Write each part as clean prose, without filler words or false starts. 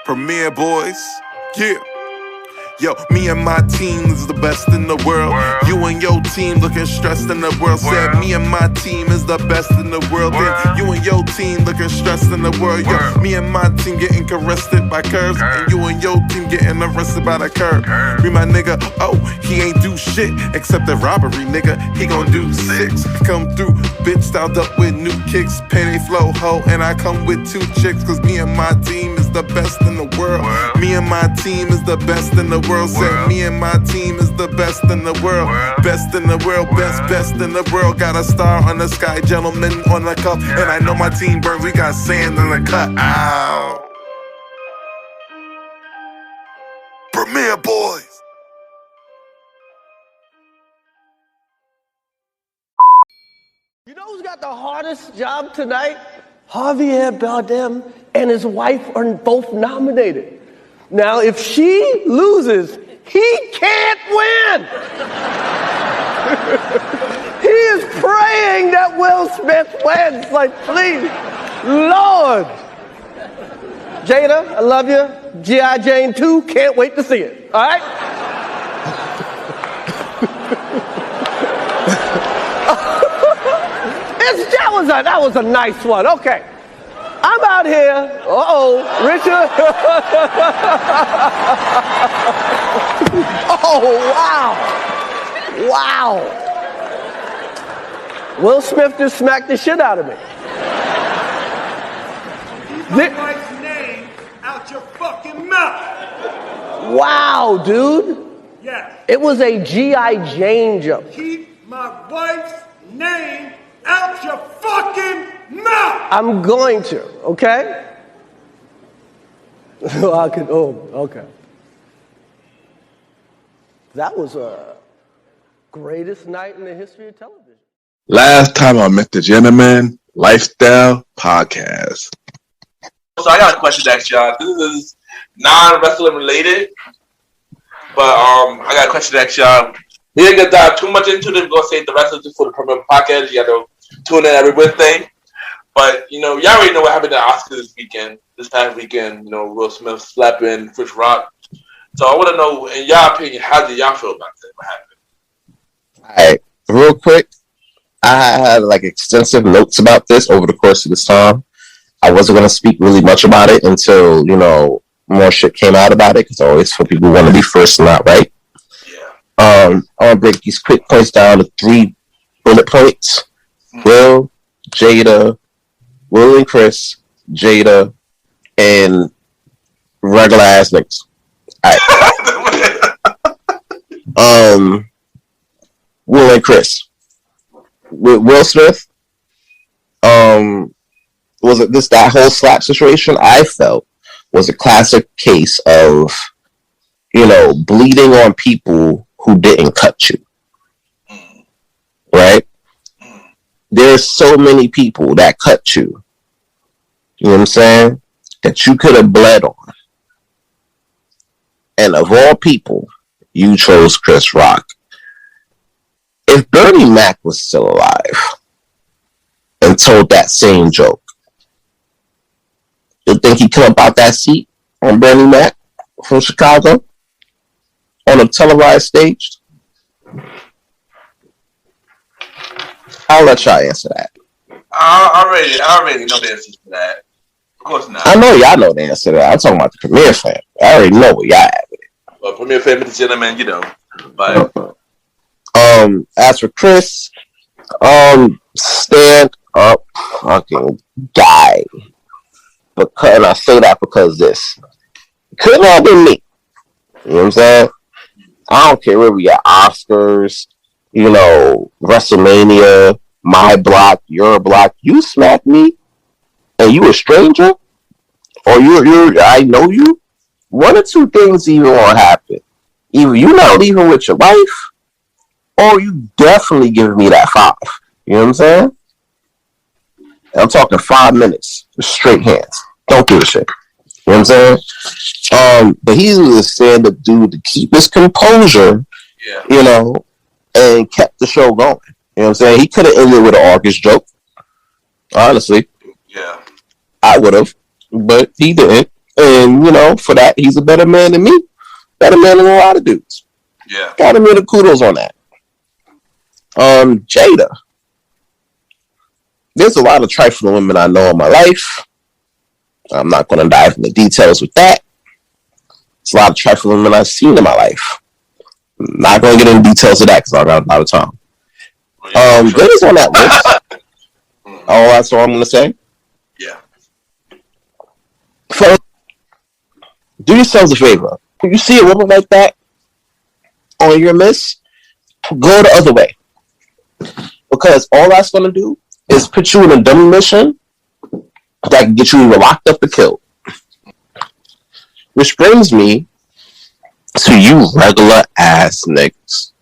Premiere Boyz, yeah. Yo, me and my team is the best in the world. You and your team looking stressed in the world. Said me and my team is the best in the world. Then you and your team looking stressed in the world. Yo, me and my team getting caressed by curves, and you and your team getting arrested by the curb. Me my nigga, oh, he ain't do shit except the robbery, nigga. He gon' do 6. Come through, bitch styled up with new kicks, payday flow ho, and I come with 2 chicks. Cause me and my team is the best in the world. Me and my team is the best in the world. Said me and my team is the best in the world. Best in the world, best in the world. Got a star on the sky, gentleman on the cup. And I know my team burns, we got sand in the cut. Ow. Premiere Boyz. You know who's got the hardest job tonight? Javier Bardem and his wife are both nominated. Now, if she loses, he can't win. He is praying that Will Smith wins. Like, please, Lord. Jada, I love you. G.I. Jane 2, can't wait to see it. All right? That was a nice one. Okay. I'm out here. Richard. Oh, wow. Wow. Will Smith just smacked the shit out of me. Keep my wife's name out your fucking mouth. Wow, dude. Yes. It was a G.I. Jane joke. Keep my wife's name out your fucking mouth! I'm going to, okay? Okay. That was a greatest night in the history of television. Last time I met the gentleman, Lifestyle Podcast. So I got a question to ask y'all. This is non-wrestling related, but I got a question to ask y'all. We ain't gonna dive too much into this. We're gonna save the rest of this for the premiere podcast. You gotta tune in every Wednesday. But, y'all already know what happened at Oscars this past weekend. Will Smith slapping Chris Rock. So I want to know, in y'all opinion, how did y'all feel about that? What happened? All right, real quick, I had extensive notes about this over the course of this time. I wasn't going to speak really much about it until, more shit came out about it, because I always feel people want to be first and not right. Yeah. I want to break these quick points down to 3 bullet points. Will, Jada, Will and Chris, Jada, and regular ass niggas. Alright. Will and Chris. With Will Smith, was it that whole slap situation I felt was a classic case of, bleeding on people who didn't cut you. Right? There's so many people that cut you. You know what I'm saying? That you could have bled on. And of all people, you chose Chris Rock. If Bernie Mac was still alive and told that same joke, you think he'd come up out that seat on Bernie Mac from Chicago on a televised stage? I'll let y'all answer that. I already know the answer to that. Of course not. I know y'all know the answer to that. I'm talking about the Premiere fan. I already know what y'all at with it. Well, Premiere fan, Mr. Gentleman, But as for Chris, stand up fucking guy. And I say that because this couldn't have been me. You know what I'm saying? I don't care where we at, Oscars, WrestleMania, my block, your block. You smack me, and you a stranger, or I know you. One or two things either will happen. Either you not leaving with your wife, or you definitely giving me that 5. You know what I'm saying? And I'm talking 5 minutes, straight hands. Don't give a shit. You know what I'm saying? But he's a stand-up dude to keep his composure. Yeah. And kept the show going. You know what I'm saying? He could have ended with an August joke. Honestly. Yeah. I would have, but he didn't. And, you know, for that, he's a better man than me. Better man than a lot of dudes. Yeah. Got him the kudos on that. Jada. There's a lot of trifling women I know in my life. I'm not going to dive into details with that. There's a lot of trifling women I've seen in my life. I'm not going to get into details of that because I got a lot of time. Jada's on that list. Oh, that's all I'm going to say? Yeah. First, do yourselves a favor. When you see a woman like that on your list, go the other way. Because all that's going to do is put you in a dummy mission that can get you either locked up or killed. Which brings me to you regular ass niggas.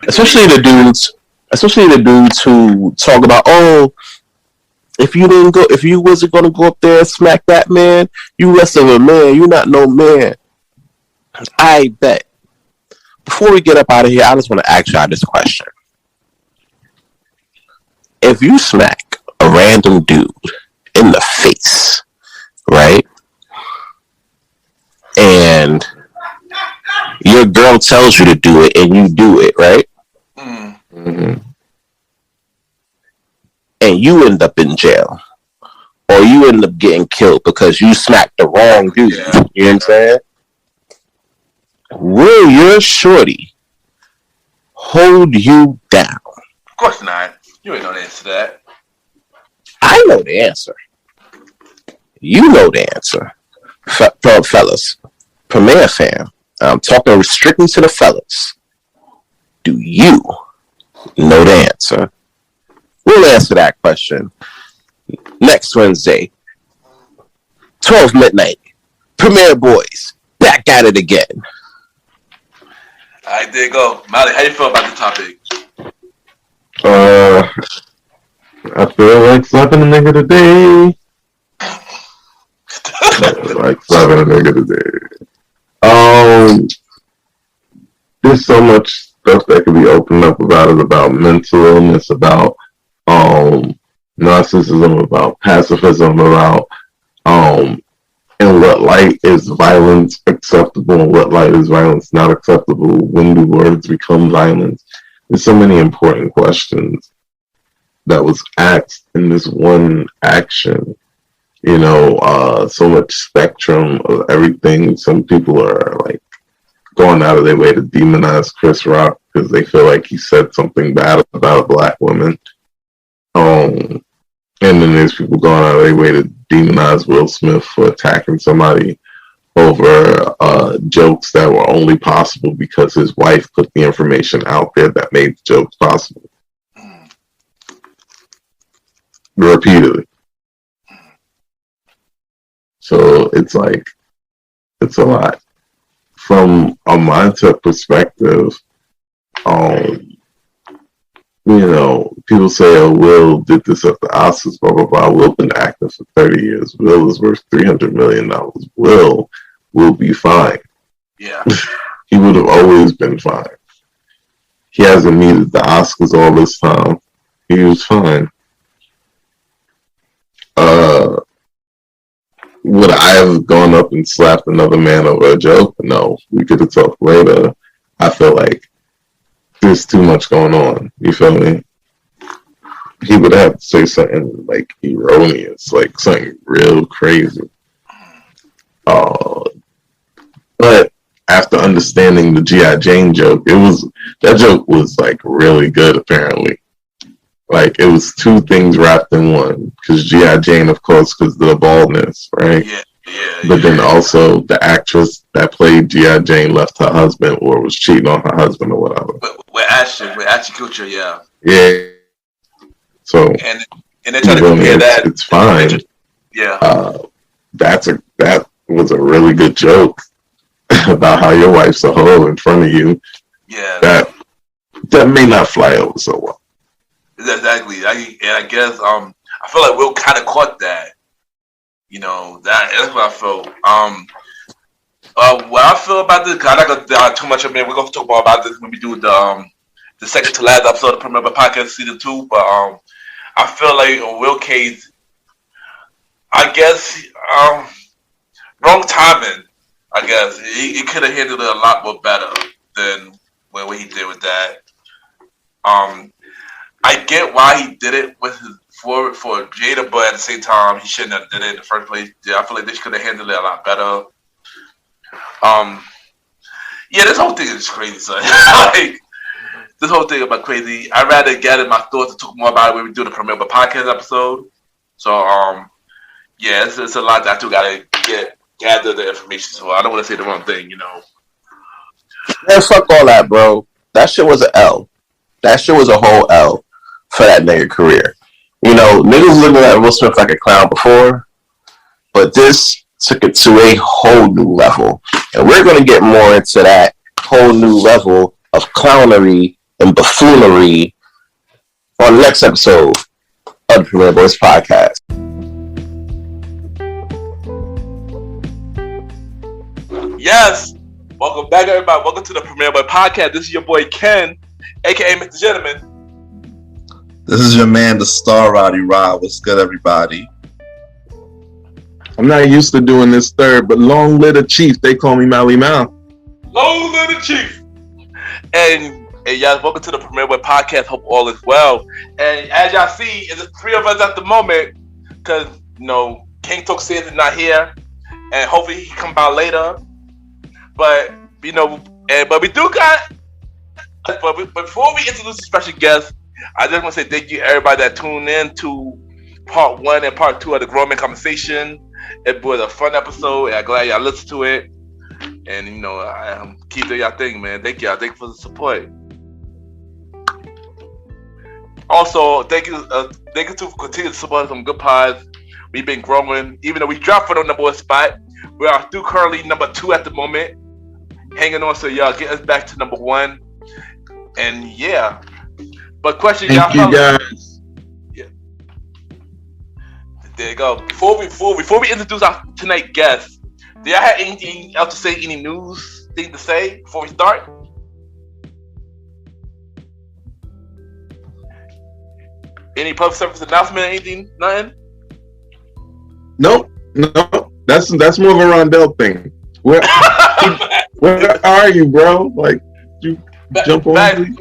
Especially the dudes who talk about, oh, if you wasn't gonna go up there and smack that man, you less of a man, you not no man. I bet. Before we get up out of here, I just want to ask y'all this question. If you smack a random dude in the face, right? And your girl tells you to do it and you do it, right? Mm-hmm. And you end up in jail. Or you end up getting killed because you smacked the wrong dude. Yeah. You know what I'm saying? Will your shorty hold you down? Of course not. You ain't know the answer to that. I know the answer. You know the answer. Fellas. Premier fam. I'm talking strictly to the fellas. Do you know the answer? We'll answer that question next Wednesday, 12 midnight. Premier Boyz, back at it again. All right, there you go. Mali, how you feel about the topic? I feel like slapping a nigga today. There's so much stuff that could be opened up about it, about mental illness, about narcissism, about pacifism, about in what light is violence acceptable and what light is violence not acceptable. When do words become violence? There's so many important questions that was asked in this one action. You know, so much spectrum of everything. Some people are like going out of their way to demonize Chris Rock because they feel like he said something bad about a black woman. And then there's people going out of their way to demonize Will Smith for attacking somebody over jokes that were only possible because his wife put the information out there that made the jokes possible. Repeatedly. So it's like, it's a lot. From a mindset perspective, you know, people say, oh, Will did this at the Oscars, blah, blah, blah. Will's been acting for 30 years. Will is worth $300 million. Will be fine. Yeah. He would have always been fine. He hasn't needed the Oscars all this time. He was fine. Would I have gone up and slapped another man over a joke? No. We could have talked later. I feel like there's too much going on. You feel me? He would have to say something like erroneous, like something real crazy. But after understanding the G.I. Jane joke, that joke was like really good apparently. Like it was two things wrapped in one. Because G.I. Jane, of course, because of the baldness, right? Yeah. But then also the actress that played G.I. Jane left her husband or was cheating on her husband or whatever. With Ashton Kutcher, yeah. Yeah. So and they're trying to compare that. It's fine. Yeah. That was a really good joke about how your wife's a hoe in front of you. Yeah. That may not fly over so well. Exactly. I guess I feel like Will kind of caught that. You know, that's what I felt. What I feel about this, I'm not going to too much of it. We're going to talk more about this when we do the second to last episode of the Premier Podcast Season 2. But I feel like on Will case, I guess wrong timing. I guess he could have handled it a lot more better than what he did with that. I get why he did it with his for Jada, but at the same time, he shouldn't have did it in the first place. Yeah, I feel like they could have handled it a lot better. Yeah, this whole thing is crazy, son. Like, this whole thing about crazy. I'd rather gather my thoughts and talk more about it when we do the premiere podcast episode. So, yeah, it's a lot that I still gotta gather the information. So I don't want to say the wrong thing, Man, fuck all that, bro. That shit was an L. That shit was a whole L for that nigga career. Niggas looking at Will Smith like a clown before, but this took it to a whole new level. And we're going to get more into that whole new level of clownery and buffoonery on the next episode of the Premiere Boyz podcast. Yes! Welcome back, everybody. Welcome to the Premiere Boyz podcast. This is your boy Ken, aka MrGentleman. This is your man, the star, Roddy Rod. What's good, everybody? I'm not used to doing this third, but long live the chief. They call me Malimal. Long live the chief. And y'all, welcome to the Premiere Boyz podcast. Hope all is well. And as y'all see, it's three of us at the moment because King Talk says is not here, and hopefully he come by later. But but we do got. But before we introduce the special guest, I just want to say thank you everybody that tuned in to part 1 and part 2 of the Grown Man Conversation. It was a fun episode, and I'm glad y'all listened to it. And I keep doing y'all thing, man. Thank y'all. Thank you for the support. Also, thank you to continue to support some good pods. We've been growing, even though we dropped from the number 1 spot. We are still currently number 2 at the moment, hanging on. So y'all get us back to number 1. And yeah. But question, Thank y'all. you guys. Yeah. There you go. Before we introduce our tonight guest, do y'all have anything else to say? Any news thing to say before we start? Any public service announcement? Anything? Nothing. Nope. That's more of a Rondell thing. Where are you, bro? Like, you jump on.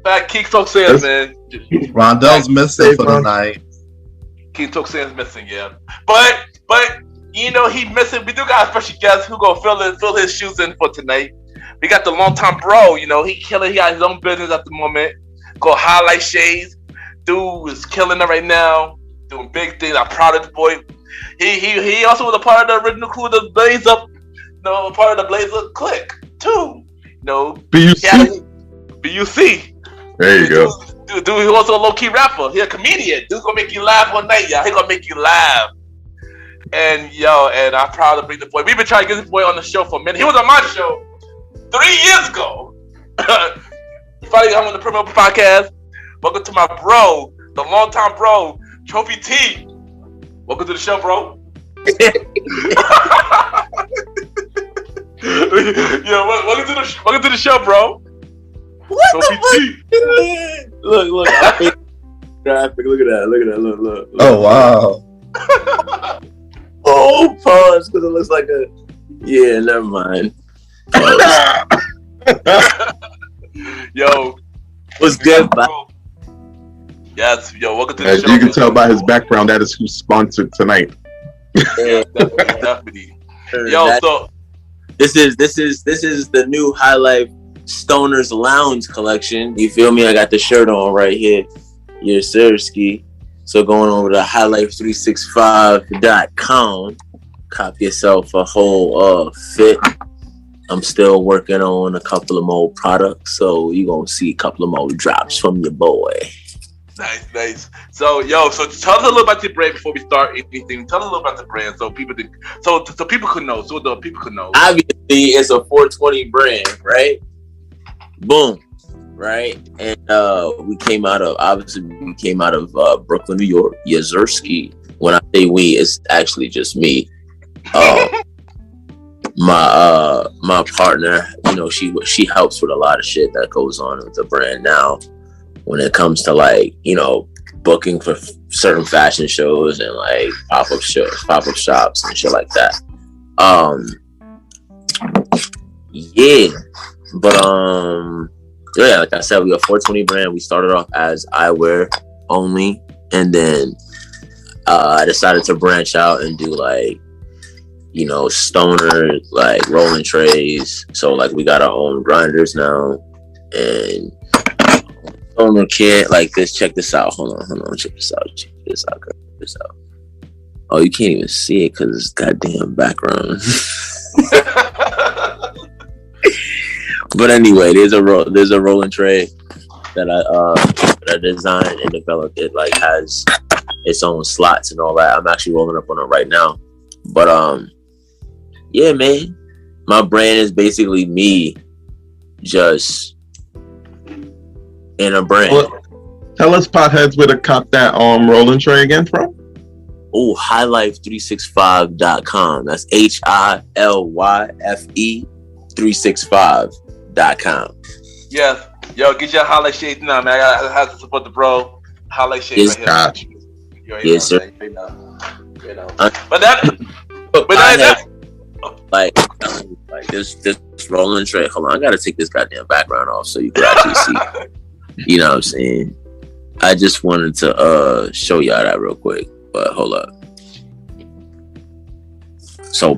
Back, King Talk says, man. Rondell's missing for the night. King Talk says missing, yeah. But he missing. We do got a special guest who gonna fill his shoes in for tonight. We got the longtime bro. He killing. He got his own business at the moment called Highlight Shades. Dude is killing it right now, doing big things. I'm proud of the boy. He also was a part of the original crew, the Blaze Up. Part of the Blaze Up clique too. BUC. There you go. Dude, he also a low-key rapper. He a comedian. Dude's gonna make you laugh all night, y'all. He gonna make you laugh. And I'm proud to bring the boy. We've been trying to get this boy on the show for a minute. He was on my show 3 years ago. He finally got on the Premiere podcast. Welcome to my bro, the longtime bro, Trophy T. Welcome to the show, bro. Welcome to the show, bro. What Trophy the fuck? Look. Graphic. Look at that. Look. Oh, wow. Oh, pause, because it looks like a... Yeah, never mind. Yo. What's good, bro? Yes, yo, welcome to the show. You can tell by his background that is who's sponsored tonight. Yeah, definitely. Yo, so... This is the new High Life Stoners Lounge collection. You feel me? I got the shirt on right here. Yes, sir, ski. So going over to highlife365.com, cop yourself a whole fit. I'm still working on a couple of more products, so you're gonna see a couple of more drops from your boy. Nice. So tell us a little about your brand before we start anything. Tell us a little about the brand so people could know. So the people could know. Obviously, it's a 420 brand, right? Boom. Right, and we came out of Brooklyn, New York. Yazerski. When I say we, it's actually just me. My partner, she helps with a lot of shit that goes on with the brand now. When it comes to booking for certain fashion shows and pop-up shops and shit like that. Yeah, but yeah, like I said, we are 420 brand. We started off as eyewear only, and then I decided to branch out and do like, you know, stoner, like rolling trays. So like we got our own grinders now, and stoner kit like this. Check this out. Hold on. Check this out. Check this out. Oh, you can't even see it because it's goddamn background. But anyway, there's a rolling tray that I designed and developed. It like has its own slots and all that. I'm actually rolling up on it right now. But yeah, man, my brand is basically me, just in a brand. Well, tell us, potheads, where to cop that rolling tray again from. Oh, highlife365.com. That's HILYFE 365.com. Yeah, yo, get your highlight shades now, man. I have to support the bro. Highlight shades Yes, right here. Yes, sir. You know. But that, like this rolling tray. Hold on, I gotta take this goddamn background off so you can actually see. You know what I'm saying? I just wanted to show y'all that real quick, but hold up. So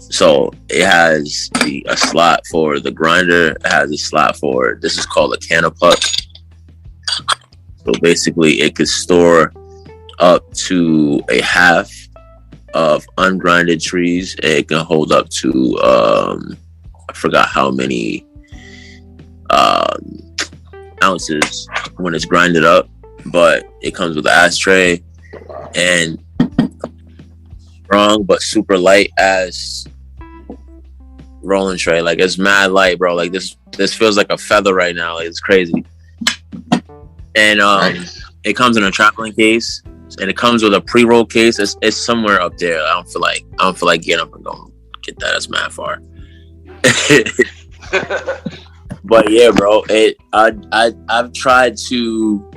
so it has a slot for the grinder. It has a slot for, this is called a canopuck. So basically it could store up to a half of ungrinded trees. It can hold up to I forgot how many ounces when it's grinded up, but it comes with an ashtray and strong but super light as rolling tray. Like it's mad light, bro. Like this feels like a feather right now. Like it's crazy. And nice. It comes in a traveling case, and it comes with a pre-roll case. It's somewhere up there. I don't feel like getting up and going get that. That's mad far. But yeah, bro. I've tried to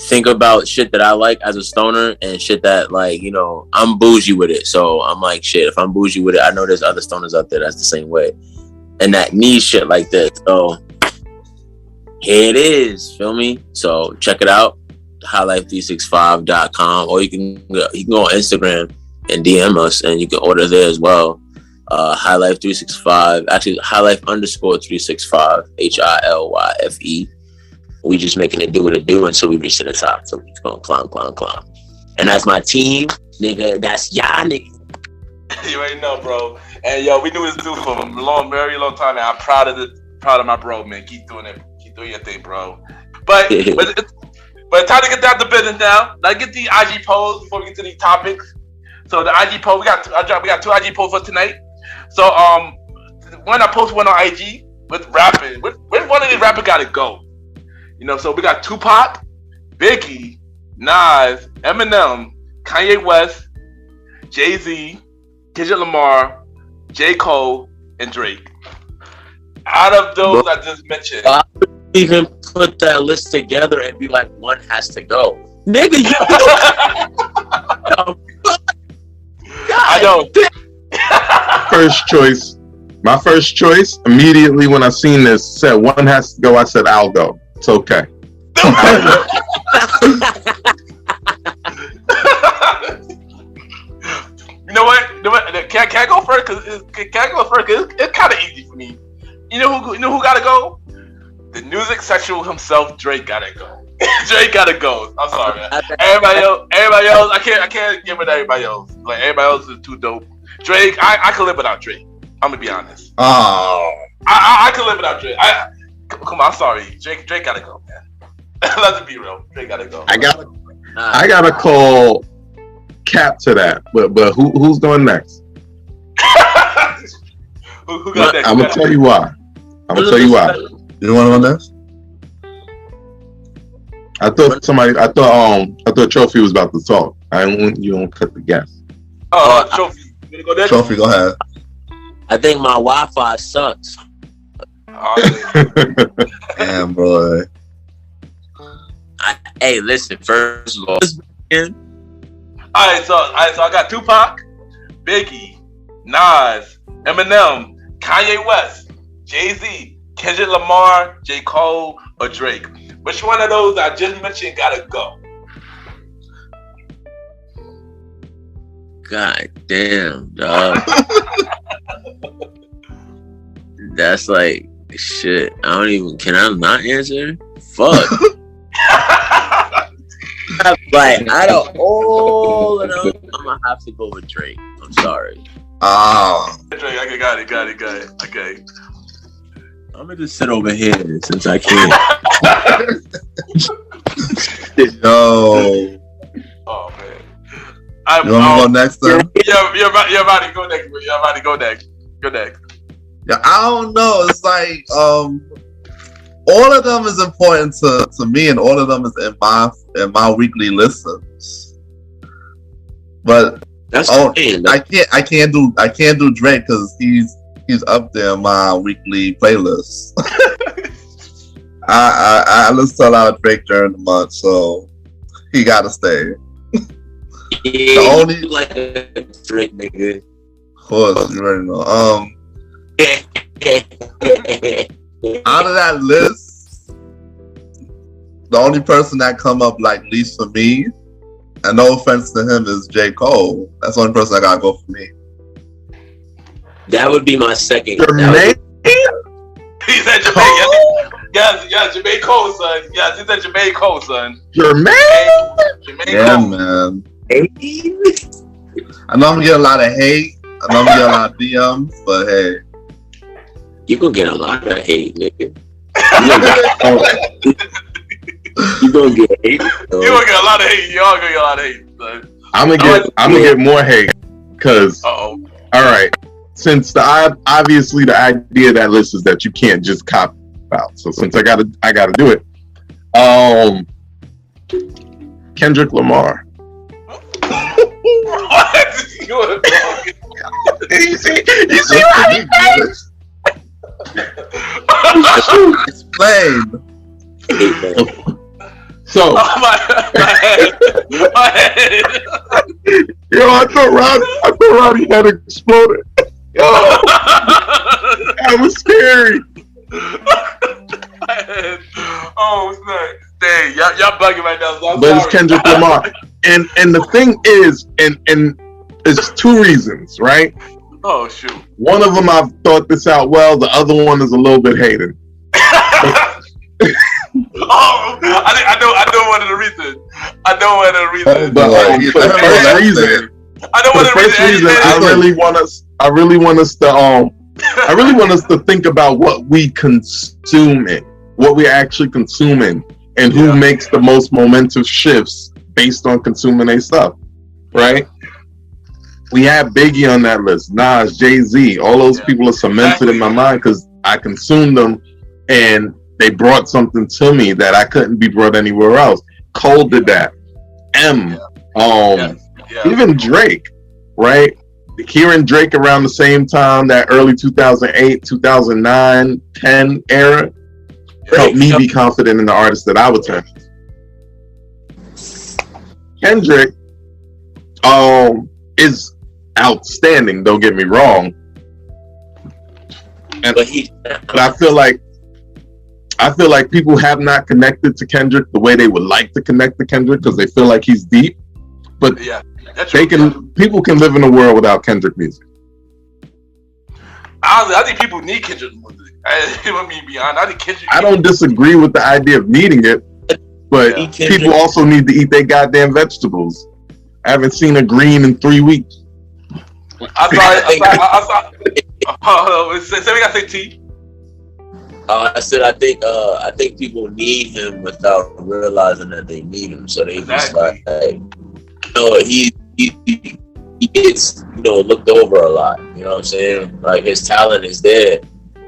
think about shit that I like as a stoner and shit that, like, you know, I'm bougie with it. So I'm like, shit, if I'm bougie with it, I know there's other stoners out there that's the same way and that need shit like this. So here it is, feel me? So check it out, highlife365.com, or you can go on Instagram and DM us and you can order there as well. Highlife365, actually highlife_365, HILYFE. We just making it do what it do until we reach to the top. So we just gonna climb. And that's my team, nigga. That's y'all, nigga. You already know, bro. And yo, we knew this dude for a very long time, and I'm proud of my bro, man. Keep doing it. Keep doing your thing, bro. But time to get down to business now. Let's get the IG polls before we get to these topics. So the IG poll, we got two IG polls for tonight. So one I posted one on IG with rapping. Where one of these rappers gotta go? You know, so we got Tupac, Biggie, Nas, Eminem, Kanye West, Jay-Z, Kendrick Lamar, J. Cole, and Drake. Out of those I just mentioned, I would even put that list together and be like, one has to go. Nigga, you I know. First choice. My first choice, immediately when I seen this, said one has to go. I said, I'll go. It's okay. You know what? Can I go first? It's kind of easy for me. You know who gotta go? The music sexual himself, Drake, gotta go. Drake gotta go. I'm sorry, man. Everybody else, I can't give it to everybody else. Like everybody else is too dope. Drake, I can live without Drake. I'm gonna be honest. Oh, I can live without Drake. Come on, I'm sorry. Drake gotta go, man. Let's be real. Drake gotta go. I gotta call cap to that. But who's going next? who got next? I'm gonna tell you why. You want to go next? I thought Trophy was about to talk. I don't want you to cut the guess. Trophy. You wanna go next? Trophy, go ahead. I think my Wi-Fi sucks. Damn, boy. Hey, listen. First of all, All right, so I got Tupac, Biggie, Nas, Eminem, Kanye West, Jay-Z, Kendrick Lamar, J. Cole, or Drake? Which one of those I just mentioned gotta go? God damn, dog. That's like shit. I don't even. Can I not answer? Fuck. Like out of all of them, I'm gonna have to go with Drake. I'm sorry. Drake, I got it. Okay. I'm gonna just sit over here since I can't. Yo. Oh man. You want me to go next then? You're about to go next. You're about to go next. Go next. Yeah, I don't know. It's like all of them is important to me, and all of them is in my weekly listens. But that's I can't do Drake because he's up there in my weekly playlist. I listen to a lot of Drake during the month, so he gotta stay. Yeah, the only like a Drake nigga. Of course, you already know. Out of that list, the only person that come up like least for me, and no offense to him, is J. Cole. That's the only person that gotta go for me. That would be my second. He said Jermaine. Yes, Jermaine Cole, son. Yes, he said Jermaine Cole, son. Jermaine Cole. Man. I know I'm gonna get a lot of hate. I know I'm gonna get a lot of DMs, but hey. You gonna get a lot of hate, nigga. You gonna get hate. You gonna get a lot of hate. Y'all gonna get a lot of hate. Son. I'm gonna get more hate because. All right. Since obviously the idea of that list is that you can't just cop out. So since I gotta do it. Kendrick Lamar. What? You see how he thinks? Explain. So, my head. Yo, I thought Roddy had exploded. Yo, that was scary. Oh, snap. Dang, y'all bugging right now. So but it's Kendrick Lamar. And the thing is, and it's two reasons, right? Oh, shoot. One of them I've thought this out well. The other one is a little bit hated. I know one of the reasons. I know one of the reasons. But for the first reason, I really want us to think about what we consuming, what we're actually consuming, and who makes the most momentous shifts based on consuming their stuff, right? We have Biggie on that list, Nas, Jay-Z, all those people are cemented in my mind because I consumed them and they brought something to me that I couldn't be brought anywhere else. Cole did that. Even Drake, right? Hearing Drake around the same time, that early 2008, 2009, 10 era, helped me be confident in the artist that I would turn. Kendrick is outstanding, don't get me wrong. But I feel like people have not connected to Kendrick the way they would like to connect to Kendrick because they feel like he's deep. But people can live in a world without Kendrick music. I think people need Kendrick music. I think Kendrick. I don't disagree with the idea of needing it, but people also need to eat their goddamn vegetables. I haven't seen a green in 3 weeks. I say T. I said I think people need him without realizing that they need him. So they just like he gets looked over a lot. You know what I'm saying? Like his talent is there,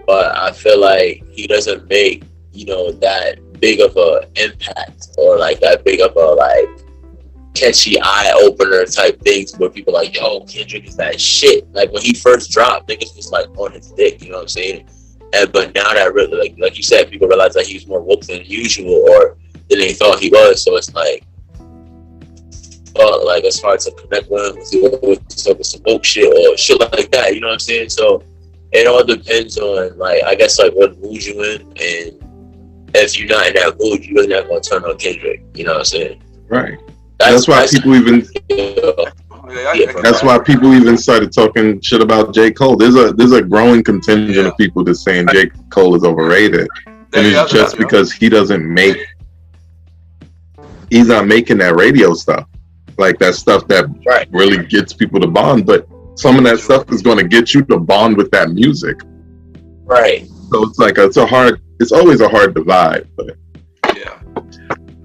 but I feel like he doesn't make that big of a impact or like that big of a like catchy eye opener type things where people are like, yo, Kendrick is that shit. Like when he first dropped, niggas was like on his dick. You know what I'm saying? But now that really, like you said, people realize that he was more woke than usual or than they thought he was. So it's like, like it's hard to connect with him if you with some woke shit or shit like that. You know what I'm saying? So it all depends on like I guess like what mood you in, and if you're not in that mood, you're really not gonna turn on Kendrick. You know what I'm saying? Right. That's why people even. That's why people even started talking shit about J. Cole. There's a growing contingent of people that's saying J. Cole is overrated, and it's just because he's not making that radio stuff, like that stuff that really gets people to bond. But some of that stuff is going to get you to bond with that music, right? So it's like it's always a hard divide. But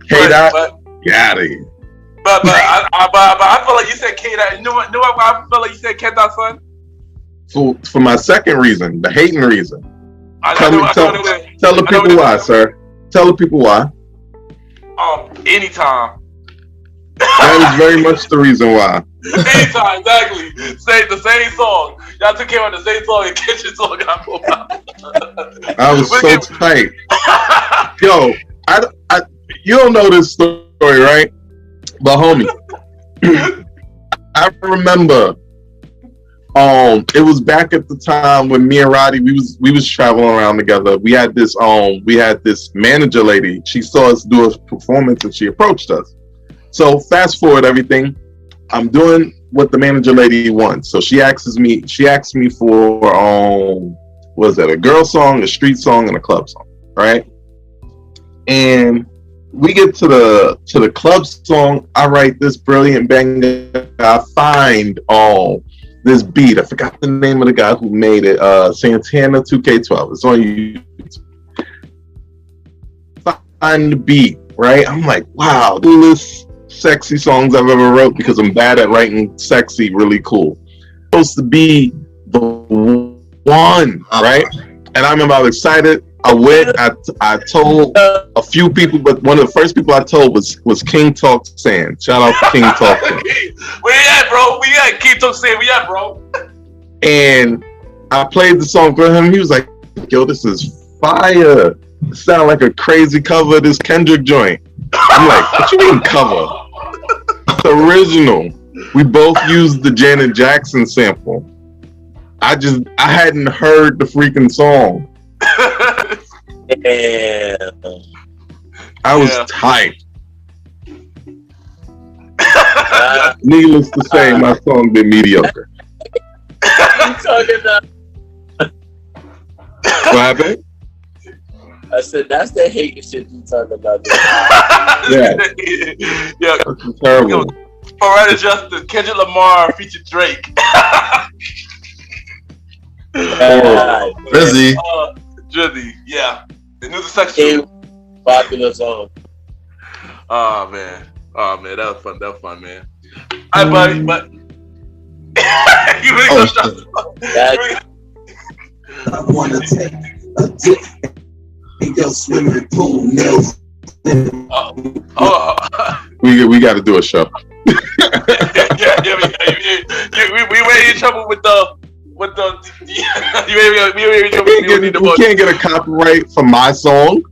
get out of here. But I feel like you said K-Dot. You know what? I feel like you said K-Dot, son. For my second reason, the hating reason. Tell the people why, sir. Tell the people why. Anytime. That is very much the reason why. Anytime, exactly. Say the same song. Y'all two came on the same song and Kitchen song got pulled out. I was so tight. Yo, I you don't know this story, right? But homie, I remember it was back at the time when me and Roddy we was traveling around together. We had this manager lady. She saw us do a performance and she approached us. So fast forward everything, I'm doing what the manager lady wants. So she asks me for was that a girl song, a street song, and a club song, right? And we get to the club song. I write this brilliant banger. I find this beat. I forgot the name of the guy who made it. Santana 2K12. It's on YouTube. Find the beat, right? I'm like, wow, this sexy songs I've ever wrote because I'm bad at writing sexy, really cool. Supposed to be the one, right? And I remember I was excited. I went. I told a few people, but one of the first people I told was King Talk Sand. Shout out to King Talk Sand. Where you at, bro? We at King Talk Sand. We at, bro? And I played the song for him. He was like, "Yo, this is fire. It sound like a crazy cover of this Kendrick joint." I'm like, "What you mean cover? It's original." We both used the Janet Jackson sample. I hadn't heard the freaking song. Yeah. I was tight. Needless to say, my song been mediocre. You talking about? What happened? I said that's the hate shit you talking about. Yeah. That's terrible. Alright, Justin. Kendrick Lamar featured Drake. Busy. Drizzy, yeah. The new section. Popular song. Oh man, that was fun, man. Alright, buddy, but you really gonna shut I wanna take a dip in your swimming pool, nails. We got to do a show. We were in trouble with the. We can't get a copyright for my song.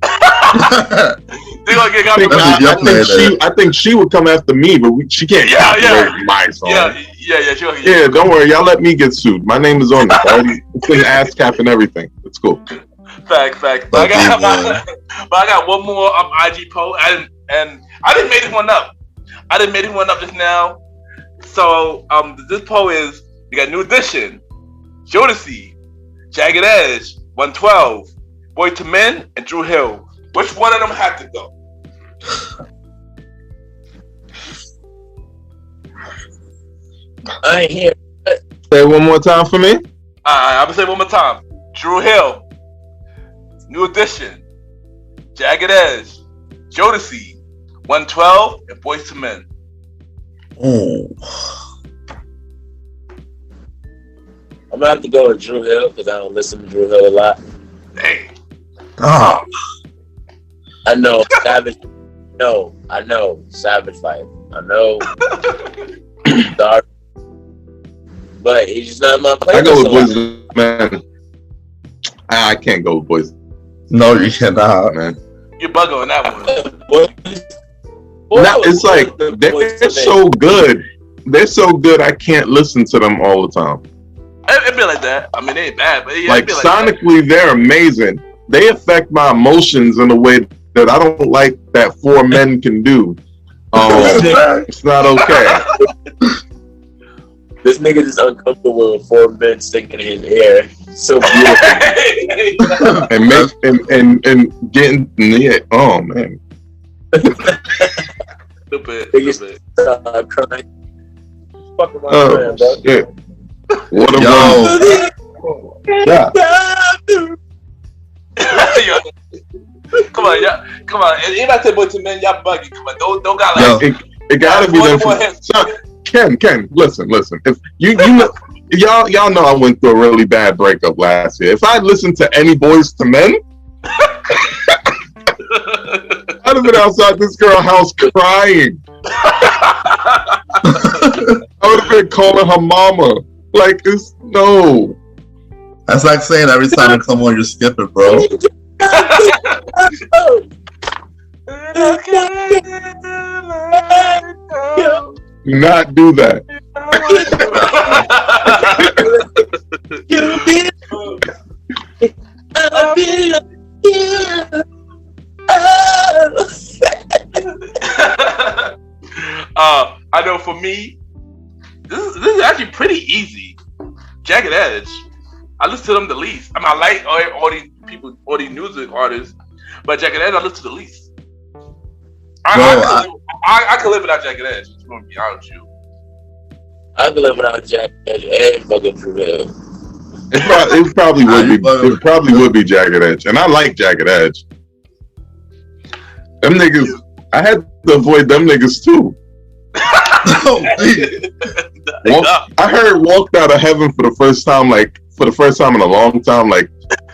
They gonna get copyright. I think she would come after me, but she can't copyright my song. Yeah. Don't worry, y'all let me get sued. My name is on it. It's in ASCAP and everything. It's cool. Fact. But I got one more IG post, and I didn't make this one up. Just now. So this poll is we got new edition. Jodeci, Jagged Edge, 112, Boyz II Men, and Drew Hill. Which one of them had to go? I ain't here. Say it one more time for me. I'm gonna say it one more time. Drew Hill, New Edition, Jagged Edge, Jodeci, 112, and Boyz II Men. Oh. I'm gonna have to go with Drew Hill because I don't listen to Drew Hill a lot. Dang. Oh. I know Savage. No, I know Savage Life. I know Dark, but he's just not my playlist. I go with Boyz, man. I can't go with Boyz. No, you cannot, man. You're bugging on that one. It's like they're so good. They're so good. I can't listen to them all the time. It'd be like that. I mean, they ain't bad, but yeah, Like sonically, they're amazing. They affect my emotions in a way that I don't like that four men can do. It's not okay. This nigga is uncomfortable with four men sticking in his hair. So beautiful. and getting oh man. Stupid. Crying. Fucking my Oh friend, bro. shit. What a yeah. Come on, y'all. Come on. Anybody say boy to men, y'all buggy. Come on, don't got like. It gotta be them. Ken, listen. If you know, y'all know I went through a really bad breakup last year. If I listened to any Boyz II Men, I'd have been outside this girl's house crying. I would have been calling her mama. Like, it's no. That's like saying every time you come on, you skip it, bro. Do not do that. I know for me, this is actually pretty easy. Jagged Edge. I listen to them the least. I mean, I like all these people, all these music artists, but Jagged Edge I listen to the least. I could live without Jagged Edge. I'm gonna be honest with you. I could live without Jagged Edge and fucking Drew Hill. It probably would be. It probably would be Jagged Edge, and I like Jagged Edge. Them niggas, I had to avoid them niggas too. I heard "Walked Out of Heaven" for the first time in a long time, like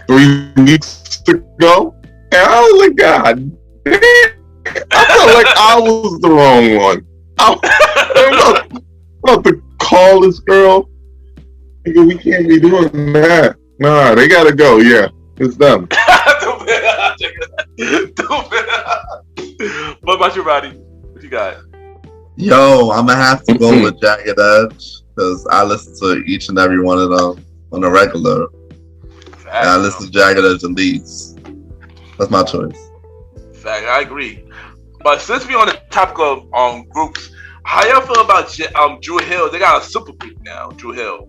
3 weeks ago, and I was like, God damn. I felt like I was the wrong one. I'm about to call this girl. Nigga, we can't be doing that. Nah, they gotta go. Yeah, it's done. What about you, Roddy? What you got? Yo, I'm gonna have to go with Jagged Edge because I listen to each and every one of them on a regular. And I listen to Jagged Edge the least. That's my choice. Fact, I agree. But since we're on the topic of groups, how y'all feel about Drew Hill? They got a super group now, Drew Hill.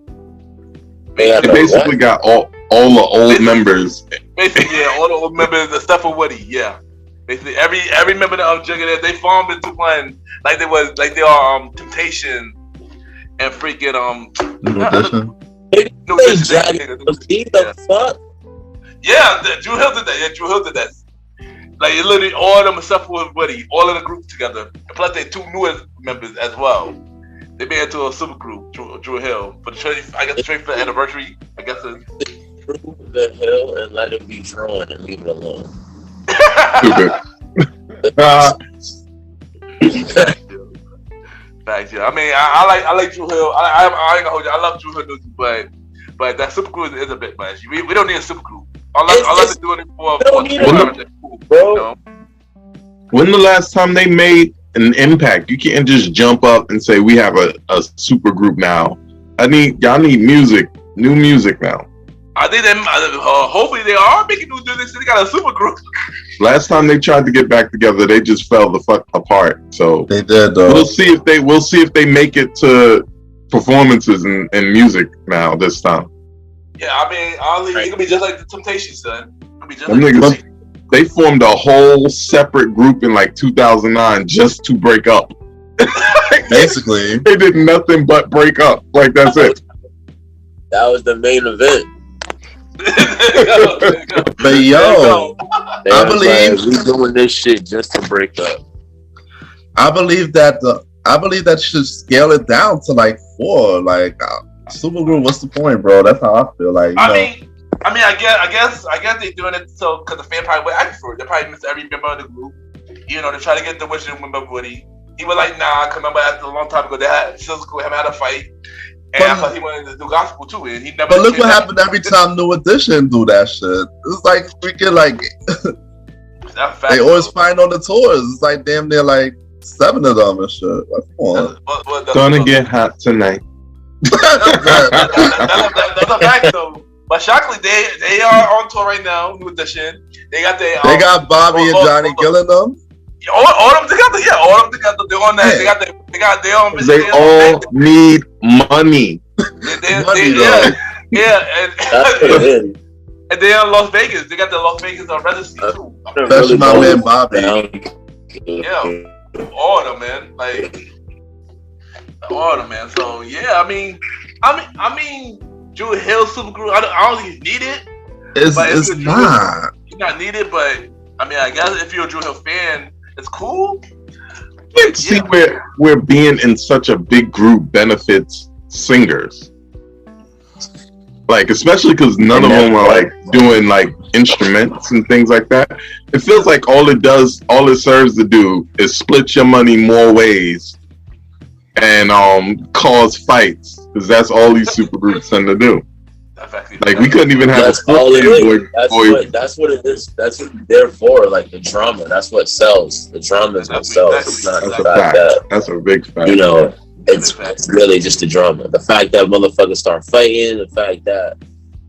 They basically got all the old members. Basically, yeah, all the old members except for Woody. Yeah, basically every member of Jagged Edge, they formed into one, like they are Temptation and freaking New Edition. Fuck. Yeah, Drew Hill did that. Yeah, Drew Hill did that. Like literally all of them except for Woody, all of the group together. And plus they 2 newest members as well. They made it to a super group, Drew Hill. For the straight for the anniversary. I guess it's Drew the Hill and let it be drawn and leave it alone. Facts, yeah. I mean, I like Drew Hill. I ain't gonna hold you. I love Drew Hill music, but that super group is a bit much. We don't need a super group. Unless they're doing it for bro. You know? When the last time they made an impact? You can't just jump up and say we have a super group now. Y'all need music, new music now. I think that hopefully they are making new music. So they got a super group. Last time they tried to get back together, they just fell the fuck apart. So they did. Though. We'll see if they make it to performances and music now this time. Yeah, I mean, honestly, it could be just like the Temptations, son. They formed a whole separate group in like 2009 just to break up. Basically, they did nothing but break up. Like that's it. That was the main event. But yo, I believe we doing this shit just to break up. I believe that should scale it down to like 4. Like supergroup, what's the point, bro? That's how I feel. Like I mean, I guess they're doing it so because the fan probably would ask for it. They probably miss every member of the group. You know, they try to get the wishes member Woody. He was like, nah. Cause remember, after a long time ago, they had Physical haven't had a fight. And I thought he wanted to do gospel too, and he never. But look what happened every time New Edition do that shit. It's like freaking like they always find on the tours. It's like damn near like 7 of them and shit. Like, come on. Gonna get hot tonight. That's a fact though. But shockingly, they are on tour right now with the shit. They got Bobby and Johnny Gillingham. All them together, yeah. All them together. They're on that. They got their own. They all need money. And they're in Las Vegas. They got the Las Vegas residency too. Especially my man Bobby. Yeah, all of them, man. Like all of them, man. So yeah, I mean, Drew Hill supergroup. I don't think you need it. It's not. It's not needed, but I mean, I guess if you're a Drew Hill fan, it's cool. I can't see where being in such a big group benefits singers. Like, especially because none of them are like doing like instruments and things like that. It feels like all it serves to do is split your money more ways and cause fights, because that's all these supergroups tend to do. Like, we couldn't even have that's all it is. That's what it is. That's what they're for. Like the drama. That's what sells. The drama is what sells. It's not the fact that, that's a big fact. You know, it's really just the drama. The fact that motherfuckers start fighting. The fact that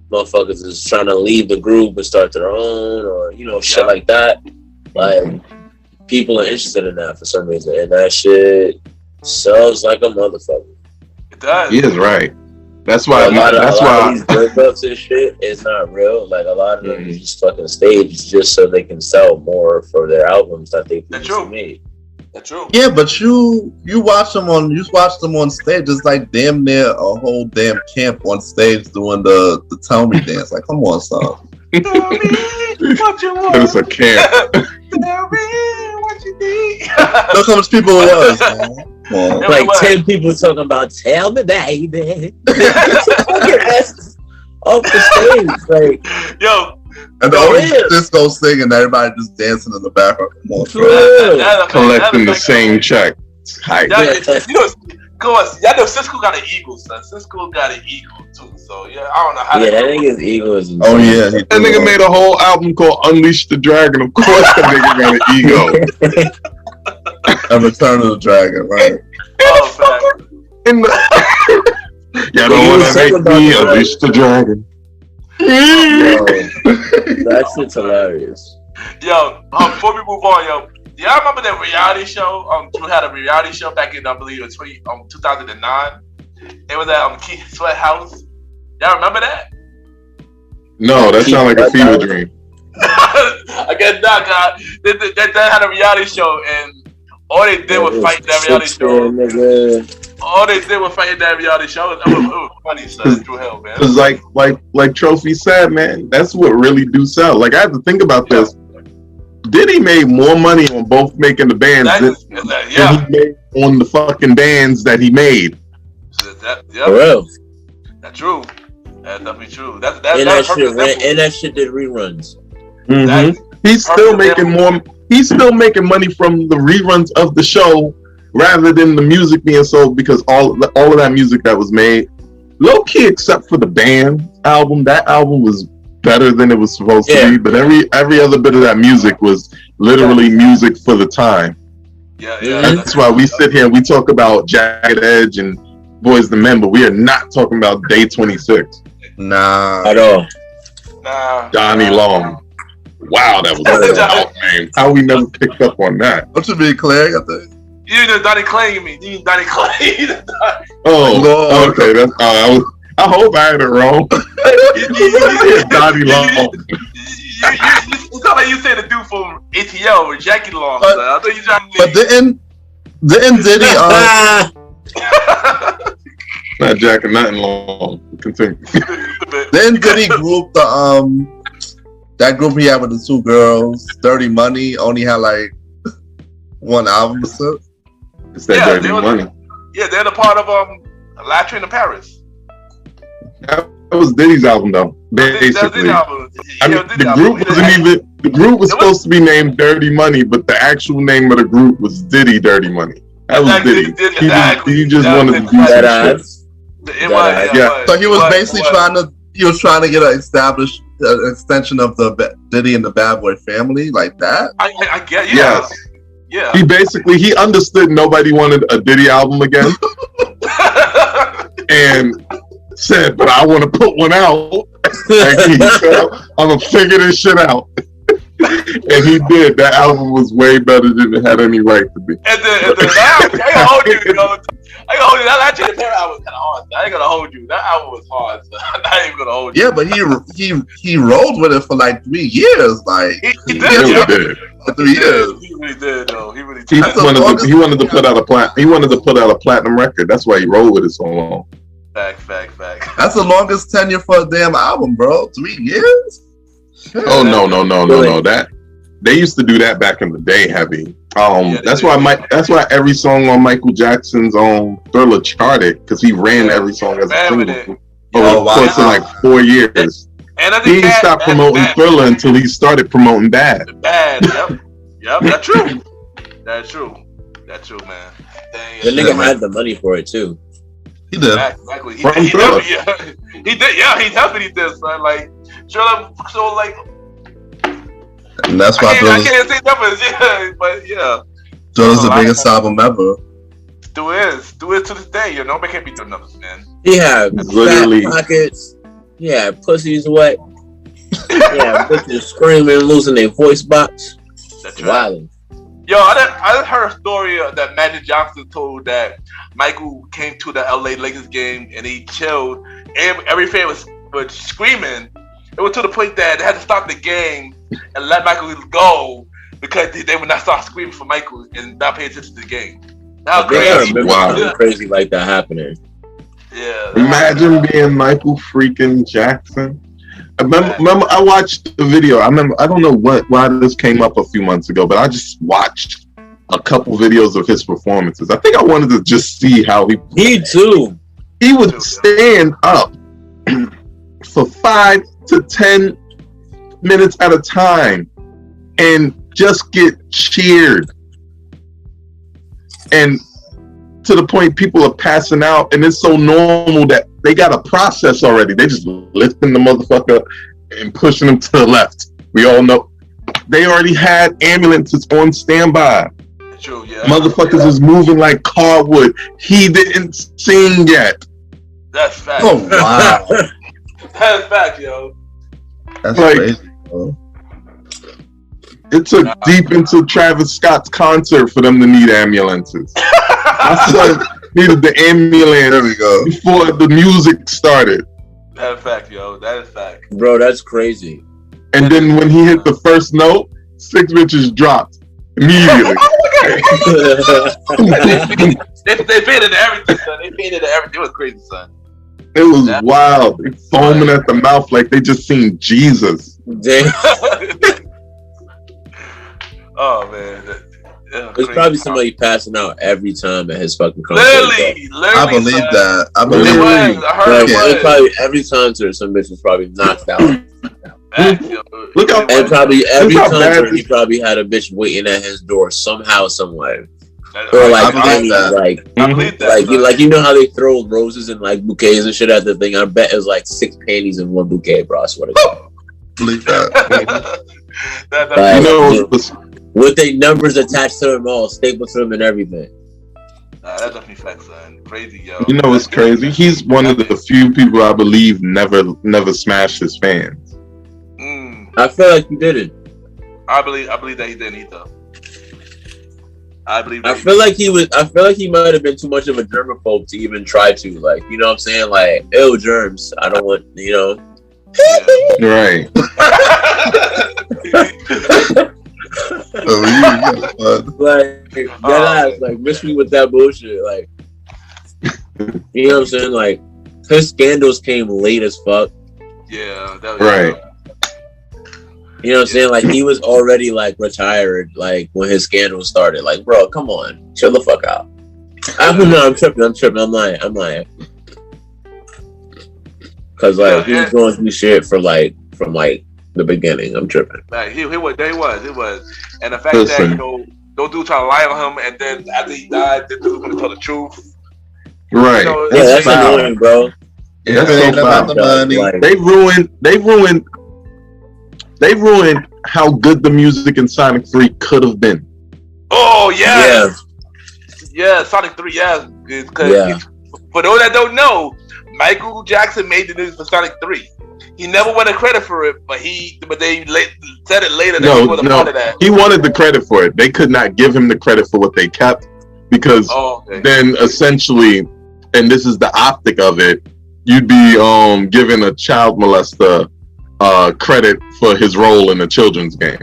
motherfuckers is trying to leave the group and start their own, or shit like that. Like, people are interested in that for some reason, and that shit sells like a motherfucker. It does. He is right. That's why. A lot of these breakups and shit is not real. Like, a lot of them is just fucking staged just so they can sell more for their albums that they previously made. That's true. Yeah, but you watch them on stage. It's like damn near a whole damn camp on stage doing the Tell Me dance. Like, come on, son. Tell me what you want. It's a camp. Tell me what you need. Look how much people it was. Man. Like 10 people talking about "Tell Me, Baby." Off the stage, like, yo. And the only disco singing, everybody just dancing in the background. Collecting the same check. Hype. Y'all know Cisco got an ego, son. Cisco got an ego too. So yeah, I don't know how. Yeah, that nigga's ego is insane. Oh yeah, that nigga made a whole album called "Unleash the Dragon." Of course, that nigga got an ego. And Return of the Dragon, right? Oh, y'all don't want to make me unleash the dragon. That shit's hilarious. Yo, before we move on, yo, do y'all remember that reality show? Drew had a reality show back in, I believe, 2009. It was at Keith Sweat House. Y'all remember that? No, that sounds like a fever dream. I guess not, God. They had a reality show, and all they did was fight that reality show. All they did was fight that reality show. It was funny, son. Drew Hill, man. Cause like Trophy said, man, that's what really do sell. Like, I had to think about this. Diddy made more money on both making the bands than he made on the fucking bands that he made. For real. That's true. That's definitely true. And that shit did reruns. Mm-hmm. He's still making more. He's still making money from the reruns of the show rather than the music being sold, because all of that music that was made, low key, except for the band album, that album was better than it was supposed to be. But every other bit of that music was literally music for the time. Yeah. That's why we sit here and we talk about Jagged Edge and Boyz II Men, but we are not talking about Day 26. Nah, at all. Nah. Johnny Long. Wow, that was a out name. How we never picked up on that? What to be clear, I think. You know Donnie Clay, you mean? You Donnie Clay. Oh, no. Okay. That's I hope I had it wrong. Donnie Long. You sound like you said the dude from ATL or Jackie Long. I thought you trying to. But didn't Diddy? Not Jack or nothing Long. Continue. Didn't Diddy group that group he had with the two girls, Dirty Money, only had like one album or so? It's that Dirty Money. Yeah, they're the part of La Train to Paris. That was Diddy's album though. Basically, the group was supposed to be named Dirty Money, but the actual name of the group was Diddy Dirty Money. That was Diddy. He just wanted to do that shit. So he was basically trying to get an extension of the Diddy and the Bad Boy family, like that. I get, yeah. Yeah. He understood nobody wanted a Diddy album again, and said, "But I want to put one out." And he said, "I'm gonna figure this shit out." And he did. That album was way better than it had any right to be. And then I gotta hold you, That actually, the album was kind of hard. I ain't gonna hold you. That album was hard. So I'm not even gonna hold you. Yeah, but he rolled with it for like 3 years. Like he did. Really did. For 3 years. He really did, though. He really He did. wanted to put out a platinum record. That's why he rolled with it so long. Fact. That's the longest tenure for a damn album, bro. 3 years? Oh no! That they used to do that back in the day, heavy. That's why every song on Michael Jackson's Thriller charted, because he ran every song as a single over the course of like 4 years. And I He think didn't stop promoting Thriller until he started promoting Bad. Yep, that's true. That's true, man. Dang, The nigga had the money for it too. He did. Exactly. He Thriller. did. Yeah, he definitely did, son. Like, so like. And that's why I can't say numbers, yeah, but yeah. Thriller's the biggest album ever. Do it to this day, nobody can't beat the numbers, man. He had Literally. fat pockets. He had pussies wet. Yeah, bitches screaming, losing their voice box. That's right. Wilding. Yo, I heard a story that Magic Johnson told that Michael came to the LA Lakers game and he chilled. Every fan was screaming. It was to the point that they had to stop the game and let Michael go because they would not start screaming for Michael and not pay attention to the game. How crazy! Wow, crazy like that happening. Yeah. Imagine being Michael freaking Jackson. I remember I watched the video. I don't know why this came up a few months ago, but I just watched a couple videos of his performances. I think I wanted to just see how he. Me too. He would stand up for 5 to 10 minutes at a time and just get cheered, and to the point people are passing out, and it's so normal that they got a process already. They just lifting the motherfucker and pushing him to the left. We all know they already had ambulances on standby. True, yeah. Motherfuckers is moving like cardwood. He didn't sing yet. That's fact. Oh wow. That's fact, yo. That's Like, crazy, bro. It took deep into Travis Scott's concert for them to need ambulances. My son needed the ambulance There we go. before the music started. That's fact, yo. That is fact. Bro, that's crazy. And then when he hit the first note, 6 bitches dropped immediately. They painted everything, son. They painted everything. It was crazy, son. It was wild. They foaming at the mouth like they just seen Jesus. Damn. Oh man, There's probably somebody passing out every time at his fucking concert. Literally, I believe son. that. I believe It that. was. I heard Like, it it's was. probably every concert, some bitch was probably knocked out. Facts, yo. Look how And probably every how bad concert, he this- probably had a bitch waiting at his door somehow, some way. Or I like, believe any, that. like, I believe that. like, son. like you know how they throw roses and like bouquets and shit at the thing. I bet it was like 6 panties in one bouquet, bro. I swear to God. Believe that. Like, you know, with their numbers attached to them all, stapled to them and everything. Nah, that's definitely facts, son. Crazy, yo. you know what's crazy? He's one of the few people I believe never smashed his fans. I feel like you didn't. I believe that he didn't either. I believe. That I feel like he was. I feel like he might have been too much of a germaphobe to even try to. Like, you know what I'm saying? Like, ew, germs. I don't want. You know. Right. Like, that ass, like, miss me with that bullshit. Like, you know what I'm saying? Like, his scandals came late as fuck. Yeah. That was, Right. You know what I'm saying? Like, he was already, like, retired, like, when his scandals started. Like, bro, come on. Chill the fuck out. I don't know. I'm tripping. I'm lying. Because, like, he was going through shit from, like, the beginning. I'm tripping. Like, he was. And the fact that, you know, those dudes try to lie on him, and then after he died, the dude's gonna tell the truth. Right. You know, Yeah, that's foul. annoying, bro. Yeah, that's It so ain't about foul. the money. Like, They ruined how good the music in Sonic 3 could have been. Oh yeah. Yeah, Sonic 3, yeah. Because for those that don't know, Michael Jackson made the news for Sonic 3. He never wanted credit for it, but they said it later that he was a part of that. He wanted the credit for it. They could not give him the credit for what they kept because then essentially, and this is the optic of it, you'd be giving a child molester credit for his role in a children's game.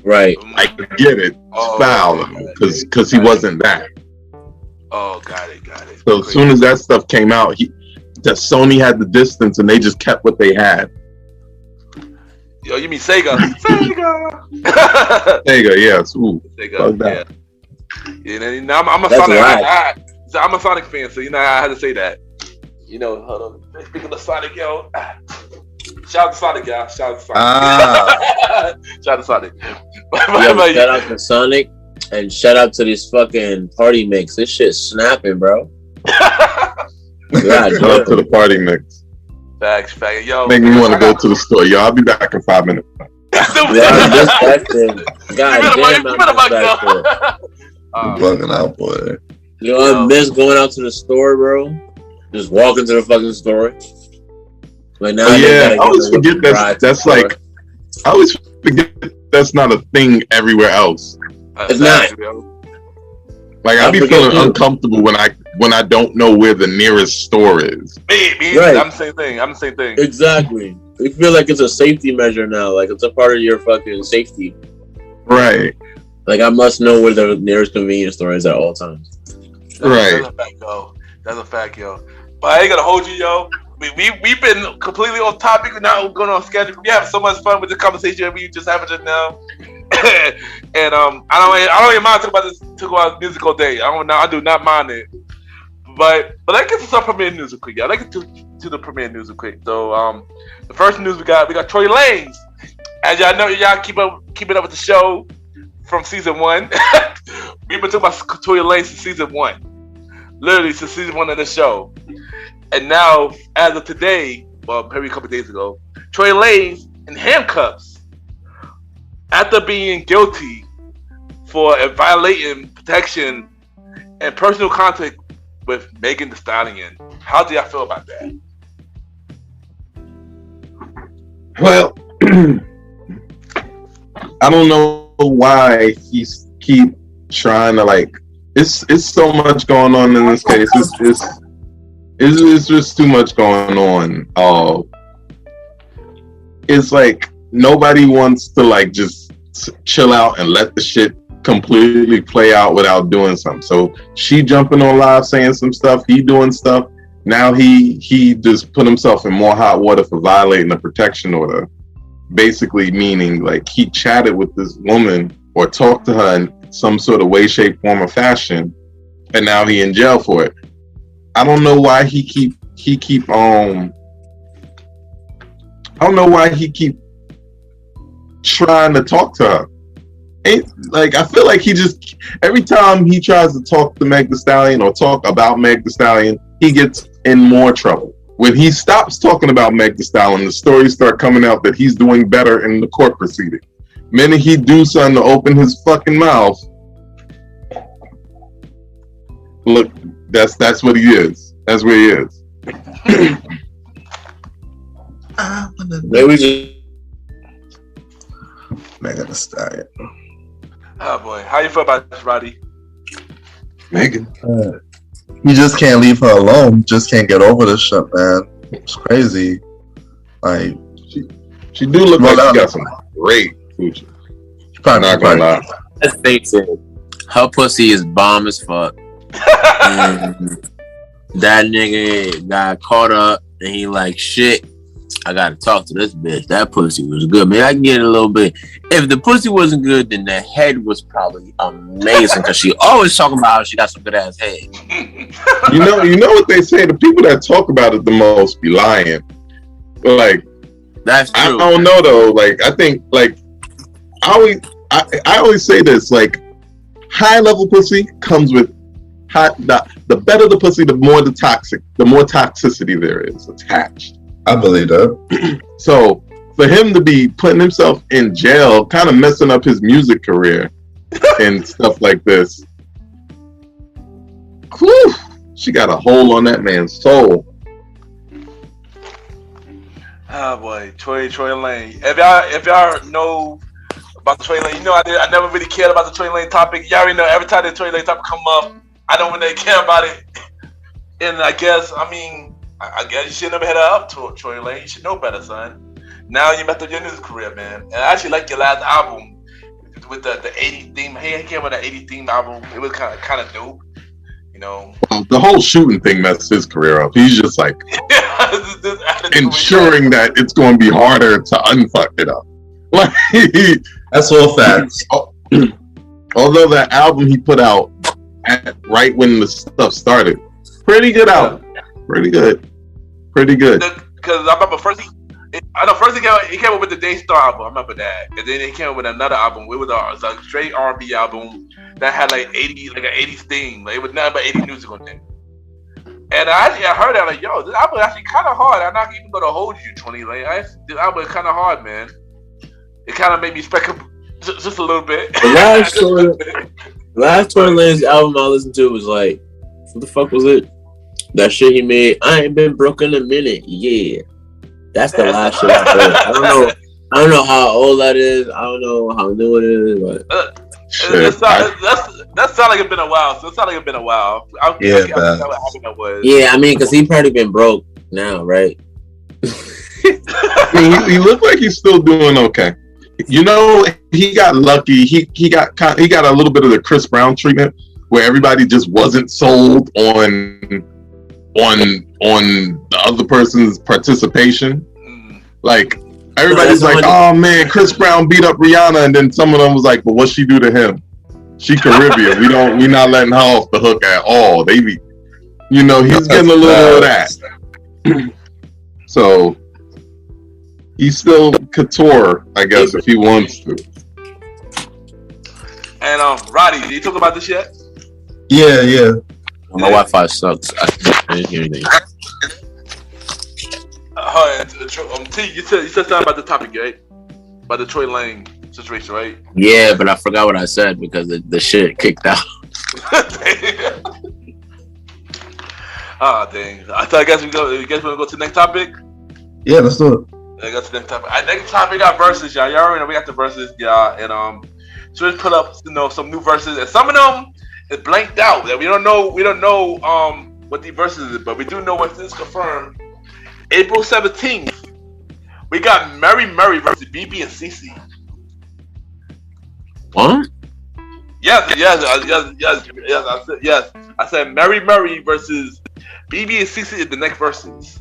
Right. I get it. It's foul because he wasn't that. Oh, got it. So as soon as that stuff came out, that Sony had the distance and they just kept what they had. Yo, you mean Sega? Sega, yes. Ooh, Sega, yeah. I'm a Sonic. I'm a Sonic fan, so I had to say that. Hold on. Speaking of Sonic, yo, shout out to Sonic, y'all. Shout out to Sonic. Shout out to Sonic. Shout out to Sonic. And shout out to this fucking party mix. This shit's snapping, bro. Shout out to the party mix. Facts. Yo, make me want to go to the store. Yo, I'll be back in 5 minutes. God damn, bugging out, boy. I miss going out to the store, bro. Just walking to the fucking store. But now I always forget that's like, I always forget that's not a thing everywhere else. It's not. Like I be feeling uncomfortable when I don't know where the nearest store is. Me, right. I'm the same thing. Exactly. You feel like it's a safety measure now. Like it's a part of your fucking safety. Right. Like I must know where the nearest convenience store is at all times. Right. That's a fact, yo. But I ain't gonna hold you, yo. We've been completely off topic. We're not going on schedule. We have so much fun with the conversation we just having just now. And I don't even mind talking about this. Talk about music all day. I do not mind it. But let's get to some premiere news real quick, y'all. Let's get to the premiere news real quick. So the first news we got Tory Lanez. As y'all know, y'all keeping up with the show from season 1. We've been talking about Tory Lanez since season 1, literally since season 1 of the show. And now, as of today, well, maybe a couple of days ago, Tory Lanez in handcuffs after being guilty for violating protection and personal contact with Megan Thee Stallion. How do y'all feel about that? Well, I don't know why he's keep trying to it's so much going on in this case. It's just too much going on. It's like nobody wants to just chill out and let the shit completely play out without doing something. So she jumping on live saying some stuff, he doing stuff. Now he just put himself in more hot water for violating a protection order. Basically meaning he chatted with this woman or talked to her in some sort of way, shape, form, or fashion, and now he in jail for it. I don't know why he keep I don't know why he keep trying to talk to her. I feel like he just every time he tries to talk to Meg Thee Stallion or talk about Meg Thee Stallion, he gets in more trouble. When he stops talking about Meg Thee Stallion, the stories start coming out that he's doing better in the court proceeding. Minute he do something to open his fucking mouth, look, that's what he is. That's where he is. Maybe just Megan Thee Stallion. Oh boy, how you feel about this, Roddy? Megan. You just can't leave her alone. Just can't get over this shit, man. It's crazy. She do look like she got some great future. Probably not gonna lie. Let's face it, her pussy is bomb as fuck. And that nigga got caught up and he shit, I gotta talk to this bitch. That pussy was good. Maybe I can get it a little bit. If the pussy wasn't good, then the head was probably amazing because she always talking about how she got some good ass head. You know what they say? The people that talk about it the most be lying. That's true. I don't know though. I think I always say this. High level pussy comes with the better the pussy, the more toxicity there is attached. I believe that. So for him to be putting himself in jail, kind of messing up his music career, and stuff like this. Whew, she got a hold on that man's soul. Oh boy, Tory Lane. If y'all know about the Tory Lane, you know I never really cared about the Tory Lane topic. Y'all already know every time the Tory Lane topic come up, I don't really care about it. And I guess you should never head up to Tory Lane. You should know better, son. Now you messed up your music career, man. And I actually like your last album with the 80s theme. He came with an 80s theme album. It was kind of dope. You know, the whole shooting thing messed his career up. He's just like ensuring that it's going to be harder to unfuck it up. Like, that's all facts. Although that album he put out right when the stuff started, pretty good album. Pretty good. Because I remember first he came up with the Daystar album. I remember that, and then he came up with another album. It was a straight R&B album that had like an 80s theme. Like, it was nothing but 80s music on there. And I heard that, like, yo, this album is actually kind of hard. I'm not even gonna hold you, 20. Like, this album is kind of hard, man. It kind of made me spec up just a little bit. The last Tory Lanez album I listened to was like, what the fuck was it? That shit he made. I ain't been broke in a minute. Yeah. That's the last shit I heard. I don't know how old that is. I don't know how new it is. But that sounds like it's been a while. So it sounds like it's been a while. I mean, because he probably been broke now, right? I mean, he looked like he's still doing okay. You know, he got lucky. He got a little bit of the Chris Brown treatment, where everybody just wasn't sold on the other person's participation. Like, everybody's like, oh man, Chris Brown beat up Rihanna, and then some of them was like, but what'd she do to him? She Caribbean. we not letting her off the hook at all. They be, you know, he's getting a little of that. So he's still couture, I guess, if he wants to. And Roddy, did you talk about this yet? Yeah. My Wi-Fi sucks. I didn't hear anything. T, you said something about the topic, right? About the Tory Lane situation, right? Yeah, but I forgot what I said because the shit kicked out. Dang. I guess we go. You guys want to go to the next topic? Yeah, let's do it. I got to the next topic. Next topic, we got verses, y'all. Y'all already know we got the verses, y'all. And so just put up, some new verses, and some of them is blanked out. That we don't know what the verses is, but we do know what is confirmed. April 17th, we got Mary versus BB and CC. What? Yes. I said Mary versus BB and CC is the next verses.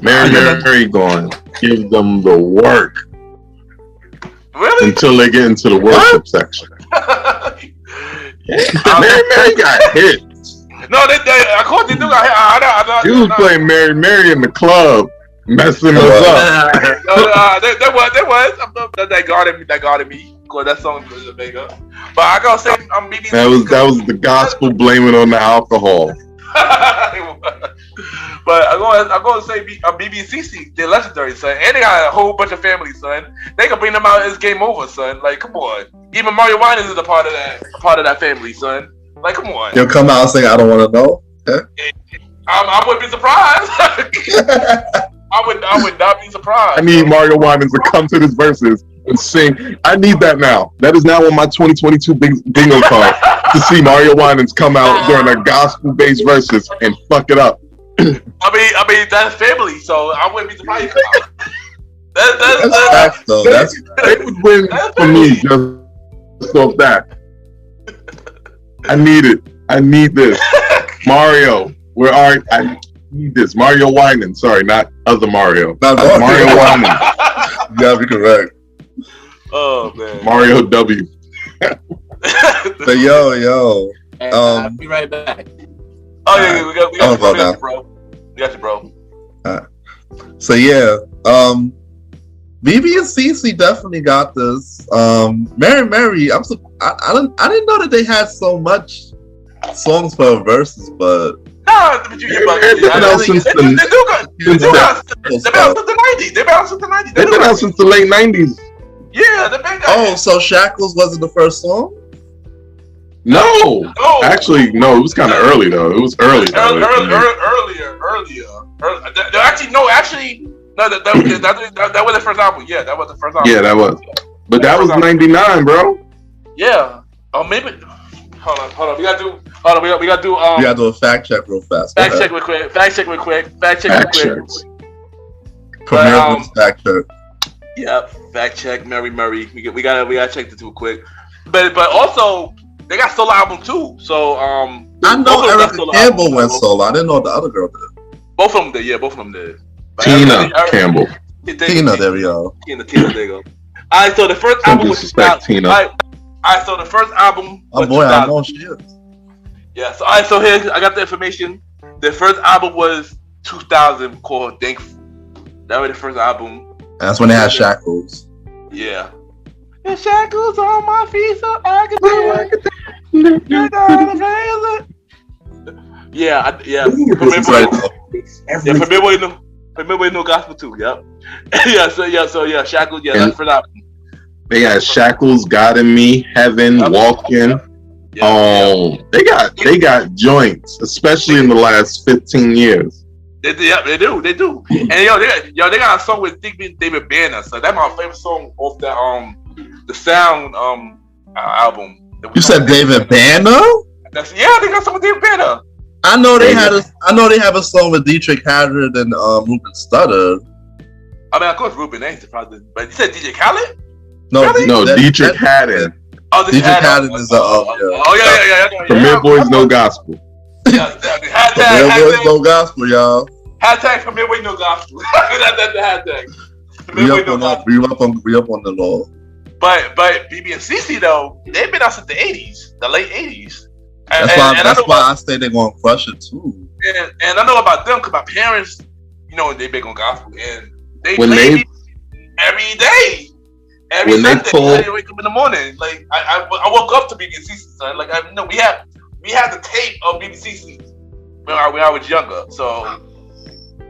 Mary going give them the work. Really? Until they get into the worship section. Mary got hit. No, they of course they do got hit. You was playing Mary in the club, messing us up. There was. That guarded me. Cause that song was a big up. But I gotta say, I'm BB. That was the gospel blaming on the alcohol. But I'm going to say BBCC, they're legendary, son. And they got a whole bunch of families, son. They can bring them out as game over, son. Like, come on. Even Mario Winans is a part of that family, son. Like, come on. You'll come out and say, I don't want to know. Huh? I wouldn't be surprised. I would not be surprised. I need Mario Winans to come to this verses and sing. I need that now. That is now on my 2022 bingo card to see Mario Winans come out during a gospel-based verses and fuck it up. I mean that's family, so I wouldn't be surprised. They would win for me just off that. I need it. I need this. Mario, where are you? I need this. Mario Winans. Sorry, not other Mario. Mario Winans. You gotta be correct. Oh man. Mario W. So yo. I'll be right back. Oh yeah, we got you, bro. We got you, bro. So yeah, BB and CC definitely got this. Mary, I didn't know that they had so much songs for verses, but they've been out since the 90s. They've been out since the late 90s. Yeah, the big guy. Oh, so Shackles wasn't the first song? No, actually, no. It was kind of early though. It was early. Earlier. Actually, no. That was the first album. Yeah, that was the first album. Yeah, that was. But that was '99, bro. Yeah. Oh, maybe. Hold on. We gotta do. We gotta do. You gotta do a fact check real fast. Fact check real quick. Fact check real quick. Fact checks. Premier fact check. Yeah, fact check. Mary. We gotta check the two quick. But also they got solo album too. So I know Erica Campbell went solo. I didn't know the other girl did. Both of them did. Yeah, both of them did. But Tina Campbell. Tina, there we go. Tina, there you go. Alright, so the first album was Tina. Alright, so the first album. Oh boy, I know she is. Yeah. So alright, so here I got the information. The first album was 2000 called Thankful. That was the first album. And that's when they had Shackles. Yeah. The shackles on my feet so I can dance. Yeah. Remember no gospel too. Yep. So Shackles. Yeah, that's for that. They got Shackles, God in Me, Heaven, Walking. They got joints, especially in the last 15 years. They do. And they got a song with David Banner. So that's my favorite song off that the Sound album. You said David Banner? They got a song with David Banner. I know they have a song with Dietrich Haddon and Ruben Studdard. I mean, of course, Ruben ain't surprised, but you said DJ Khaled? No, really? Dietrich Haddon. Oh, Dietrich Haddon is yeah. Premier Boyz, no gospel. Premier Boyz, no gospel, y'all. Hashtag Premier Boyz, no gospel. That's the hashtag. We up on the law. But BB and CC though, they've been out since the 80s, the late 80s. That's why I say they're gonna crush it too. And I know about them because my parents, they big on gospel and they play it every day. Every Sunday, I wake up in the morning. Like I woke up to BBC, son. Like we had the tape of BBC when I was younger. So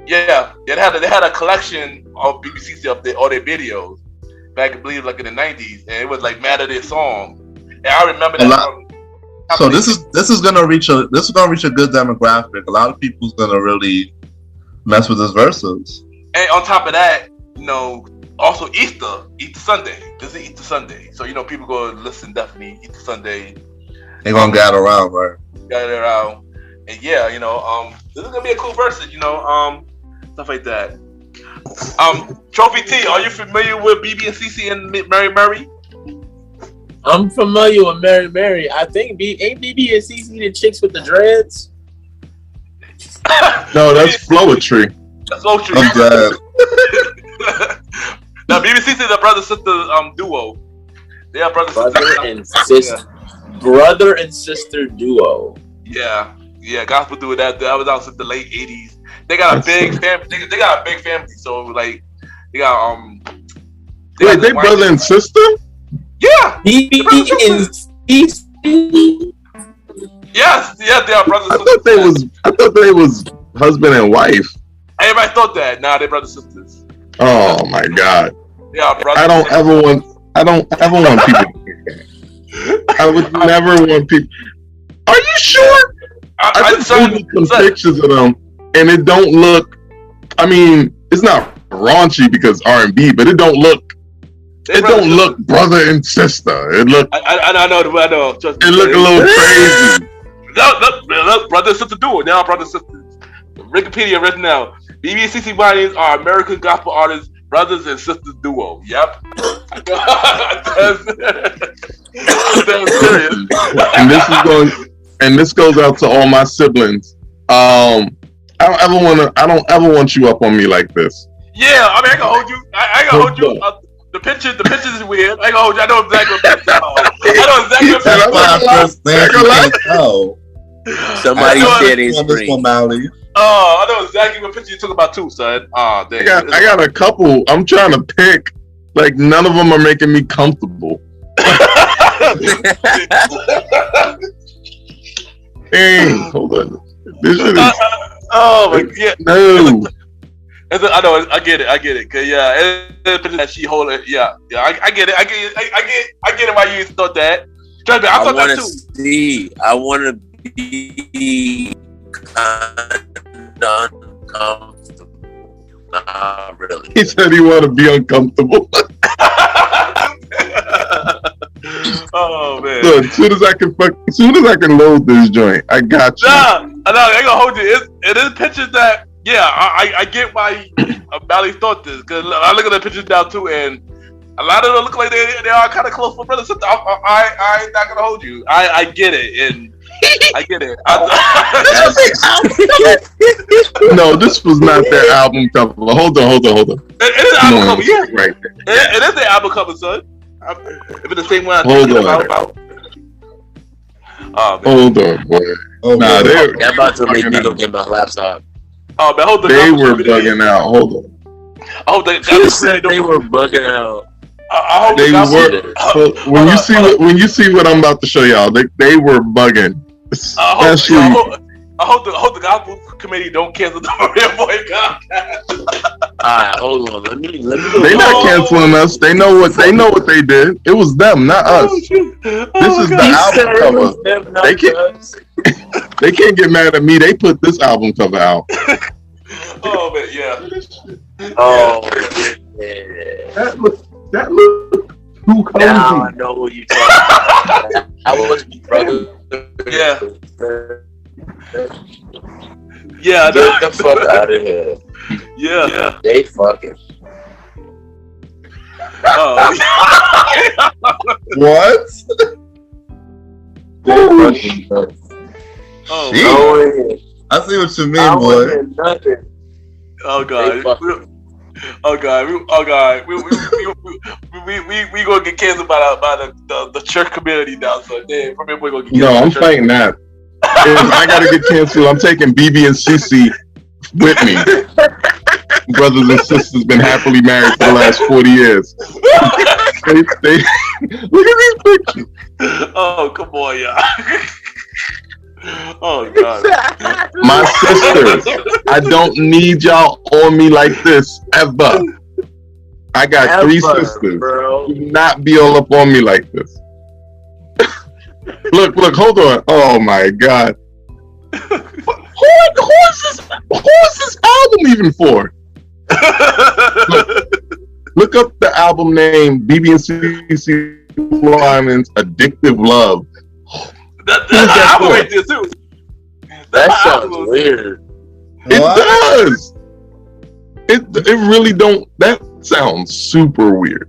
yeah, they had a collection of BBC up there, all their videos back, I believe, like in the 90s, and it was like mad at their song. And I remember that. So this is gonna reach a good demographic. A lot of people's gonna really mess with his verses. And on top of that, also Easter Sunday. This is Easter Sunday, so people go listen definitely Easter Sunday. They're gonna gather around, right? Gather around, and this is gonna be a cool verse, stuff like that. Trophy T, are you familiar with BB and CC and Mary? I'm familiar with Mary. I think ain't BB and CC the chicks with the dreads? No, that's Flowetry. That's Flowetry. I'm glad. Now, BBC is a brother-sister duo. They are brother and sister duo. Yeah, gospel duo that was out since the late 80s. They got a big family. They got a big family. So like, they got Wait, they brother and sister? Yeah. BB and CC. Yes, they are brothers. I thought they was husband and wife. Everybody thought that. Nah, they're brothers and sisters. Oh my God. Yeah, brothers. I don't ever want people to think that. I would never want people. Are you sure? I just Googled some pictures of them, and it don't look. I mean, it's not raunchy because R&B, but it don't look. It don't look brother and sister. It look. I know. It look a little crazy. Look, brother and sister duo. Now brother and sisters. Wikipedia right now. BB and CC Winans are American gospel artists, brothers and sisters duo. Yep. And this goes out to all my siblings. I don't ever want you up on me like this. Yeah, I mean, I can hold you. I can hold you. The pictures is weird. I can hold you. I know exactly what picture. Somebody share their screen. Oh, I know exactly what picture you talk about too, son. Oh, dang. I got a couple. I'm trying to pick. Like, none of them are making me comfortable. Dang, hold on. This shit is... oh my God. No. I know, I get it. Cause that she hold it. Yeah, I get it. I get it. Why you thought that? Trust me, I thought that too. I want to be kind of uncomfortable. Not really. He said he want to be uncomfortable. Oh man! Look, as soon as I can load this joint, I got you. Nah, I ain't gonna hold you. It is pictures that. Yeah, I get why Mally thought this, because I look at the pictures now too, and a lot of them look like they are kind of close for brother sister. I ain't not gonna hold you. I get it, and I get it. No, this was not their album cover. Hold on. It is the album cover. Yeah, right there. It is the album cover, son. If it's the same one, hold on. Hold on, boy. Oh, nah, they're about to make me go get my laptop. Oh man, hold on. They were bugging out. Hold on. Oh, they said they were bugging out. They were. When you see what I'm about to show y'all, they were bugging. Especially. I hope the gospel committee don't cancel the Real Boy Contact. Alright, hold on. Let me. They not canceling us. They know what they did. It was them, not us. This is the album cover. They can't get mad at me. They put this album cover out. Oh man, yeah. Oh yeah. That look too cozy. Now I know what you're talking about. I was brother. Yeah. Yeah, get the fuck out of here. Yeah. They fucking. Oh. What? Oh, I see what you mean, boy. Oh god. We gonna get canceled by the church community now. So damn, from here we gonna get canceled. No, I'm fighting that. If I gotta get canceled, I'm taking BB and CC with me. Brothers and sisters been happily married for the last 40 years. they look at these pictures. Oh come on, y'all. Oh god. My sisters, I don't need y'all on me like this ever. I got 3 sisters. Bro. Do not be all up on me like this. Look, hold on. Oh my god. Who is this album even for? Look up the album name, BB and CC Lyman's Addictive Love. That's album right there too. That sounds weird. It does. It really don't. That sounds super weird.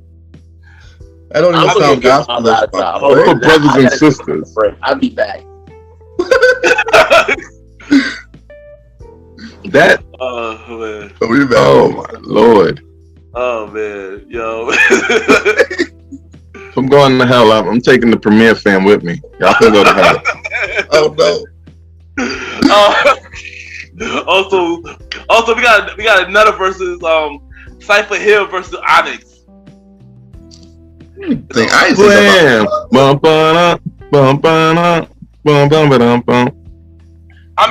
I don't even sound gospel. For brothers and sisters. I'll be back. That. Oh man. Oh my lord. Oh man, yo. If I'm going to hell, I'm taking the Premiere fam with me. Y'all can go to hell. Oh no. Also, we got another versus Cypher Hill versus Onyx. I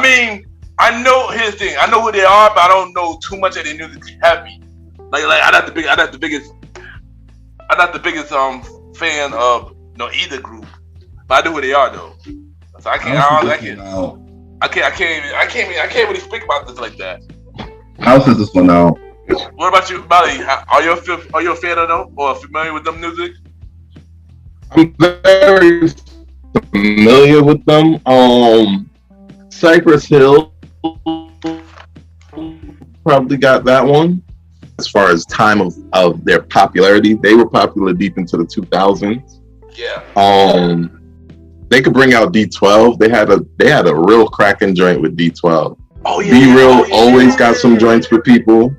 mean, I know his thing. I know who they are, but I don't know too much of their music heavy. Like I'm not the biggest fan of either group, but I know who they are though. So I can't really speak about this like that. How does this one out? What about you, Molly? Are you a fan of them or familiar with them music? I'm very familiar with them. Cypress Hill probably got that one. As far as time of their popularity, they were popular deep into the 2000s. Yeah. They could bring out D12. They had a real cracking joint with D12. Oh yeah. B-Real always got some joints for people.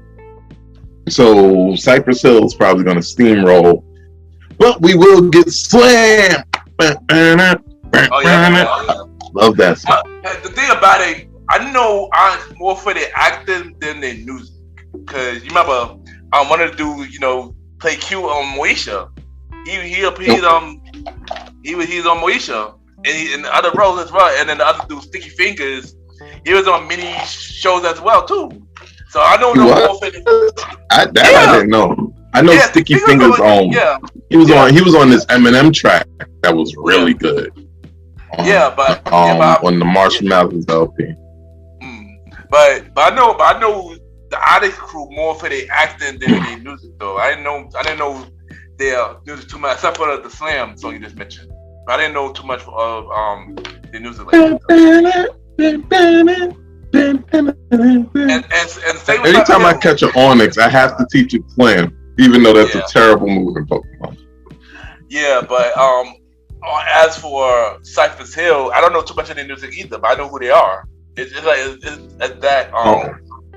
So Cypress Hill is probably going to steamroll, but we will get slammed. Oh yeah. Love that song. The thing about it, I know I'm more for their acting than their music. Cause you remember, one of the dudes, play Q on Moesha. He's on Moesha, and in the other roles as well. And then the other dude, Sticky Fingers, he was on many shows as well too. So I don't know more for the. I didn't know. I know Sticky Fingers on. Yeah. He was on this Eminem track that was really good. But on the Marshall Mathers LP. But I know the Odyssey crew more for their acting than their music though. I didn't know their music too much, except for the Slam song you just mentioned. I didn't know too much of their music like that. And anytime I catch an Onyx, I have to teach it Slam, even though that's a terrible move in Pokemon. Yeah, but as for Cypher's Hill, I don't know too much of their music either, but I know who they are. It's that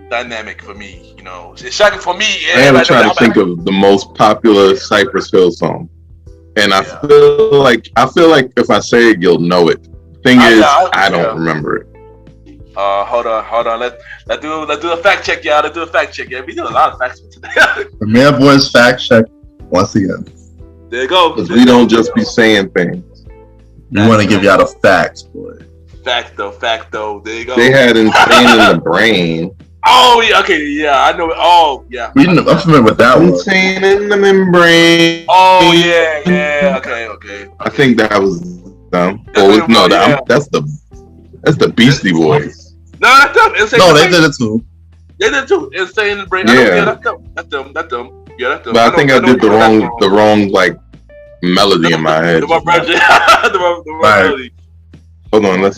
dynamic for me, you know. It's shocking for me. I am trying to think of the most popular Cypress Hill song, and I feel like if I say it, you'll know it. Thing is, I don't remember it. Hold on. Let's do a fact check, y'all. Let's do a fact check. Yeah, we do a lot of facts today. The Man Boys fact check once again. There you go. Because we don't just be saying things. We want to give y'all the facts, boy. Fact though. There you go. They had Insane in the Brain. Oh yeah, okay, yeah, I know it. Oh yeah. I'm familiar with that one. Insane in the Membrane. Oh yeah. Okay. I think that was them. That's the Beastie Boys. No, that's them. No, they did it too. They did it too. Insane in the Brain. Yeah, that's them. Yeah, that's them. But I think I did the wrong like melody in my head. The wrong melody. Hold on,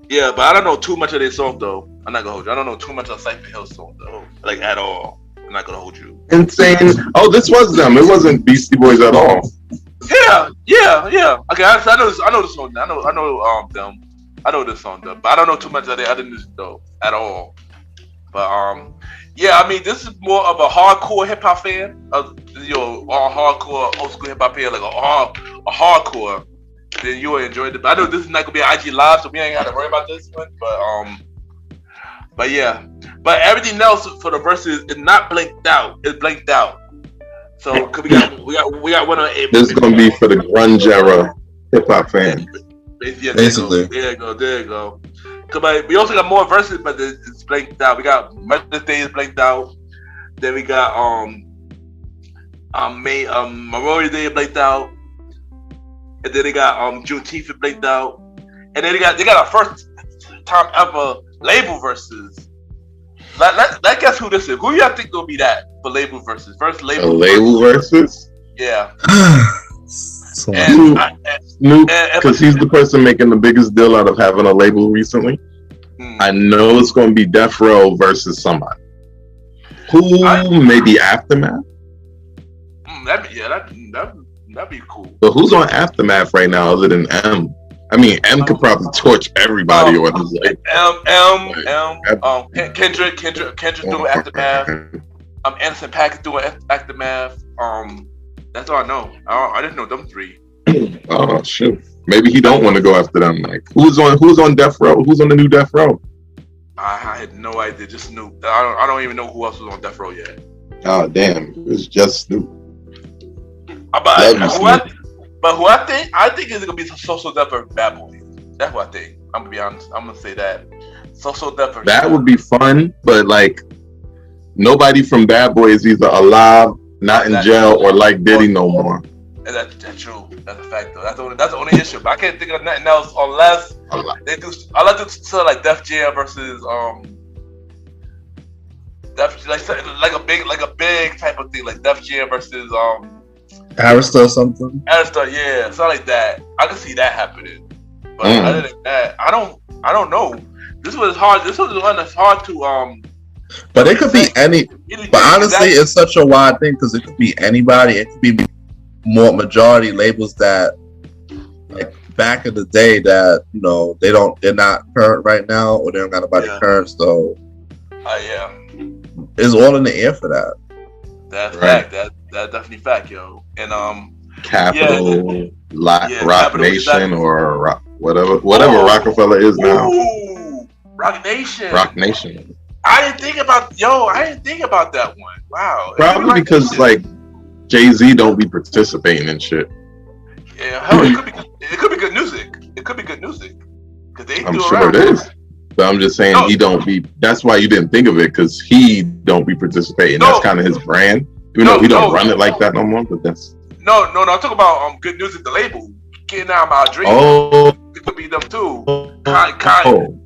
Yeah, but I don't know too much of their songs though. I'm not gonna hold you. I don't know too much of Cypher Hill song though, like at all. I'm not gonna hold you. Insane. Oh, this was them. It wasn't Beastie Boys at all. Yeah. Okay, I know the song. I know them. I know this song though, but I don't know too much of their other music though at all. But yeah, I mean, this is more of a hardcore hip hop fan, all hardcore old school hip hop fan, like a hardcore. Then you will enjoy it. But I know this is not gonna be an IG live, so we ain't gotta worry about this one. But yeah. But everything else for the verses is not blanked out. It's blanked out. So cause we got one on 8. This is gonna be for the grunge era hip hop fan. Yeah, basically. There you go. Cause we also got more verses, but it's blanked out. We got Mother's Day is blanked out. Then we got Memorial Day is blanked out. And then they got Juneteenth blanked out. And then they got our first time ever label verses. Let's guess who this is. Who y'all think gonna be that for label verses? First label. Label verses? Yeah. Snoop, because he's the person making the biggest deal out of having a label recently. I know it's gonna be Death Row versus somebody. Maybe Aftermath? That'd be cool. But who's on Aftermath right now other than M? I mean, M could probably torch everybody on his label. Kendrick doing Aftermath. Anderson .Paak doing Aftermath. That's all I know. I didn't know them three. Oh shoot! Maybe he don't want to go after them. Like who's on Death Row? Who's on the new Death Row? I had no idea. Just Snoop. I don't even know who else was on Death Row yet. Oh damn! It's just Snoop. But who I think is gonna be Social Death or Bad Boys. That's what I think. I'm gonna be honest. I'm gonna say that. Social Death or that would be fun, but like nobody from Bad Boys is either alive, not in jail, or like Diddy no more. And that's true. That's a fact though. That's the only issue. But I can't think of nothing else unless they do. I like to sell like Def Jam versus like a big type of thing, like Def Jam versus Arista or something. Arista, yeah, something like that. I can see that happening. But other than that, I don't know. This was hard. This was one that's hard to But it could be any. But honestly, it's such a wide thing because it could be anybody. It could be more majority labels that, like back in the day, that they're not current right now, or they don't got nobody current. So, yeah, it's all in the air for that. That's fact. That's definitely fact, yo. And Capital, Rock Nation, or whatever Rockefeller is now. Ooh, Rock Nation. I didn't think about that one. Wow. Probably because like Jay-Z don't be participating in shit. Yeah, hell, it could be good music. It could be good music. I'm sure it is. But I'm just saying he don't be. That's why you didn't think of it, because he don't be participating. That's kind of his brand. Even though he don't run it like that no more. But that's no. I'm talking about Good News at the label. Getting out of my dream. Oh, it could be them too. Kanye.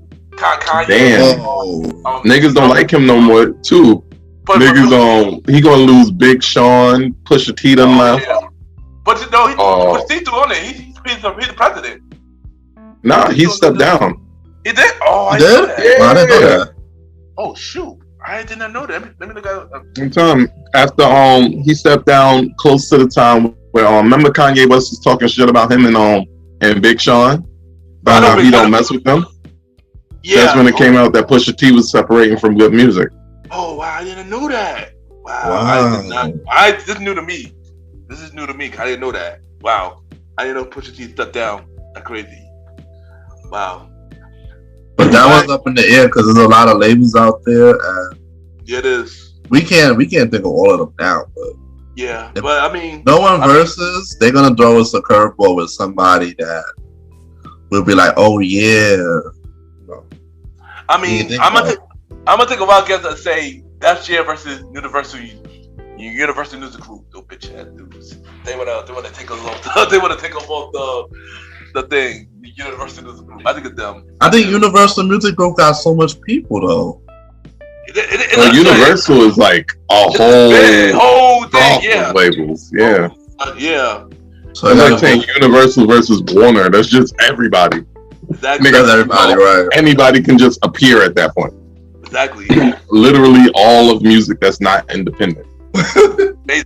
Damn. Oh. Niggas don't like him no more too. Niggas he gonna lose Big Sean, Pusha T done left. Yeah. But you know, Pusha T still on it. He's the president. Nah, he stepped down. He did? Oh, I did? know that. Yeah. I didn't know that. Oh shoot. I did not know that. Let me look at After he stepped down close to the time where remember Kanye West was talking shit about him and Big Sean about how he don't mess with them. Yeah, that's when it came out that Pusha T was separating from Good Music. Oh wow, I didn't know that. Wow. This is new to me. I didn't know that. Wow, I didn't know Pusha T stepped down. That's crazy. Wow. But that was up in the air because there's a lot of labels out there, and yeah, it is. We can't think of all of them now, but yeah. But I mean, no one versus. They're gonna throw us a curveball with somebody that will be like, oh yeah. I mean, I'm gonna take a wild guess and say Def Jam versus Universal Music Group. Those bitch ass dudes. They wanna take us off. They wanna take us off the thing. The Universal Music Group. I think it's them. I think Universal Music Group got so much people though. Universal is like a whole thing. Yeah. Labels. Yeah. Yeah. So it's like saying Universal versus Warner. That's just everybody. Exactly. Niggas, everybody, right? Anybody can just appear at that point. Exactly. Literally all of music that's not independent.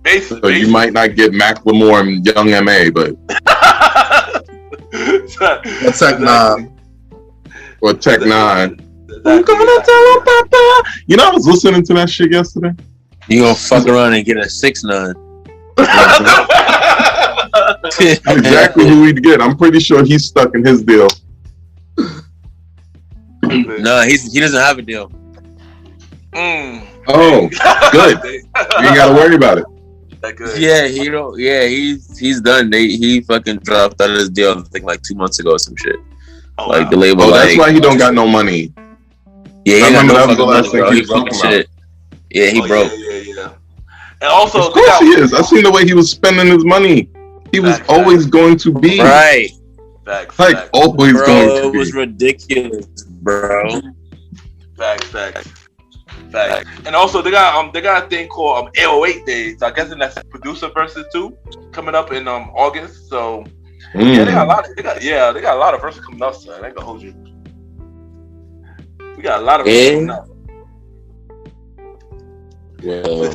Basically. So you might not get Macklemore and Young M.A., but Tech Nine. Or Tech Nine. I'm gonna tell him, Papa. You know, I was listening to that shit yesterday. You gonna fuck around and get a 6ix9ine. Exactly who we'd get. I'm pretty sure he's stuck in his deal. No, he doesn't have a deal. Oh, good. You ain't gotta worry about it. Yeah, he's done. He fucking dropped out of his deal, I think like 2 months ago or some shit. Oh, like the label. Oh, that's why he don't got no money. Yeah, he remember got that was the no last thing money, he was talking shit. Yeah, he broke. Yeah. And also, of course he is. I seen the way he was spending his money. He was always going to be right. Like always going to be. It was ridiculous, bro. Facts. And also they got a thing called 808 days. So I guess that's producer versus too coming up in August. So yeah, they got a lot of verses coming up. So I ain't gonna hold you. We got a lot of verses coming up. Yeah.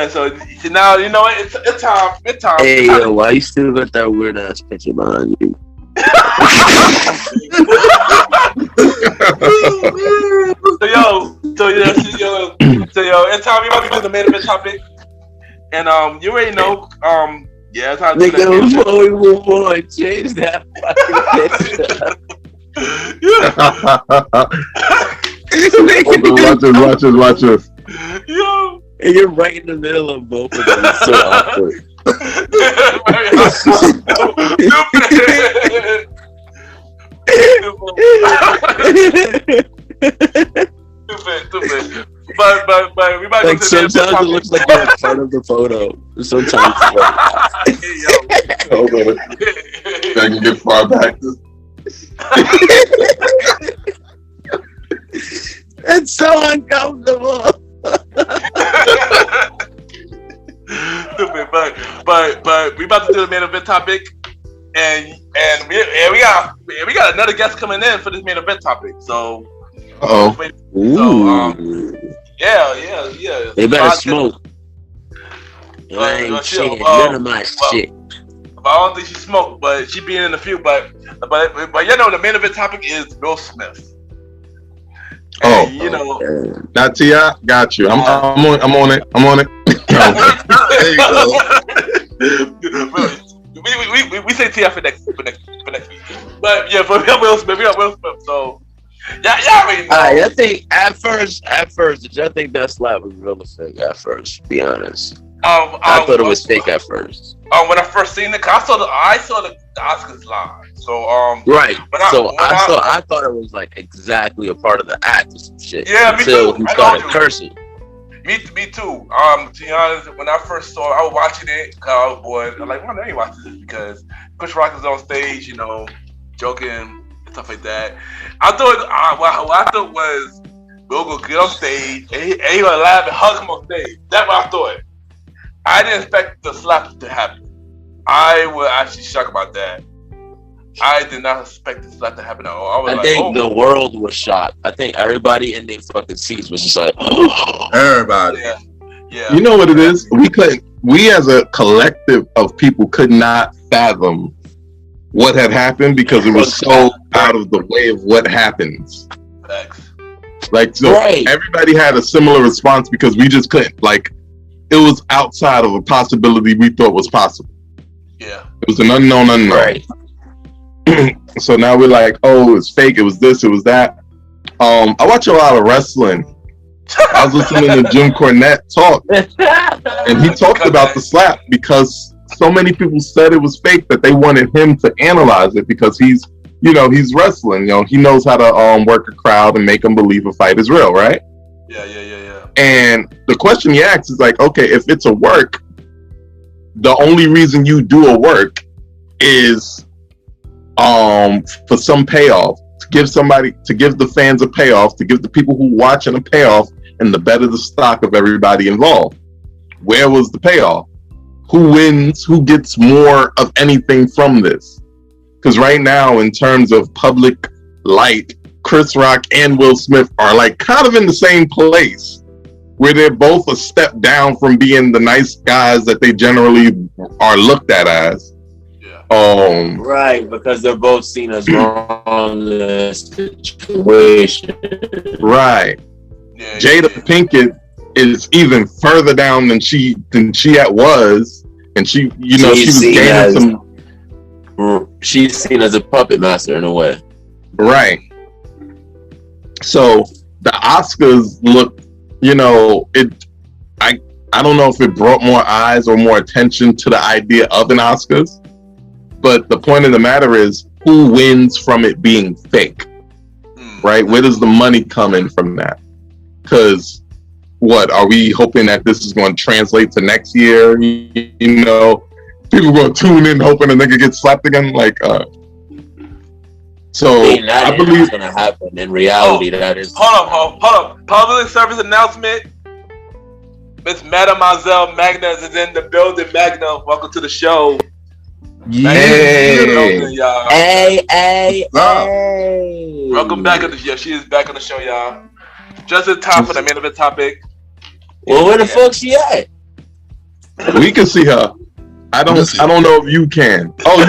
So now you know what? It's time. Hey yo, why you still got that weird ass picture behind you? So it's time we about to do the main event topic, and you already know, it's time to do that. Before we move on, change that fucking picture. Watch us. Yo, and you're right in the middle of both of them. It's so awkward. Stupid. But we might like sometimes it looks like you're in front of the photo. Sometimes hold on. I can get far back. It's so uncomfortable. Stupid, but we about to do the main event topic, and we got another guest coming in for this main event topic. So, yeah. They better smoke. Ain't shit. None of my shit. But I don't think she smoked, but she being in the few. But you know the main event topic is Will Smith. Oh, you know, not T.I. Got you. I'm on it. There you go. We say T.I. for next week. But yeah, but we got Will Smith. So yeah, already know. I think at first, did y'all think that slap was realistic? At first, to be honest, I thought it was fake at first. When I first seen it, 'cause I saw the Oscars live. So right. I thought it was like exactly a part of the act or some shit. Yeah, until me too. he started cursing. Me too. To be honest, when I first saw it, I was watching it. I was bored. I'm like, why don't you watch this? Because Chris Rock is on stage, you know, joking and stuff like that. I thought what I thought was Will go get on stage and he gonna laugh and hug him on stage. That's what I thought. I didn't expect the slap to happen. I was actually shocked about that. I did not expect the slap to happen at all. I think the world was shocked. I think everybody in their fucking seats was just like, everybody. Yeah. You know what it is? We as a collective of people could not fathom what had happened because it was so out of the way of what happens. Facts. Like, so everybody had a similar response because we just couldn't, like, it was outside of a possibility we thought was possible. Yeah. It was an unknown. Right. So now we're like, oh, it's fake. It was this. It was that. I watch a lot of wrestling. I was listening to Jim Cornette talk, and he talked about the slap because so many people said it was fake that they wanted him to analyze it because he's wrestling. You know, he knows how to work a crowd and make them believe a fight is real, right? Yeah. And the question he asks is like, okay, if it's a work, the only reason you do a work is for some payoff, to give the fans a payoff, to give the people who watching a payoff, and the better the stock of everybody involved. Where was the payoff? Who wins? Who gets more of anything from this? Because right now, in terms of public light, Chris Rock and Will Smith are like kind of in the same place, where they're both a step down from being the nice guys that they generally are looked at as. Right, because they're both seen as wrong in the situation. Right. Yeah, Jada Pinkett is even further down than she was, and she was gaining some. She's seen as a puppet master in a way. Right. So the Oscars look, I don't know if it brought more eyes or more attention to the idea of an Oscars. But the point of the matter is, who wins from it being fake, right? Where does the money come in from that? Because what are we hoping that this is going to translate to next year? You know, people going to tune in hoping a nigga gets slapped again. Like, so I believe it's going to happen. In reality, that is. Hold up. Public service announcement. Miss Mademoiselle Magna is in the building. Magna, welcome to the show. Hey. Welcome back on the show. She is back on the show, y'all. Just in time for the main event topic. Well, where the fuck she at? We can see her. I don't know if you can. Oh,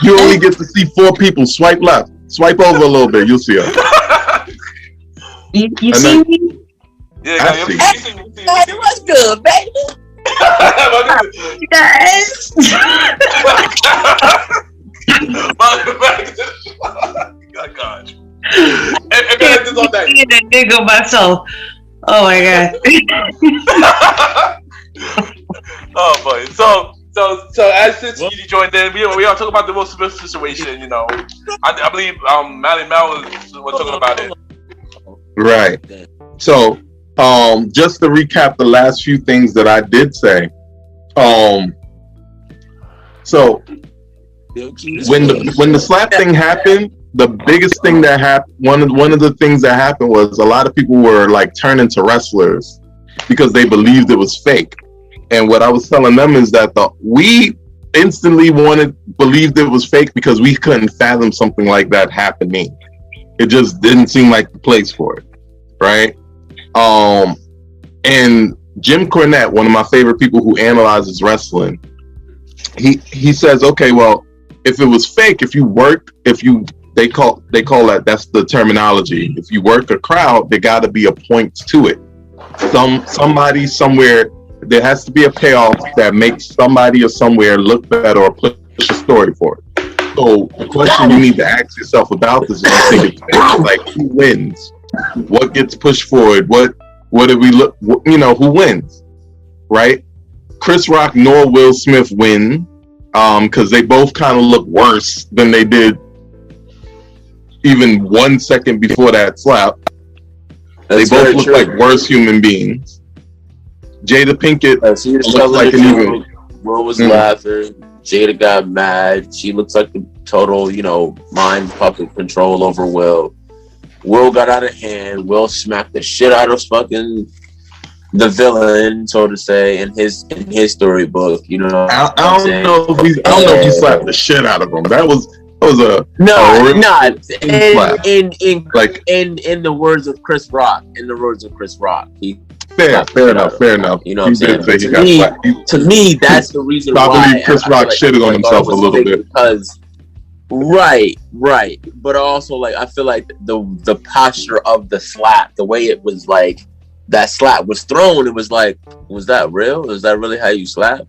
you only get to see 4 people. Swipe left. Swipe over a little bit. You'll see her. You see me? Yeah, I see. Hey, what's good, baby? Guys. God. And this all day. That nigga myself. Oh my god. Oh boy. So as since you joined in, we are talking about the Will Smith situation. You know, I believe Malimal was talking about it. Right. So just to recap the last few things that I did say. So when the slap thing happened, the biggest thing that happened, one of the things that happened was a lot of people were like turning to wrestlers because they believed it was fake. And what I was telling them is that we instantly believed it was fake because we couldn't fathom something like that happening. It just didn't seem like the place for it, right? And Jim Cornette, one of my favorite people who analyzes wrestling, he says, okay, well, if it was fake, they call that, that's the terminology. If you work a crowd, there got to be a point to it. Somebody somewhere, there has to be a payoff that makes somebody or somewhere look better or push a story for it. So the question you need to ask yourself about this is, you think it's fake? Like, who wins? What gets pushed forward? What do we look? Who wins? Right? Chris Rock nor Will Smith win. because they both kind of look worse than they did even 1 second before that slap. That's they both very look true. like worse human beings. Jada Pinkett She was looks like an even. Will was laughing. Jada got mad. She looks like the total, mind puppet control over Will. Will got out of hand. Will smacked the shit out of fucking the villain, so to say, in his storybook. I don't know if he slapped the shit out of him. That was a in the words of Chris Rock. Fair enough. You know what I'm saying? To me, that's the reason why Chris Rock shitted on himself a little bit. Because right. But also, I feel like the posture of the slap, the way it was that slap was thrown, it was like, was that real? Is that really how you slap?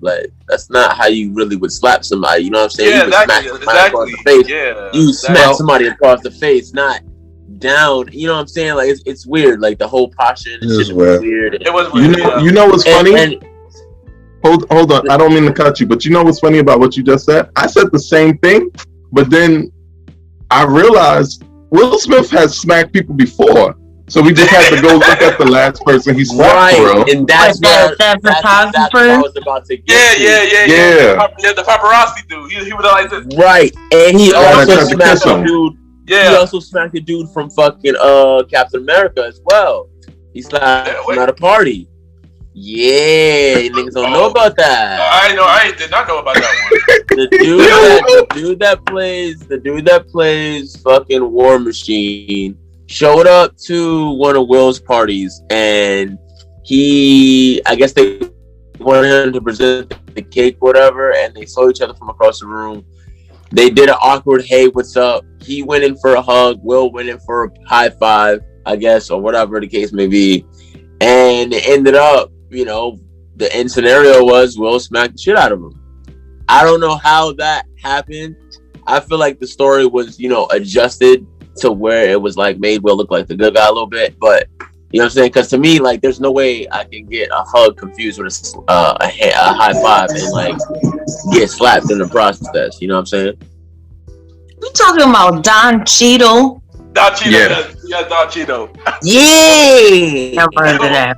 That's not how you really would slap somebody. You know what I'm saying? Yeah, you smack somebody across the face. Yeah, you smack somebody across the face, not down. You know what I'm saying? It's weird. The whole posture and shit was weird. It was weird. You know what's funny? Hold on. I don't mean to cut you, but you know what's funny about what you just said? I said the same thing, but then I realized Will Smith has smacked people before. So we just had to go look at the last person he slapped, bro. And that's what I was about to get. Yeah. The paparazzi dude. He was like this. Right, and he also smacked a dude. Yeah. He also smacked a dude from fucking Captain America as well. He slapped him at a party. Yeah, niggas don't know about that. I did not know about that one. The dude that plays fucking War Machine showed up to one of Will's parties, and I guess they wanted him to present the cake, whatever, and they saw each other from across the room. They did an awkward, hey, what's up? He went in for a hug. Will went in for a high five, I guess, or whatever the case may be. And it ended up, the end scenario was Will smacked the shit out of him. I don't know how that happened. I feel like the story was, adjusted to where it was made Will look like the good guy a little bit, but you know what I'm saying? Because to me, there's no way I can get a hug confused with a high five and get slapped in the process. You know what I'm saying? We talking about Don Cheadle. Don Cheadle, yeah, Don Cheadle. Yeah, I've heard of that.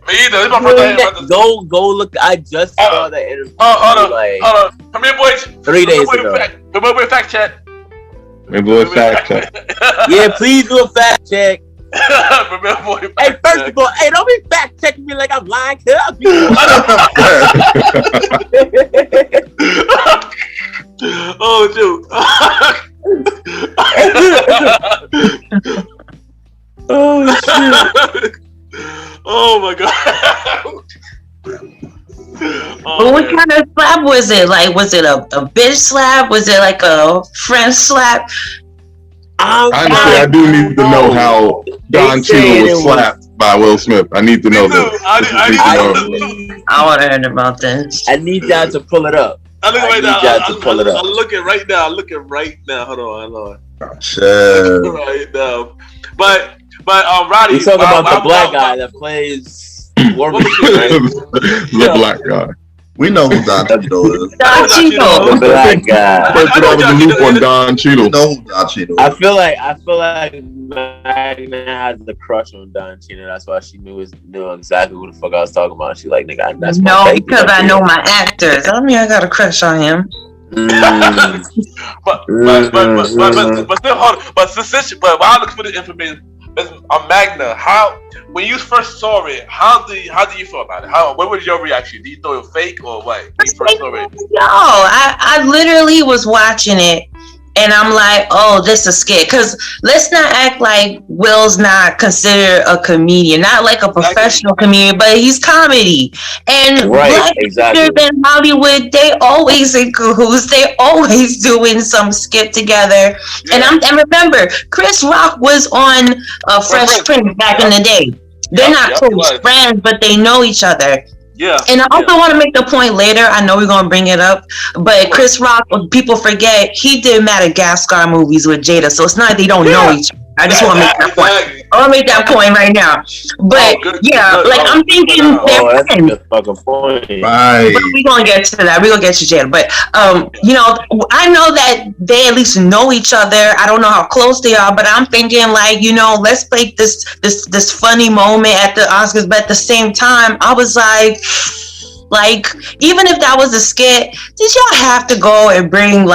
Me either. It's my first time. Go look. I just saw that interview. Hold on. Come here, boys. 3 days ago. Come over fact check. Yeah, please do a fact check. Hey, first of all, don't be fact checking me like I'm lying. Oh, dude. Oh, shit. Oh, my God. What kind of slap was it? Was it a bitch slap? Was it a friend slap? Honestly, I do need to know how Don Cheadle was slapped by Will Smith. I need to know this. I want to hear about this. I need y'all to pull it up. I'm looking right now. Hold on. Shit. Right now. But Roddy. We're talking about the black guy that plays War Machine, right? The black guy. We know who Don Cheadle is. Don Cheadle. The black guy. First of all, the loop on Don Cheadle. We know who Don Cheadle is. I feel like Magna has a crush on Don Cheadle. That's why she knew exactly who the fuck I was talking about. She nigga, that's my because I know my actors. I mean, I got a crush on him. But still, hold on. But while I look for the information, on Magna, when you first saw it, how do you feel about it? What was your reaction? Did you thought it was fake or what? When you first saw it? I literally was watching it, and I'm like, oh, this is a skit. Because let's not act like Will's not considered a comedian, not like a professional comedian, but he's comedy. And black actors in Hollywood, they always in cahoots. They always doing some skit together. Yeah. And remember, Chris Rock was on Fresh Prince back in the day. They're not close friends, but they know each other. Yeah. And I also want to make the point later. I know we're going to bring it up, but Chris Rock, people forget, he did Madagascar movies with Jada, so it's not like they don't know each other. I just want to make that point. I want to make that point right now. But I'm thinking they're friends. That's a fucking point. Right. But we're gonna get to that. We're gonna get to jail. But I know that they at least know each other. I don't know how close they are, but I'm thinking let's make this funny moment at the Oscars. But at the same time, I was like, even if that was a skit, did y'all have to go and bring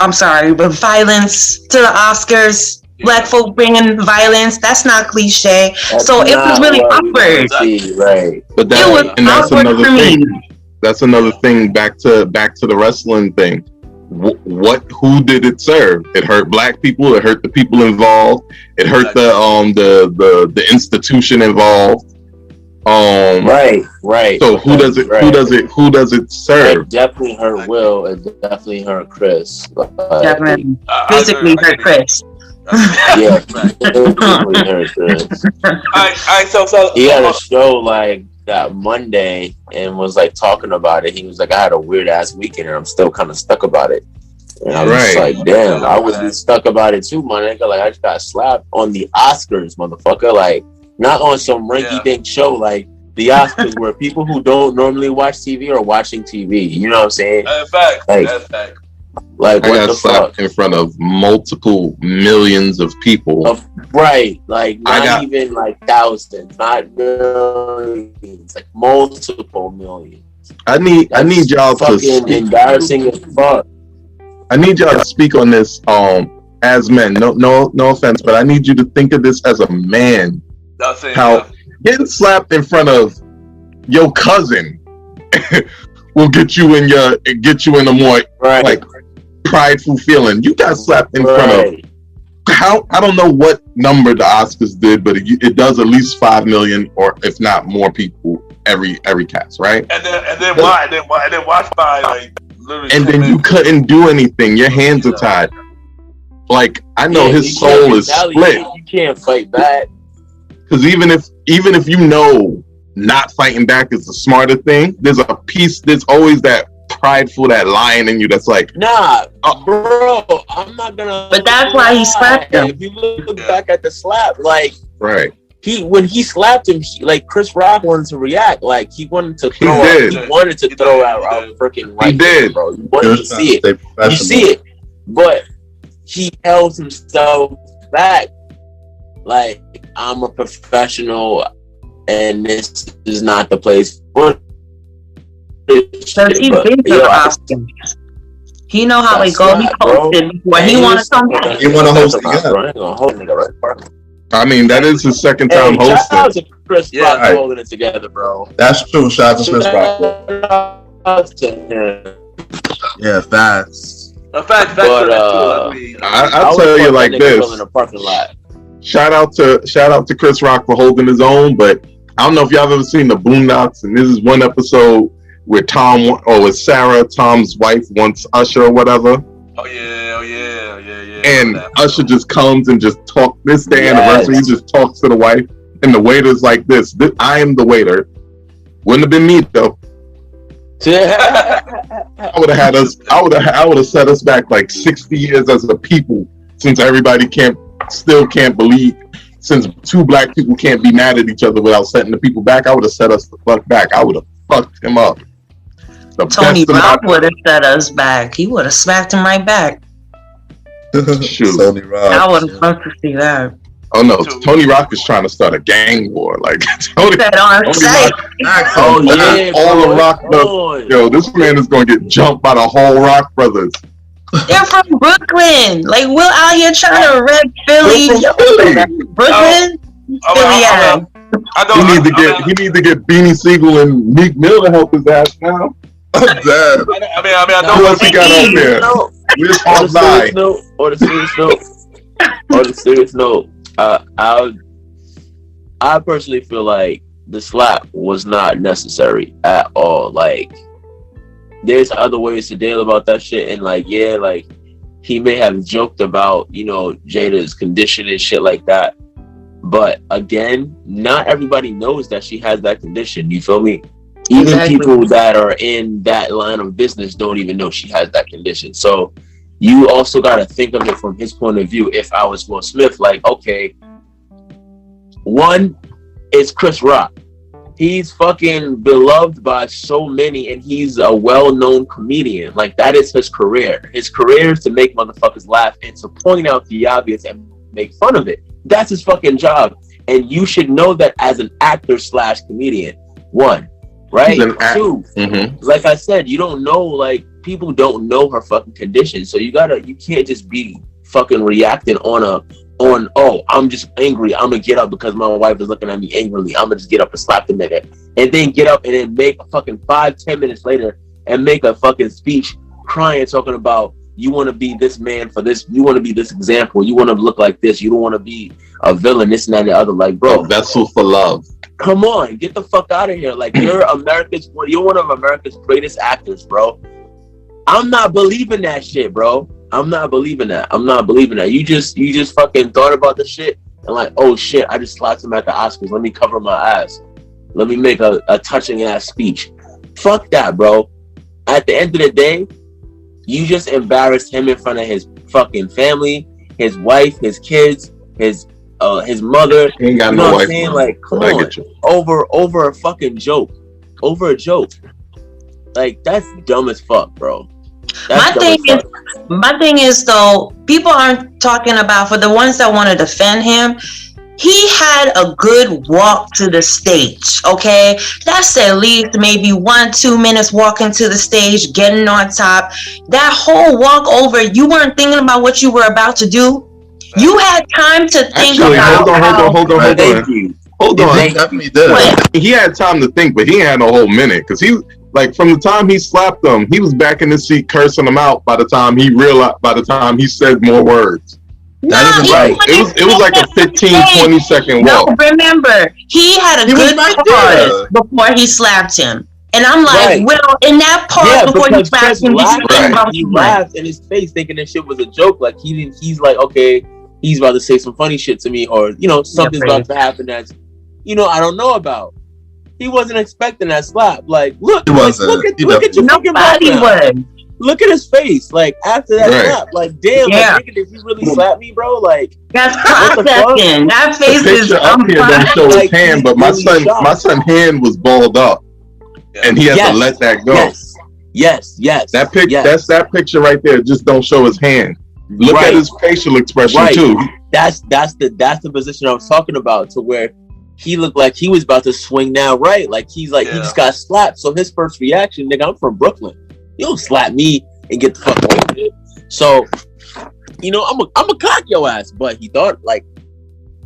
I'm sorry, but violence to the Oscars? Black folk bringing violence, that's not cliche. So it was really awkward. Right. But that's another thing. That's another thing back to the wrestling thing. Who did it serve? It hurt black people, it hurt the people involved, it hurt the institution involved. Right. So who does it serve? It definitely hurt Will. It definitely hurt Chris. Definitely physically hurt Chris. Yeah, physically hurt Chris. So he had a show that Monday and was talking about it. He was like, I had a weird ass weekend and I'm still kind of stuck about it. And I was just like, damn, I was stuck about it too, my nigga. I just got slapped on the Oscars, motherfucker. Not on some rinky-dink show the Oscars where people who don't normally watch TV are watching TV. You know what I'm saying? That's fact. I got slapped in front of multiple millions of people. Not even thousands, not millions, multiple millions. I need y'all to fucking embarrassing as fuck. I need y'all to speak on this as men. No offense, but I need you to think of this as a man. How getting slapped in front of your cousin will get you in a more prideful feeling. You got slapped in front of I don't know what number the Oscars did, but it does at least 5 million or if not more people every cast, right? And then watch by literally. And then you couldn't do anything. Your hands are tied. I know his soul is split. You can't fight back. Because even if not fighting back is the smarter thing, there's always that prideful, that lion in you that's nah, bro, I'm not gonna. But that's why he slapped him. If you look back at the slap, right, when he slapped him, Chris Rock wanted to react, he wanted to throw out freaking right. He did, bro. You wanted to see it. You see it, but he held himself back. I'm a professional, and this is not the place for this shit. He's been to the Oscars. He know how it goes. He hosted when he want to come back. He want to host again. I mean, that is his second time hosting. Shout out to Chris Rock holding it together, bro. That's true. Shout out to Chris Rock. Yeah, facts. But I'll tell you like this. In the parking lot. Shout out to Chris Rock for holding his own, but I don't know if y'all have ever seen the Boondocks, and this is one episode where it's Sarah, Tom's wife, wants Usher or whatever. Oh yeah. And Usher just comes and just talk. This day anniversary, he just talks to the wife, and the waiter's like this. I am the waiter. Wouldn't have been me though. I would have set us back 60 years as a people, since everybody still can't believe, since two black people can't be mad at each other without setting the people back. I would have set us the fuck back. I would have fucked him up. Tony Rock would have set us back. He would have smacked him right back. Shoot. Tony Rock. I would have loved to see that. Oh no, Tony Rock is trying to start a gang war. Tony Rock, all the Rock brothers. Yo, this man is going to get jumped by the whole Rock brothers. They're from Brooklyn. Will out here trying to rep Philly. Brooklyn, Philly. He need to get Beanie Siegel and Meek Mill to help his ass now. I'm dead. I know what he got out there. On the serious note, I personally feel like the slap was not necessary at all. There's other ways to deal about that shit, and he may have joked about Jada's condition and shit like that, but again, not everybody knows that she has that condition. You feel me? Even people that are in that line of business don't even know she has that condition. So you also got to think of it from his point of view. If I was Will Smith, like, okay, one is Chris Rock. He's fucking beloved by so many, and he's a well-known comedian. Like, that is his career. His career is to make motherfuckers laugh and to point out the obvious and make fun of it. That's his fucking job. And you should know that as an actor / comedian. One, right? Two, like I said, you don't know, like, people don't know her fucking condition. So you can't just be fucking reacting on, oh, I'm just angry, I'm gonna get up because my wife is looking at me angrily, I'm gonna just get up and slap the nigga, and then get up and then make a fucking 5-10 minutes later and make a fucking speech crying, talking about you want to be this man for this, you want to be this example, you want to look like this, you don't want to be a villain, this and that and the other. Like, bro, a vessel for love. Come on, get the fuck out of here. Like, you're one of America's greatest actors, bro. I'm not believing that shit, bro. I'm not believing that. You just fucking thought about the shit and like, oh shit, I just slapped him at the Oscars. Let me cover my ass. Let me make a touching ass speech. Fuck that, bro. At the end of the day, you just embarrassed him in front of his fucking family, his wife, his kids, his mother. He ain't got no wife. Saying? Like, come on, over a fucking joke, over a joke. Like, that's dumb as fuck, bro. My thing is though, people aren't talking about, for the ones that want to defend him, he had a good walk to the stage, okay? That's at least maybe 1-2 minutes walking to the stage, getting on top. That whole walk over, you weren't thinking about what you were about to do. You had time to think about. Hold on. He had time to think, but he ain't had no whole minute, because he, like, from the time he slapped him, he was back in his seat cursing him out by the time he said more words. That isn't right. It was like a 15-20 second walk. No, remember, he had a good pause before he slapped him. And I'm like, well, in that pause before you slapped him, he laughed in his face thinking that shit was a joke. Like, he's like, okay, he's about to say some funny shit to me, or, you know, something's about to happen that's, you know, I don't know about. He wasn't expecting that slap. Like, look at your fucking background. Look at his face. Like, after that slap, like, damn, like, nigga, did you really slap me, bro? Like, that's processing. That face is up here don't show his hand, but my son's hand was balled up, and he had to let that go. Yes. That's that picture right there. Just don't show his hand. Look at his facial expression too. That's the position I was talking about, to where he looked like he was about to swing now, right? Like, he's like, he just got slapped. So his first reaction, nigga, I'm from Brooklyn. You don't slap me and get the fuck away with it. So, you know, I'm a cock your ass. But he thought, like,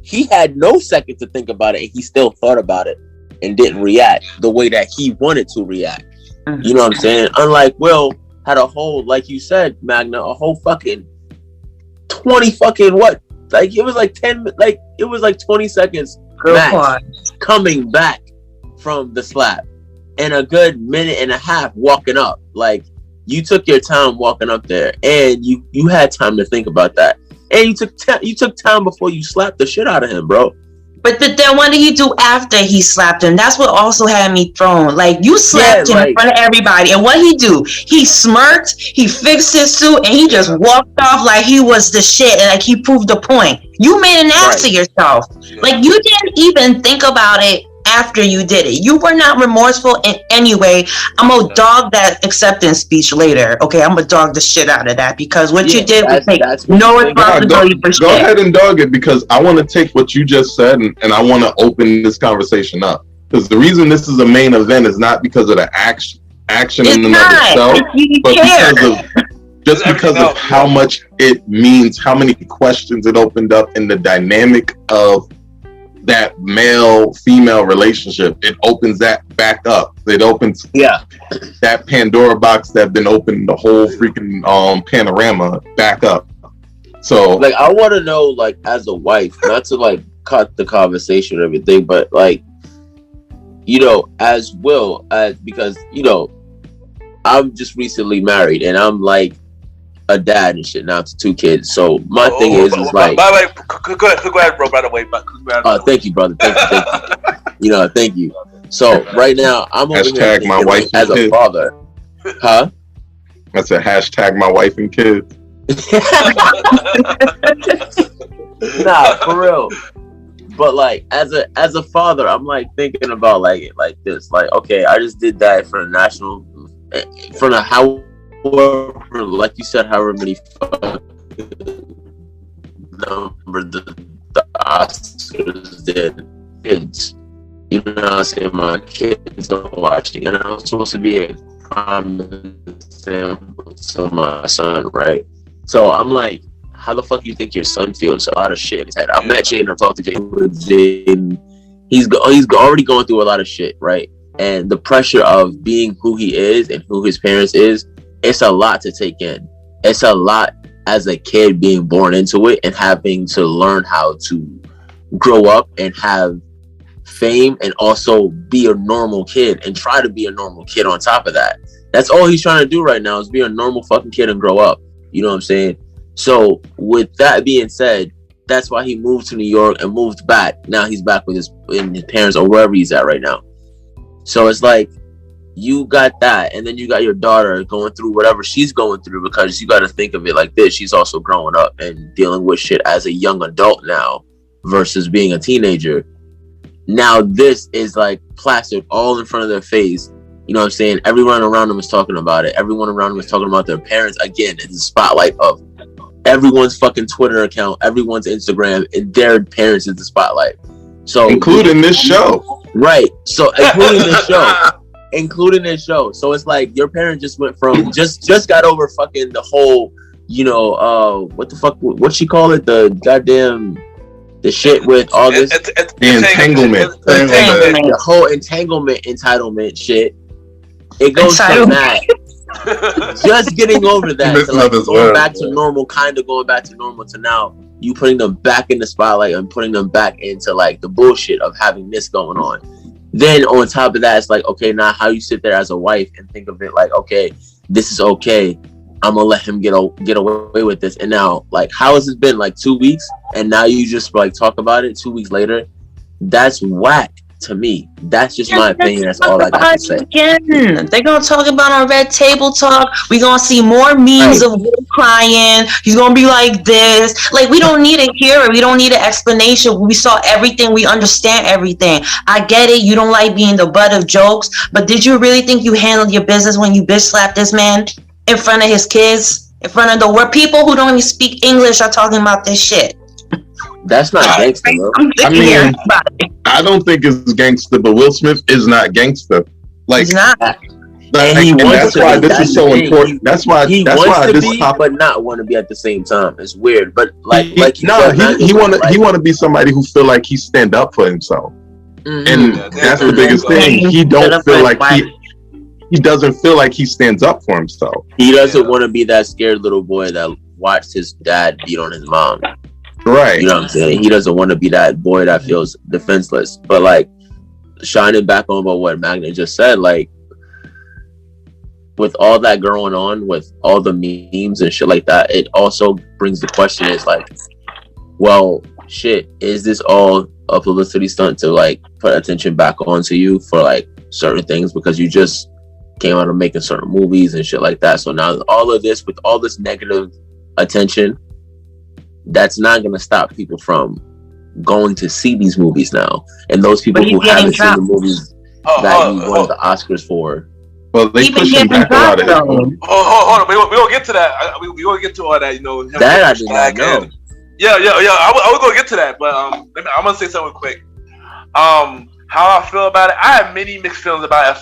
he had no second to think about it, and he still thought about it and didn't react the way that he wanted to react. You know what I'm saying? Unlike Will, had a whole, like you said, Magna, a whole fucking 20 fucking what? Like, it was like 10, like, it was like 20 seconds max coming back from the slap, and a good minute and a half walking up. Like, you took your time walking up there, and you had time to think about that, and you took time before you slapped the shit out of him, bro. But then what did he do after he slapped him? That's what also had me thrown. Like, you slapped him in front of everybody, and what he do? He smirked, he fixed his suit, and he just walked off like he was the shit, and like he proved the point. You made an ass of yourself. Like, you didn't even think about it after you did it. You were not remorseful in any way. I'm gonna dog that acceptance speech later. Okay, I'm gonna dog the shit out of that, because what you did was take no responsibility for shit. Go ahead and dog it, because I want to take what you just said and I want to open this conversation up. Because the reason this is a main event is not because of the action in and of itself, but because of how much it means, how many questions it opened up in the dynamic of that male-female relationship. It opens that back up. It opens that Pandora box that been opened, the whole freaking panorama back up. So, like, I want to know, like, as a wife, not to like cut the conversation or everything, but like, you know, as Will, because, you know, I'm just recently married, and I'm like a dad and shit now to 2 kids. So my thing is like, by the way, go ahead, bro. By the way, thank you, brother. Thank you. You know, thank you. So right now, I'm over here thinking, my wife as a father, huh? That's a hashtag my wife and kids. Nah, for real. But like as a father, I'm like thinking about like it like this. Like, okay, I just did that for the national, for the however, like you said, however many number the Oscars did kids. You know what I'm saying? My kids are watching, and I'm supposed to be a prime example to my son, right? So I'm like, how the fuck you think your son feels? A lot of shit. He said, I met Jaden, I talked to Jaden. He's already going through a lot of shit, right? And the pressure of being who he is and who his parents is, it's a lot to take in. It's a lot as a kid being born into it and having to learn how to grow up and have fame and also be a normal kid and try to be a normal kid on top of that. That's all he's trying to do right now is be a normal fucking kid and grow up. You know what I'm saying? So with that being said, that's why he moved to New York and moved back. Now he's back with his parents or wherever he's at right now. So it's like you got that, and then you got your daughter going through whatever she's going through, because you got to think of it like this. She's also growing up and dealing with shit as a young adult now versus being a teenager. Now this is like plastered all in front of their face. You know what I'm saying? Everyone around them is talking about it. Everyone around them is talking about their parents. Again, it's the spotlight of everyone's fucking Twitter account, everyone's Instagram, and their parents is the spotlight. So including this show. Right. So including this show. So it's like your parents just went from just got over fucking the whole, you know, what the fuck, what she call it? The goddamn the shit with August. Entanglement. The whole entitlement shit. It goes from that. Just getting over that to like going back to normal, kind of going back to normal, to now you putting them back in the spotlight and putting them back into like the bullshit of having this going on. Then on top of that, it's like, okay, now how you sit there as a wife and think of it like, okay, this is okay. I'm gonna let him get away with this. And now, like, how has it been? Like 2 weeks, and now you just like talk about it 2 weeks later. That's whack to me. That's just my opinion. That's all I got to say. Again, they're gonna talk about on Red Table Talk. We're gonna see more memes of Will crying. He's gonna be like this. Like, we don't need a hero. We don't need an explanation. We saw everything. We understand everything. I get it. You don't like being the butt of jokes, but did you really think you handled your business when you bitch slapped this man in front of his kids, in front of the world? People who don't even speak English are talking about this shit. That's not gangster, bro. I mean, I don't think it's gangster, but Will Smith is not gangster. Like, he's not. And that's why this is so important. That's why this topic, but not want to be at the same time. It's weird, but he want to be somebody who feel like he stand up for himself, and that's the biggest thing. He don't feel like he doesn't feel like he stands up for himself. He doesn't want to be that scared little boy that watched his dad beat on his mom. Right. You know what I'm saying? He doesn't want to be that boy that feels defenseless. But like, shining back on about what Magna just said, like, with all that going on, with all the memes and shit like that, it also brings the question is like, well, shit, is this all a publicity stunt to like put attention back onto you for like certain things because you just came out of making certain movies and shit like that? So now all of this, with all this negative attention, that's not going to stop people from going to see these movies now. And those people who haven't seen the movies that he won the Oscars for. Well, they pushing back a lot of it. Hold on. We gonna get to that. We gonna get to all that. You know, that I did not know. Yeah. I was gonna get to that, but I'm gonna say something quick. How I feel about it, I had many mixed feelings about it at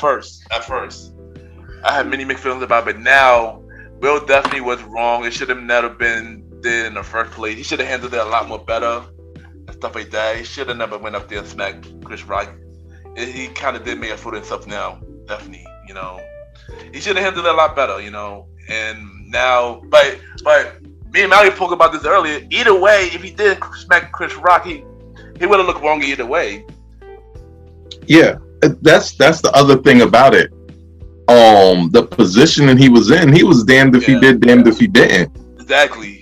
first. I had many mixed feelings about it, but now Will definitely was wrong. It should have never been there in the first place. He should have handled it a lot more better and stuff like that. He should have never went up there and smacked Chris Rock. He kind of did make a fool of himself now, definitely. You know, he should have handled it a lot better. You know, and now, but me and Mario spoke about this earlier. Either way, if he did smack Chris Rock, he would have looked wrong either way. Yeah, that's the other thing about it. The position he was in, he was damned if he did, damned if he didn't. Exactly.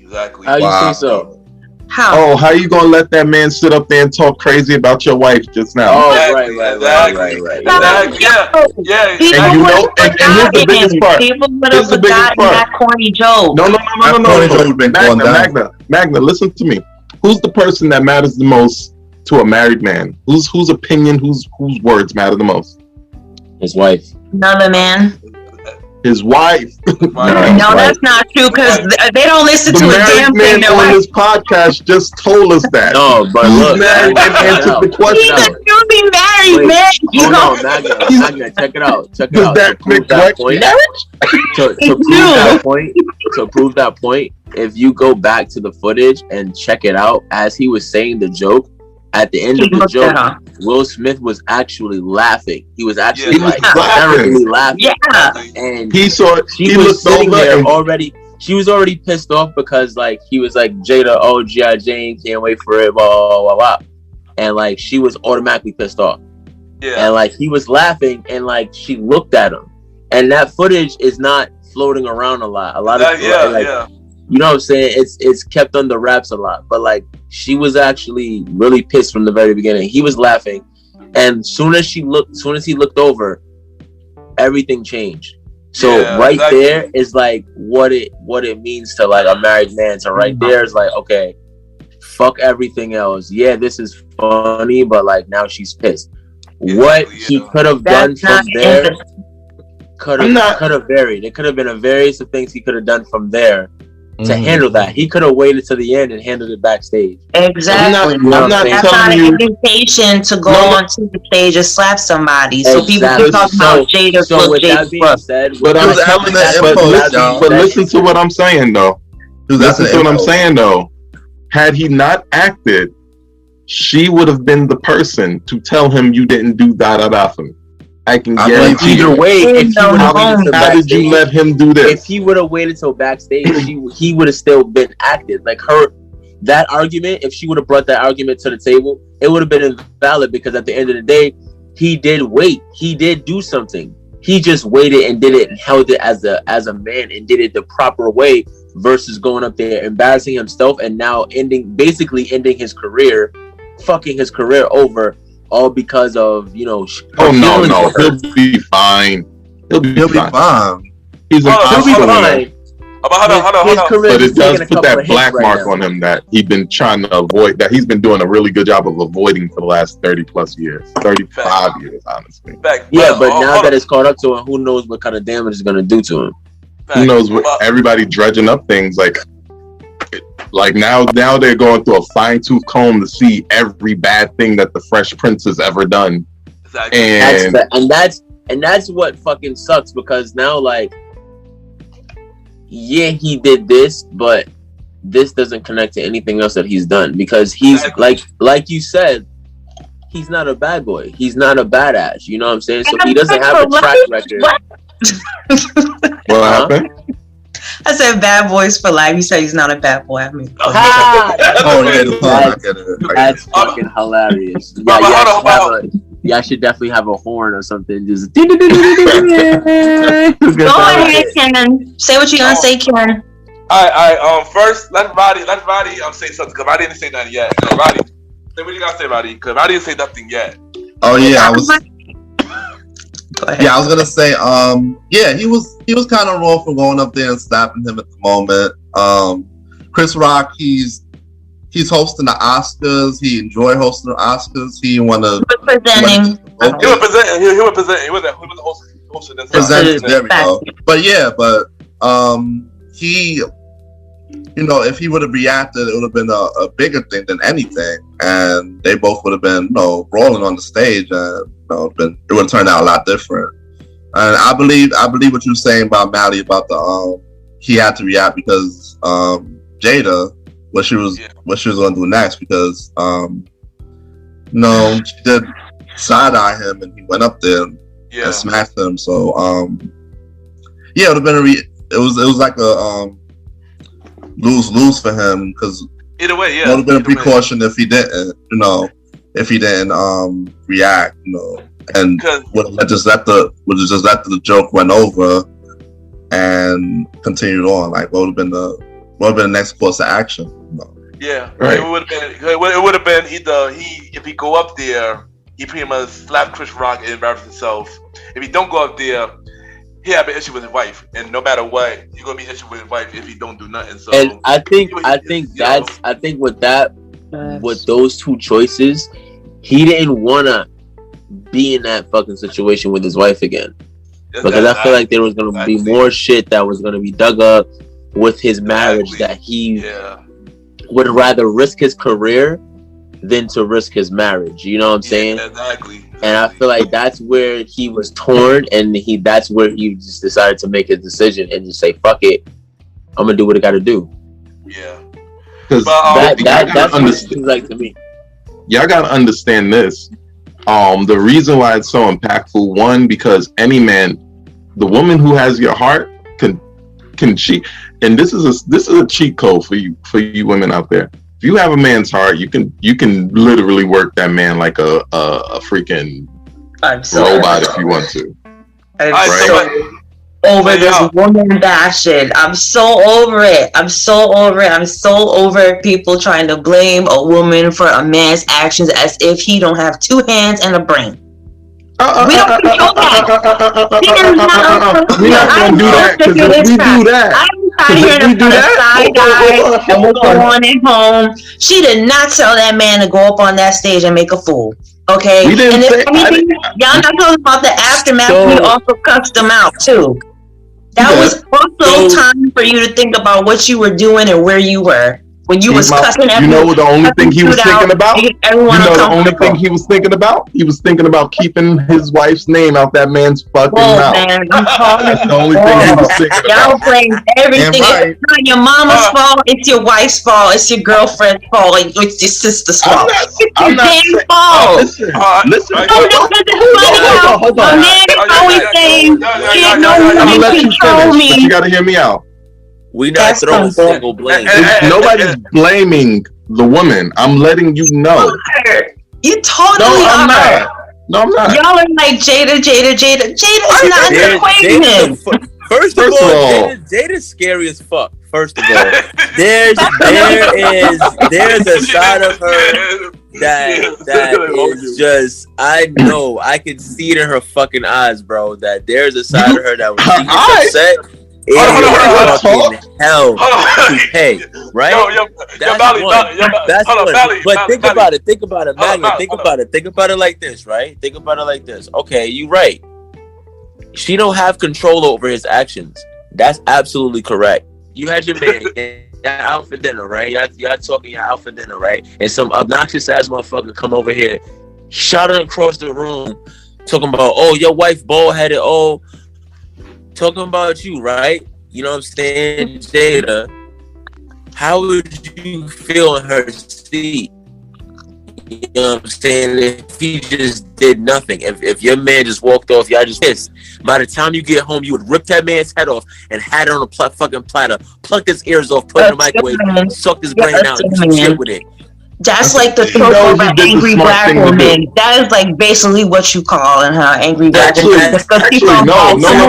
How you think so? How? Oh, how you gonna let that man sit up there and talk crazy about your wife just now? Oh, Exactly, right. exactly. Yeah. People And you would know, have and here's the biggest forgotten. part. People would Here's have the biggest forgotten part. that corny joke. No. Corny joke has been going down. Magna, listen to me. Who's the person that matters the most to a married man? Whose opinion, whose words matter the most? His wife. Another man. His wife. No, that's not true because they don't listen The to a damn married thing. man on this podcast just told us that. No, but He's look, married and answered the He's question. a newly married Wait, man. You hold know? on, Magna, check it out. Does that make that white point, marriage? to prove that point, if you go back to the footage and check it out, as he was saying the joke, at the end of the joke, Will Smith was actually laughing. He was actually hysterically laughing. Yeah. And he was looked sitting over there and already. She was already pissed off because like he was like, Jada, oh G.I. Jane, can't wait for it, blah, blah, blah, blah. And like she was automatically pissed off. Yeah. And like he was laughing and like she looked at him. And that footage is not floating around a lot. You know what I'm saying? It's kept under wraps a lot. But like she was actually really pissed from the very beginning. He was laughing. And soon as he looked over, everything changed. So there is like what it means to like a married man. So right there is like, okay, fuck everything else. Yeah, this is funny, but like now she's pissed. What he could have done from there could have varied. It could have been a various of things he could have done from there to handle that. He could have waited to the end and handled it backstage. Exactly. I'm not That's not an invitation to go onto the stage and slap somebody. So people can talk about Jada. So with that being said, but listen to what I'm saying though. Listen to what I'm saying though. Had he not acted, she would have been the person to tell him you didn't do da for me. I can guarantee either way. If he would have waited how did you let him do this? If he would have waited till backstage, he would have still been acted. Like that argument. If she would have brought that argument to the table, it would have been invalid because at the end of the day, he did wait. He did do something. He just waited and did it and held it as a man and did it the proper way versus going up there embarrassing himself and now ending his career, fucking his career over. All because of no, he'll be fine. He'll be fine. He's a fine. But it does put that black mark on him that he's been trying to avoid. That he's been doing a really good job of avoiding for the last 30+ years, 35 years, honestly. But now that it's caught up to him, who knows what kind of damage it's gonna do to him? Who knows what everybody dredging up things like now they're going through a fine-tooth comb to see every bad thing that the Fresh Prince has ever done. Exactly. And that's what fucking sucks because now like he did this, but this doesn't connect to anything else that he's done because he's like you said, he's not a bad boy. He's not a badass. You know what I'm saying? So he doesn't have a track record. What happened? I said bad boys for life. You said he's not a bad boy. I mean, that's fucking hilarious. Y'all should definitely have a horn or something. Just go ahead, Ken. Say what you're gonna say, Ken. All right. First, let Roddy say something because I didn't say nothing yet. Roddy, say what you gotta say, Roddy, because I didn't say nothing yet. Oh yeah, I was gonna say, he was kind of wrong for going up there and slapping him at the moment. Chris Rock, he's hosting the Oscars. He enjoyed hosting the Oscars. He want to presenting. He was hosting. There we go. But he, if he would have reacted, it would have been a bigger thing than anything, and they both would have been, rolling on the stage, and it would have turned out a lot different. And I believe what you're saying about Mally about he had to react because Jada, what she was going to do next because she did side eye him and he went up there and smacked him. So it would have been it was like a lose for him because either way, it would have been a precaution if he didn't, react, and would have just let the joke went over and continued on. Like what would have been the next course of action? Yeah, Right. it would have been either if he go up there, he pretty much slap Chris Rock and embarrass himself. If he don't go up there, he have an issue with his wife, and no matter what, he's gonna be an issue with his wife if he don't do nothing. So, and I think with those two choices, he didn't wanna be in that fucking situation with his wife again, because I feel like there was gonna be more shit that was gonna be dug up with his marriage that he would rather risk his career than to risk his marriage. You know what I'm saying? Exactly. And I feel like that's where he was torn, and that's where he just decided to make his decision and just say, "Fuck it, I'm gonna do what I gotta do." Yeah. Because that's what it seems like to me. Y'all gotta understand this. The reason why it's so impactful, one, because any man, the woman who has your heart can cheat, and this is a cheat code for you women out there. If you have a man's heart, you can literally work that man like a freaking robot if you want to. Over this woman bashing. I'm so over it. I'm so over people trying to blame a woman for a man's actions as if he don't have two hands and a brain. We don't control that. We're not gonna do that, because if we do that, I'm tired of hearing about side guy and what's going on at home. She did not tell that man to go up on that stage and make a fool. Okay? And if anything, y'all not talking about the aftermath. We also cussed him out too. That was also time for you to think about what you were doing and where you were. When you was cussing everyone. You know the only thing he was thinking about? You know the only thing he was thinking about? He was thinking about keeping his wife's name out that man's fucking mouth. Man, that's the only thing he was thinking about. Y'all blame everything. It's not your mama's fault. It's your wife's fault. It's your girlfriend's fault. It's your sister's fault. It's your damn fault. Listen. Hold on. A man is always saying, "No woman control me." But you gotta hear me out. We not throwing single blame. Nobody's blaming the woman. I'm letting you know. You totally are. No, I'm not. Y'all are like Jada. Jada is not the queen. First of all, Jada's scary as fuck. First of all, there's a side of her that is just, I know, I can see it in her fucking eyes, bro. That there's a side of her that when she gets upset, it's fucking hell to pay, right? That's one. But think about it, Magna. Think about it like this, right? Think about it like this. Okay, you're right. She don't have control over his actions. That's absolutely correct. You had your man out for dinner, right? Y'all talking, y'all out for dinner, right? And some obnoxious ass motherfucker come over here, shouting across the room, talking about, oh, your wife bald headed, oh, talking about you, right? You know what I'm saying, Jada? How would you feel in her seat? You know what I'm saying? If he just did nothing, if your man just walked off, y'all just pissed. By the time you get home, you would rip that man's head off and had it on a fucking platter, pluck his ears off, put it in the microwave, suck his brain out, and do some shit with it. That's like the trope of an angry black woman. That is like basically what you calling her angry black woman. No. That's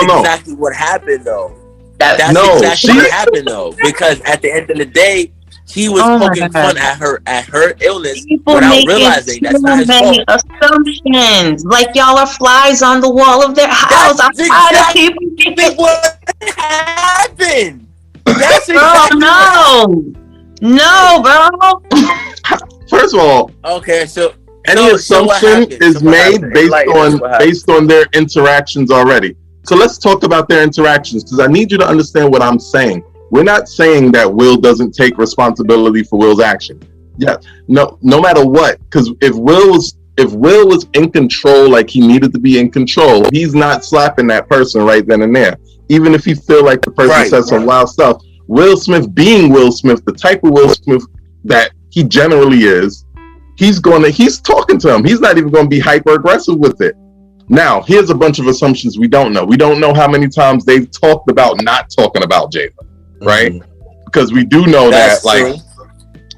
exactly what happened, though. That's exactly what happened, though. Because at the end of the day, he was poking fun at her illness without realizing that's not his fault. Assumptions, like y'all are flies on the wall of their house. I'm tired of people thinking what happened. That's exactly No, bro. First of all, okay, so any assumption is made based on their interactions already. So let's talk about their interactions, because I need you to understand what I'm saying. We're not saying that Will doesn't take responsibility for Will's action. Yeah, no matter what, because if Will was in control like he needed to be in control, he's not slapping that person right then and there. Even if he feel like the person says some wild stuff. Will Smith being Will Smith, the type of Will Smith that he generally is, he's talking to him. He's not even going to be hyper aggressive with it. Now, here's a bunch of assumptions we don't know. We don't know how many times they've talked about not talking about Jada, right? Because we do know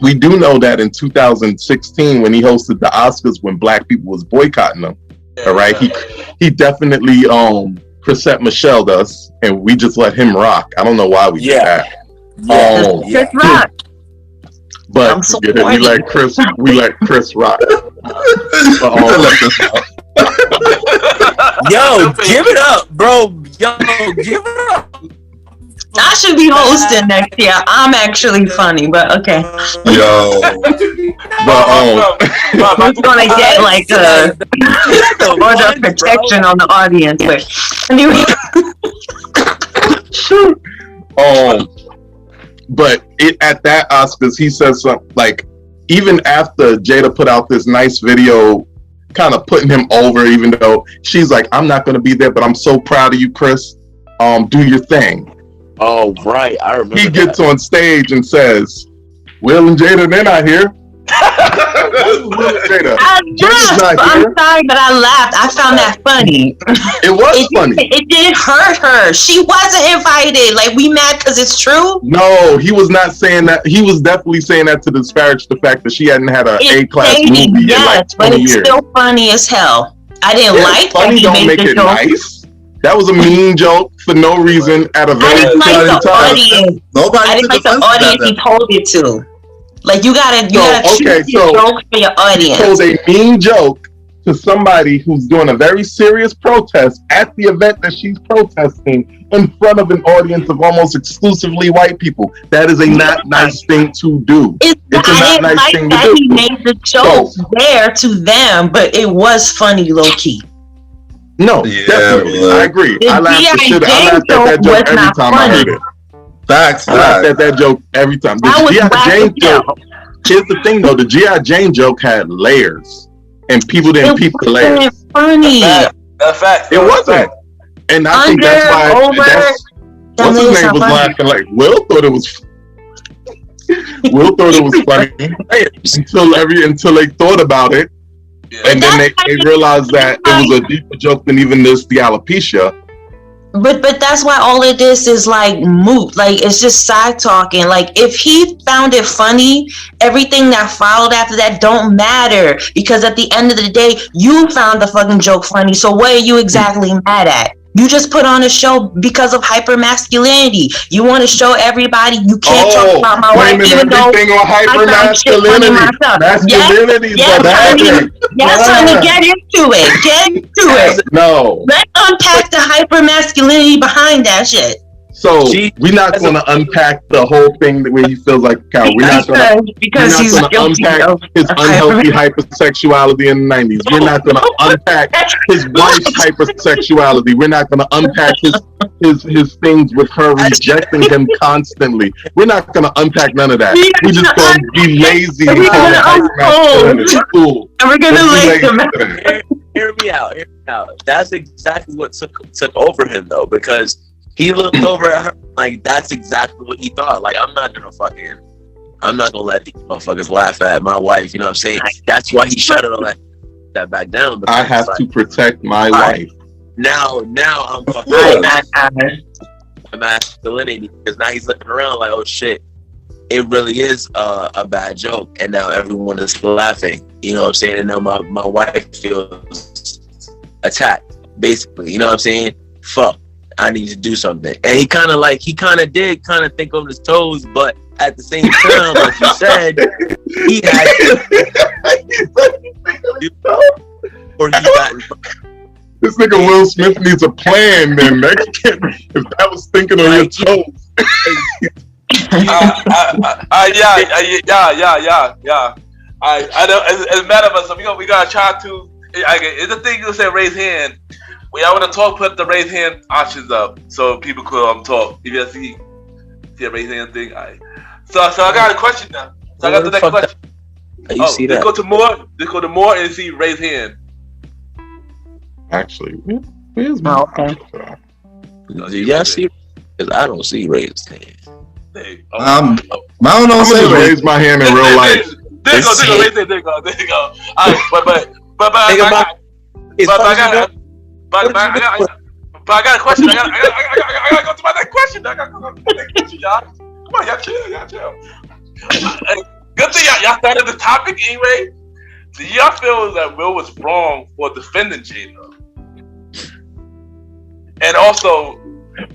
we do know that in 2016 when he hosted the Oscars when black people was boycotting them, all right? He definitely Chrisette Michelle us, and we just let him rock. I don't know why we did that. But so we let Chris rock. Yo, give it up, bro. Yo, give it up. I should be hosting next year. I'm actually funny, but okay. Yo. Who's gonna get like a order of protection on the audience? But anyway. But at that Oscars, he said something like, even after Jada put out this nice video, kind of putting him over, even though she's like, I'm not gonna be there, but I'm so proud of you, Chris. Do your thing. Oh, right. I remember. He gets on stage and says, Will and Jada, they're not here. Will and Jada. I'm sorry, but I laughed. I found that funny. It was funny. It did hurt her. She wasn't invited. Like, we mad because it's true? No, he was not saying that. He was definitely saying that to disparage the fact that she hadn't had an A-class movie in like 20 but it's years. still funny as hell. I didn't like funny that he don't made make the it joke. nice. That was a mean joke for no reason at a very I didn't like the time. audience. Nobody I didn't like the audience he told it to. Like, you gotta choose your jokes for your audience. He told a mean joke to somebody who's doing a very serious protest at the event that she's protesting in front of an audience of almost exclusively white people. That is a not nice thing to do. It's a not nice thing to do. He made the joke there to them, but it was funny low key. No, definitely. I agree. I laughed at that joke every time I heard it. Facts. I laughed at that joke every time. The G.I. Jane joke. Here's the thing, though. The G.I. Jane joke had layers, and people didn't peep the layers. It wasn't funny. That's fact. It wasn't. And I think that's why. What's his name was laughing? Like Will thought it was. Will thought it was funny until they thought about it. And then they realized that it was a deeper joke than even this, the alopecia. But that's why all of this is like moot. Like, it's just side talking. Like, if he found it funny, everything that followed after that don't matter. Because at the end of the day, you found the fucking joke funny. So what are you exactly mad at? You just put on a show because of hypermasculinity. You want to show everybody you can't talk about my wife, even though everything on hypermasculinity. Masculinity is a bad thing. Yes, honey, get into it. Get into it. No. Let's unpack the hypermasculinity behind that shit. So we're not going to unpack the whole thing the way he feels like a cow. We're not going to unpack his unhealthy hypersexuality in the 90s. We're not going to unpack his wife's hypersexuality. We're not going to unpack his things with her rejecting him constantly. We're not going to unpack none of that. We're just going to be lazy and call it hypermasculinity. Cool. And we're going to lay them out. Hear me out. That's exactly what took over him, though, because he looked over at her like that's exactly what he thought. Like, I'm not gonna let these motherfuckers laugh at my wife. You know what I'm saying? That's why he shut it all that back down. I have to protect my wife. Now I'm fucking masculinity, because now he's looking around like, oh shit, it really is a bad joke, and now everyone is laughing. You know what I'm saying? And now my wife feels attacked, basically. You know what I'm saying? Fuck. I need to do something. And he kind of did think on his toes, but at the same time, like you said, he had this nigga Will Smith needs a plan, man. If that was thinking on your toes. I know. As a matter of us, we gotta try to. It's the thing you say, raise hand. When y'all want to talk, put the raise hand options up so people could talk. If you see a raise hand thing, So I got a question now. So I got the next question. You see that? Let's go to more. Let's go to more and see raise hand. Actually, where's my okay? Do y'all see? Because I don't see raised hand. I don't know. I'm gonna raise my hand in real life. There you go. All right, but I got a question. I gotta go to my next question. Y'all. Come on, y'all chill. Good thing y'all started the topic anyway. Do y'all feel that Will was wrong for defending Jada? And also,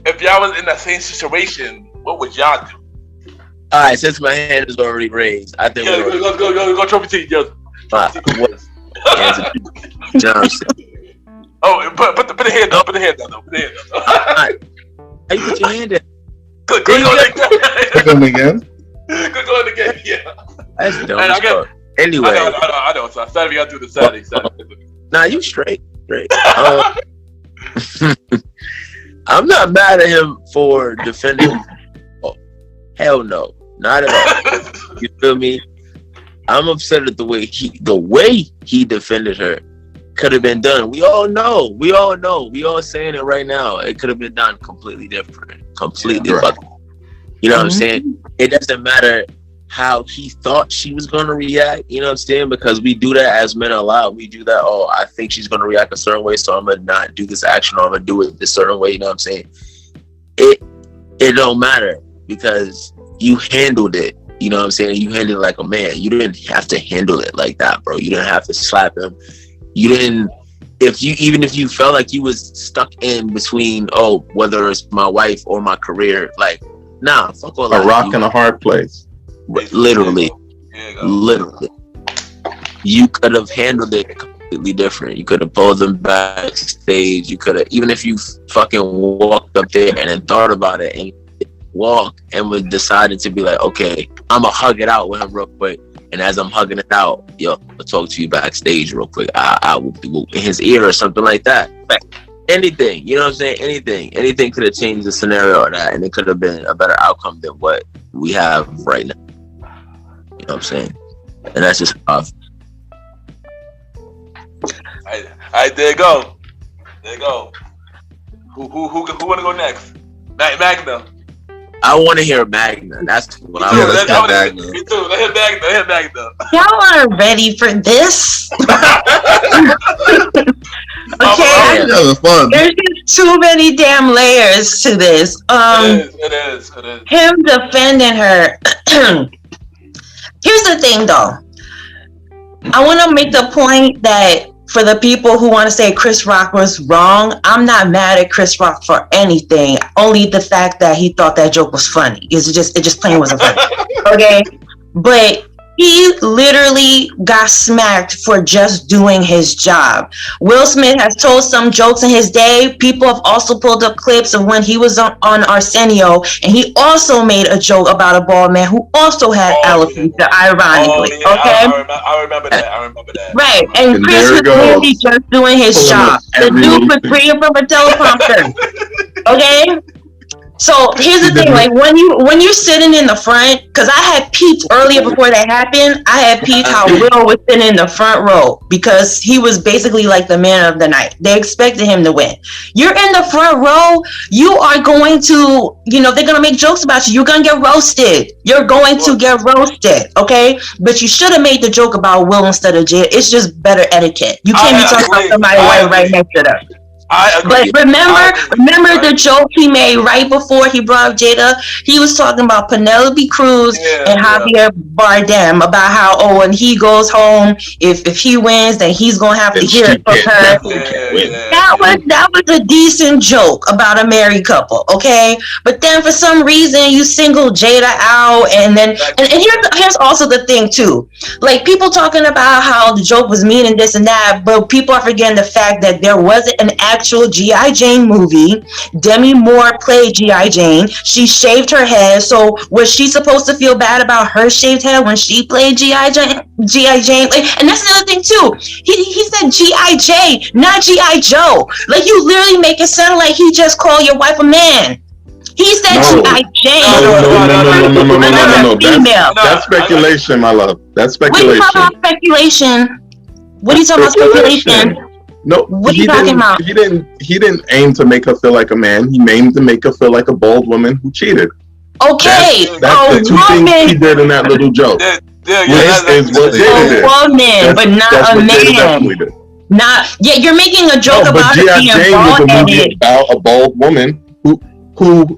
if y'all was in that same situation, what would y'all do? All right, since my hand is already raised, I think Yeah, go trophy team. Yes. Johnson. Oh, put the hand down. Put the hand down. Put the hand down. How you put your hand down? Good going again. Good going again. Yeah. That's dumb. Anyway, I know. So I started. We got to do the Saturday. Nah, you straight. I'm not mad at him for defending. Oh, hell no, not at all. You feel me? I'm upset at the way he defended her. Could have been done. We all know. We all saying it right now. It could have been done completely different. Completely fucking. You know what I'm saying? It doesn't matter how he thought she was going to react, you know what I'm saying? Because we do that as men a lot. We do that, oh, I think she's going to react a certain way, so I'm going to not do this action, or I'm going to do it this certain way, you know what I'm saying? It don't matter, because you handled it, you know what I'm saying? You handled it like a man. You didn't have to handle it like that, bro. You didn't have to slap him. You didn't, even if you felt like you was stuck in between, oh, whether it's my wife or my career, like, nah, fuck all that. A rock and a hard place. Literally, you could have handled it completely different. You could have pulled them backstage. You could have, even if you fucking walked up there and then thought about it and walked and was decided to be like, okay, I'm gonna hug it out with him real quick. And as I'm hugging it out, yo, I'll talk to you backstage real quick. I will in his ear or something like that. Like, anything, you know what I'm saying? Anything could have changed the scenario or that, and it could have been a better outcome than what we have right now. You know what I'm saying? And that's just off. Alright, there you go. Who wanna go next? Magna. I want to hear Magna. That's what I want to hear. Magna. Me too. Let him Magna. Y'all aren't ready for this. Okay. There's just too many damn layers to this. It is. Him defending her. Here's the thing, though. I want to make the point that for the people who want to say Chris Rock was wrong, I'm not mad at Chris Rock for anything. Only the fact that he thought that joke was funny. It just plain wasn't funny. Okay, but he literally got smacked for just doing his job. Will Smith has told some jokes in his day. People have also pulled up clips of when he was on Arsenio, and he also made a joke about a bald man who also had alopecia, ironically. Okay? I remember that. Right, and Chris was really just doing his job. The dude was reading from a teleprompter. Okay? So here's the thing, like when you're sitting in the front, because I had peeped earlier before that happened, I had peeped how Will was sitting in the front row because he was basically like the man of the night. They expected him to win. You're in the front row, you are going to, they're going to make jokes about you. You're going to get roasted. You're going to get roasted, okay? But you should have made the joke about Will instead of Jada. It's just better etiquette. You can't be talking about somebody right next to them. But remember the joke he made right before he brought up Jada? He was talking about Penelope Cruz and Javier Bardem about how, when he goes home, if he wins, then he's going to have to hear it from her. That was a decent joke about a married couple, okay? But then for some reason, you single Jada out, and here's also the thing, too. Like, people talking about how the joke was mean and this and that, but people are forgetting the fact that there wasn't an actual G.I. Jane movie. Demi Moore played G.I. Jane. She shaved her head, so was she supposed to feel bad about her shaved head when she played G.I. Jane? Like, and that's another thing too. He said G.I. Jane, not G.I. Joe. Like, you literally make it sound like he just called your wife a man. He said G.I. Jane. No. That's speculation, my love. That's speculation. What are you talking about speculation? No, what are you talking about? He didn't aim to make her feel like a man. He aimed to make her feel like a bald woman who cheated. Okay, that's the two things he did in that little joke. Is what Jada did. Woman, but not a man. You're making a joke about G.I. being Jane was a movie bald-headed. about a bald woman who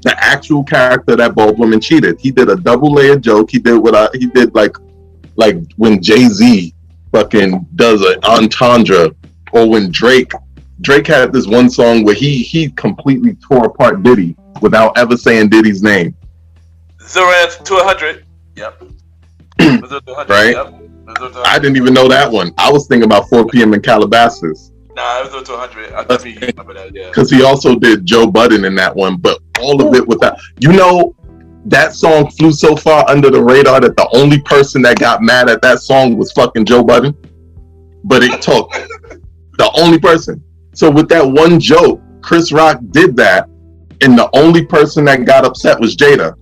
the actual character, that bald woman, cheated. He did a double layered joke. He did like when Jay-Z fucking does an entendre. Or when Drake had this one song where he completely tore apart Diddy without ever saying Diddy's name. 0 to 100. Yep. 0 to 100. Right? Yep. 0 to 100. I didn't even know that one. I was thinking about 4 p.m. in Calabasas. Nah, it was 0 to 100. I definitely remember that. Yeah. Because he also did Joe Budden in that one, but all of it without. That song flew so far under the radar that the only person that got mad at that song was fucking Joe Budden. But it took the only person. So with that one joke, Chris Rock did that, and the only person that got upset was Jada.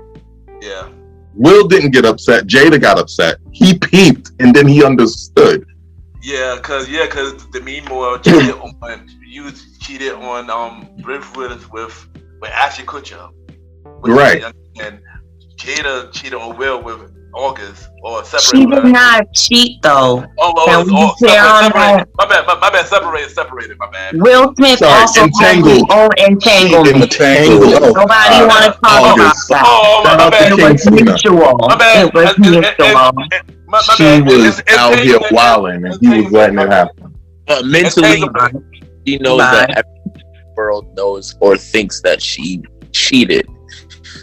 Yeah. Will didn't get upset. Jada got upset. He peeped, and then he understood. Yeah, cause the meme more cheated on you cheated on with Ashton Kutcher. Right. And Jada cheated on Will with August or She separated. did not cheat though. Separated. My bad. Separated. My bad. Will Smith also entangled. Entanglement. Nobody want to talk about that. My bad. It was mutual. My bad. It was mutual. She was out here wilding, and he was letting it happen. Mentally, she knows that everyone in the world knows or thinks that she cheated.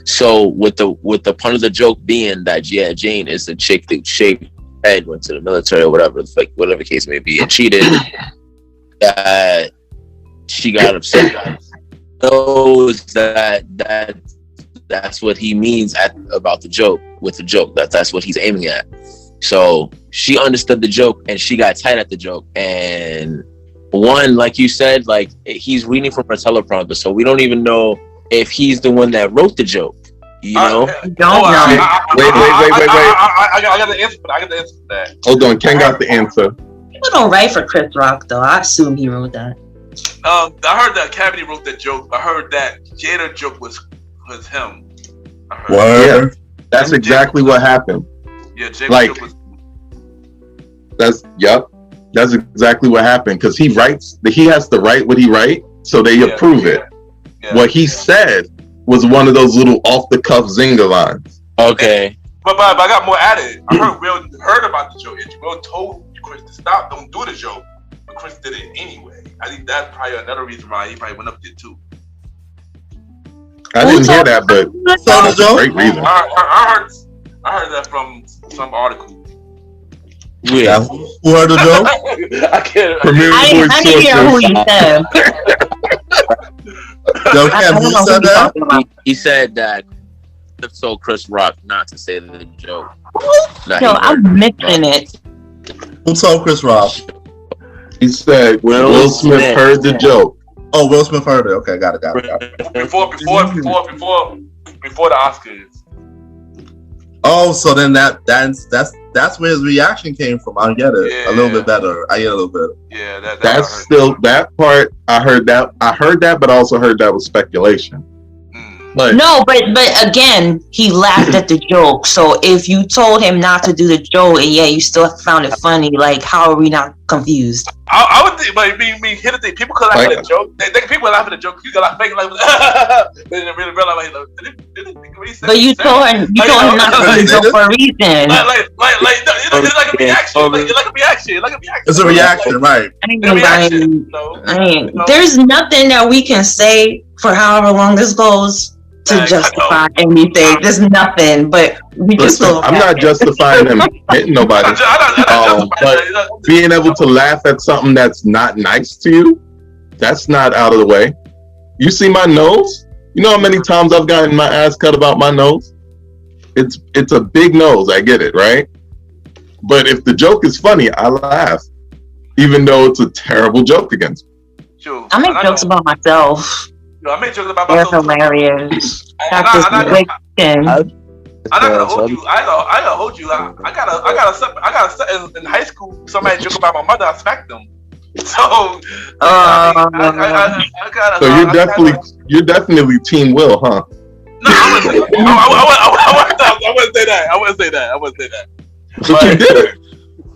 So with the pun of the joke being that Jane is the chick that shaved her head, went to the military or whatever the case may be, and cheated, that she got upset. Knows that's what he means about the joke with the joke. That's what he's aiming at. So she understood the joke and she got tight at the joke. And one, like you said, like he's reading from her teleprompter, so we don't even know if he's the one that wrote the joke. You know? Wait. I got the answer for that. I got the answer for that. Hold on, Ken got the answer. People don't write for Chris Rock though. I assume he wrote that. I heard that Cavity wrote that joke. I heard that Jada joke was him. Yeah, that's exactly what happened. Yeah, Jada like joke was. That's exactly what happened because he has to write what he write, so they approve it. Yeah. What he said was one of those little off the cuff zinger lines. Okay. But I got more at it. I heard Will heard about the joke. Will told Chris to stop, don't do the joke. But Chris did it anyway. I think that's probably another reason why he probably went up there too. I didn't hear that, but that's a great reason. I heard that from some article. Yeah. Who heard the joke? I can't. I didn't hear who you said. Yo, Cam, you said that? He said that told Chris Rock not to say the joke. Yo, I'm mixing it. Who told Chris Rock? He said Will Smith heard the joke. Oh, Will Smith heard it. Okay, got it. Before the Oscars. Oh, so then that's where his reaction came from. I get it a little bit better. I get a little bit. Yeah, that's still that part. I heard that, but I also heard that was speculation. But again, he laughed at the joke. So if you told him not to do the joke, and you still found it funny, like how are we not confused? I would think, but here's the thing: people could laugh at the joke. People laugh at the joke. You got like they didn't really realize. But you told him not to do the joke for a reason. Like a reaction. It's a reaction, right? I mean, there's nothing that we can say for however long this goes to justify anything. There's nothing, but we just. I'm not justifying him hitting nobody. But being able to laugh at something that's not nice to you, that's not out of the way. You see my nose? You know how many times I've gotten my ass cut about my nose? It's a big nose. I get it, right? But if the joke is funny, I laugh, even though it's a terrible joke against me. I make jokes about myself. I make jokes about myself. They're hilarious. I'm not gonna hold you. I gotta hold you. I gotta in high school. Somebody joke about my mother. I smacked them. So, I gotta. So you're definitely Team Will, huh? No, I wouldn't say that. But you did it.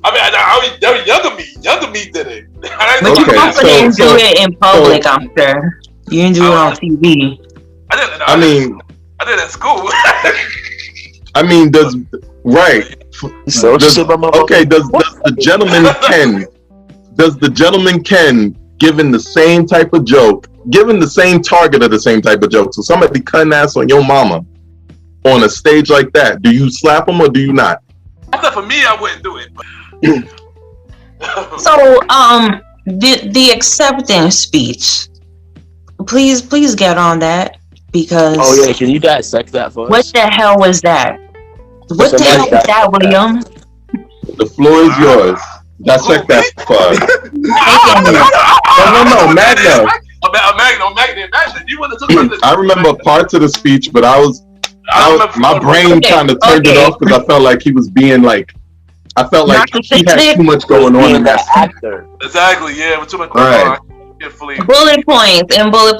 That was younger me did it. But you also didn't do it in public, I'm sure. You didn't do it on TV. I did it at school. I mean, does the gentleman Ken given the same type of joke, given the same target of the same type of joke, so somebody cutting ass on your mama, on a stage like that, do you slap him or do you not? I thought for me, I wouldn't do it. So, the acceptance speech. Please get on that because. Oh yeah, can you dissect that for us? What the hell was that? What the hell was that, William? The floor is yours. Dissect that for us. No, Magna. Magna. You want to talk about this? I remember parts of the speech, but my brain kind of turned it off because I felt like he was being like. I felt like he had too much going on in that actor. Exactly, yeah, with too much going on. Bullet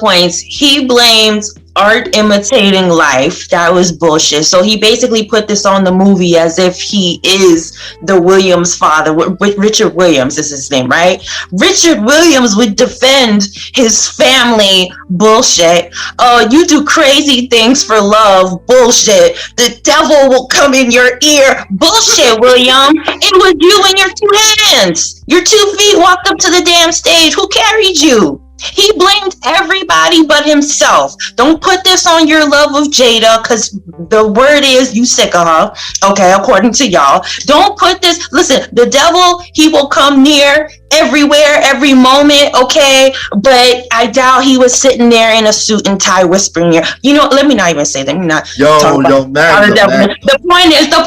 points. He blamed art imitating life. That was bullshit. So he basically put this on the movie as if he is the Williams father. Richard Williams is his name, right? Richard Williams would defend his family. Bullshit. Oh, you do crazy things for love. Bullshit. The devil will come in your ear. Bullshit, William. It was you and your 2 hands. Your 2 feet walked up to the damn stage. Who carried you? He blamed everybody but himself. Don't put this on your love of Jada, because the word is you sick of her. Okay, according to y'all. Don't put this. Listen, the devil, he will come near everywhere, every moment, okay? But I doubt he was sitting there in a suit and tie whispering here. You know, let me not even say that. The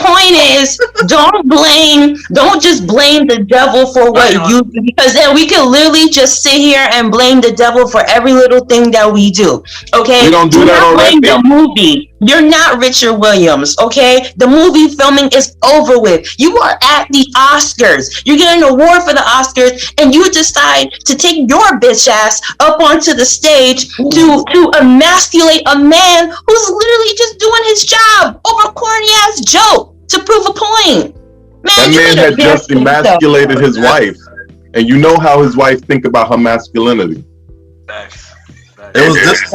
point is, don't just blame the devil for what you do, because then we can literally just sit here and blame the devil for every little thing that we do. Okay? We don't do that already. The movie. You're not Richard Williams, okay? The movie filming is over with. You are at the Oscars. You're getting an award for the Oscars, and you decide to take your bitch ass up onto the stage to emasculate a man who's literally just doing his job over a corny ass joke to prove a point. That man had just emasculated his wife, and you know how his wife think about her masculinity. It was this.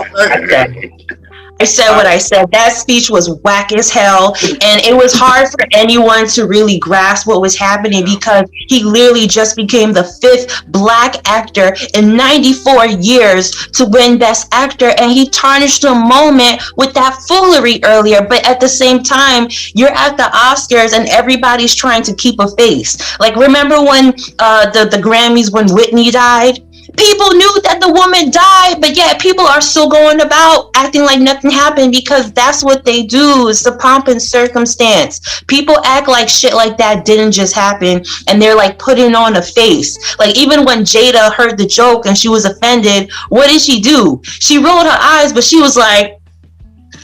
I said what I said. That speech was whack as hell, and it was hard for anyone to really grasp what was happening because he literally just became the 5th black actor in 94 years to win Best Actor, and he tarnished the moment with that foolery earlier. But at the same time, you're at the Oscars and everybody's trying to keep a face. Like, remember when the Grammys when Whitney died? People knew that the woman died, but yet people are still going about acting like nothing happened because that's what they do. It's the pomp and circumstance. People act like shit like that didn't just happen, and they're like putting on a face. Like, even when Jada heard the joke and she was offended, what did she do? She rolled her eyes, but she was like,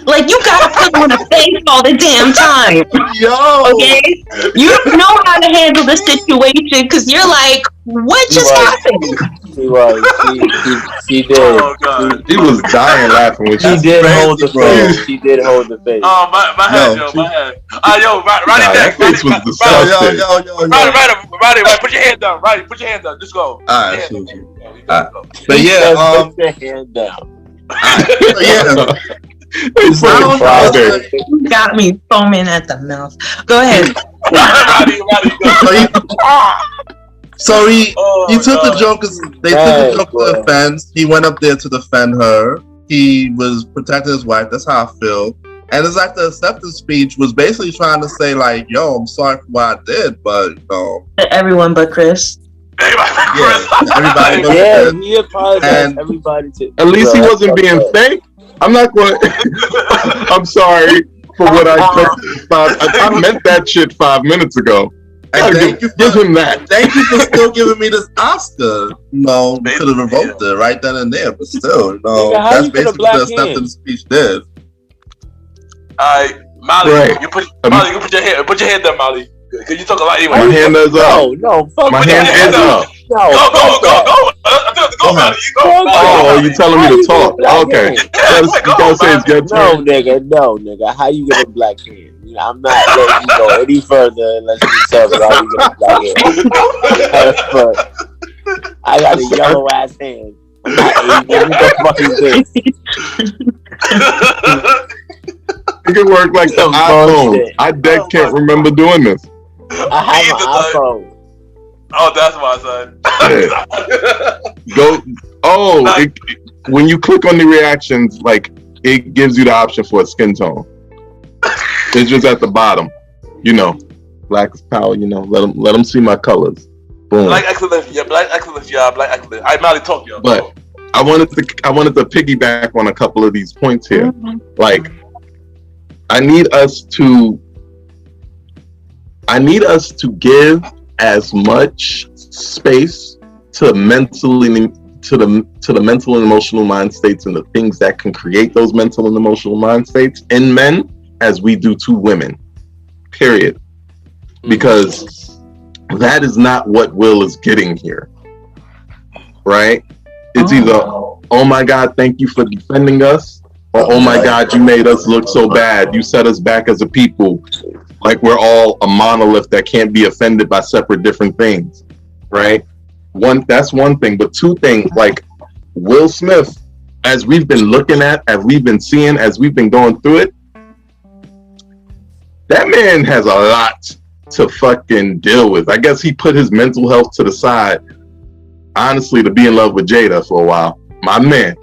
you gotta put on a face all the damn time. Yo. Okay? You know how to handle the situation because you're like, what just happened? She did. Oh, God. He was dying laughing when she did hold the face. She did hold the face. Oh, my head, my head. Roddy, that face was disgusting. Roddy, put your hand down. Roddy, put your hand down. Just go. All right. But yeah, put your hand down. Yeah. It's You got me foaming at the mouth. Go ahead. So he took the jokers. They took the joke to offense. He went up there to defend her. He was protecting his wife. That's how I feel. And his acceptance speech was basically trying to say like, "Yo, I'm sorry for what I did, but you know." Everyone but Chris. Everybody but Chris. He apologized. Everybody to. At least he wasn't being fake. I'm not going. I'm sorry for what I said. I meant that shit 5 minutes ago. Give him that. Thank you for still giving me this Oscar. You could have revoked it right then and there, but still, that's basically what the acceptance speech did. Alright, Molly, right. you put your hand down, Molly. Cause you talk a lot anyway. My hand is up. No, fuck my hand is up. Go, Molly. You go. Oh, you telling me to talk? Okay. You gotta say it's good turn. No, nigga. How you get a black hand? I'm not letting you go any further unless you tell me how you get a black hand. I got a yellow ass hand. I'm not Asian. What the fuck is this? It can work like the iPhone. I can't remember doing this. I have an iPhone. Oh, that's my son. Yeah. When you click on the reactions, like it gives you the option for a skin tone. It's just at the bottom. You know, black is power. You know, let them see my colors. Boom. Black excellence, yeah. Black excellence, yeah. Black excellence. I Mali talk, yo. But I wanted to piggyback on a couple of these points here. Like, I need us to give as much space to the mental and emotional mind states and the things that can create those mental and emotional mind states in men as we do to women. Period. Because that is not what Will is getting here. Right? It's either, oh my God, thank you for defending us, or oh my God, you made us look so bad. You set us back as a people. Like we're all a monolith that can't be offended by separate different things. Right? That's one thing. But two things, like Will Smith, as we've been looking at, as we've been seeing, as we've been going through it, that man has a lot to fucking deal with. I guess he put his mental health to the side, honestly, to be in love with Jada for a while. My man,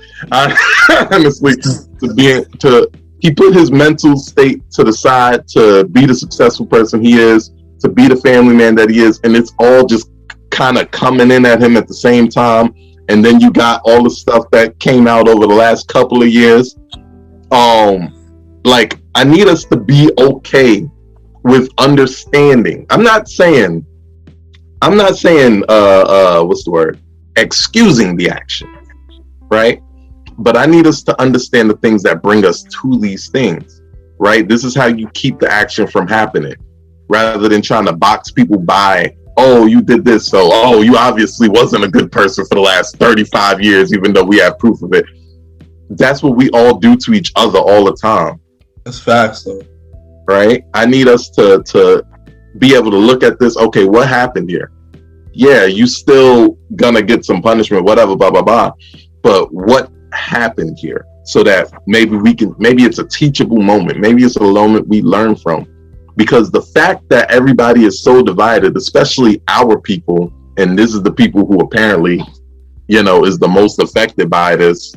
honestly, he put his mental state to the side to be the successful person he is, to be the family man that he is, and it's all just kind of coming in at him at the same time. And then you got all the stuff that came out over the last couple of years. Like, I need us to be okay with understanding. I'm not saying what's the word? Excusing the action, right? But I need us to understand the things that bring us to these things, right? This is how you keep the action from happening, rather than trying to box people by, oh, you did this, so, oh, you obviously wasn't a good person for the last 35 years, even though we have proof of it. That's what we all do to each other all the time. That's facts, though. Right? I need us to be able to look at this. Okay, what happened here? Yeah, you still gonna get some punishment, whatever, blah, blah, blah. But what happened here? So that maybe it's a teachable moment. Maybe it's a moment we learn from. Because the fact that everybody is so divided, especially our people, and this is the people who apparently, is the most affected by this.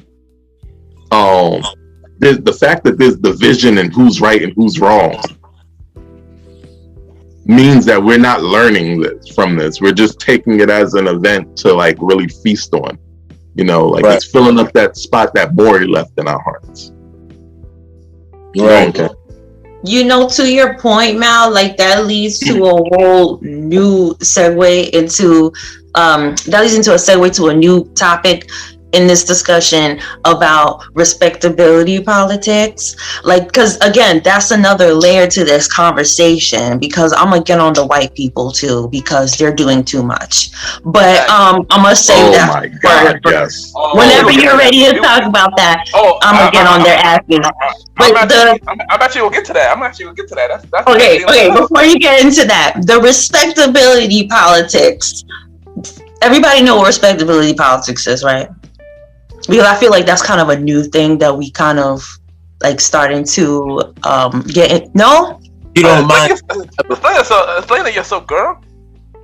The fact that there's division in who's right and who's wrong means that we're not learning from this. We're just taking it as an event to like really feast on. Right. It's filling up that spot that Maury left in our hearts. Right. Okay. To your point, Mal, like that leads to a whole new segue into a segue to a new topic in this discussion about respectability politics. Like, because again, that's another layer to this conversation, because I'm gonna get on the white people too, because they're doing too much. But I'm gonna save that. My God, yes. Whenever you're ready to talk about that, I'm gonna get on their asses. I'm actually gonna get to that. That's okay. Before you get into that, the respectability politics. Everybody know what respectability politics is, right? Because I feel like that's kind of a new thing that we kind of like starting to get in. No? You don't mind? Explain it yourself, girl.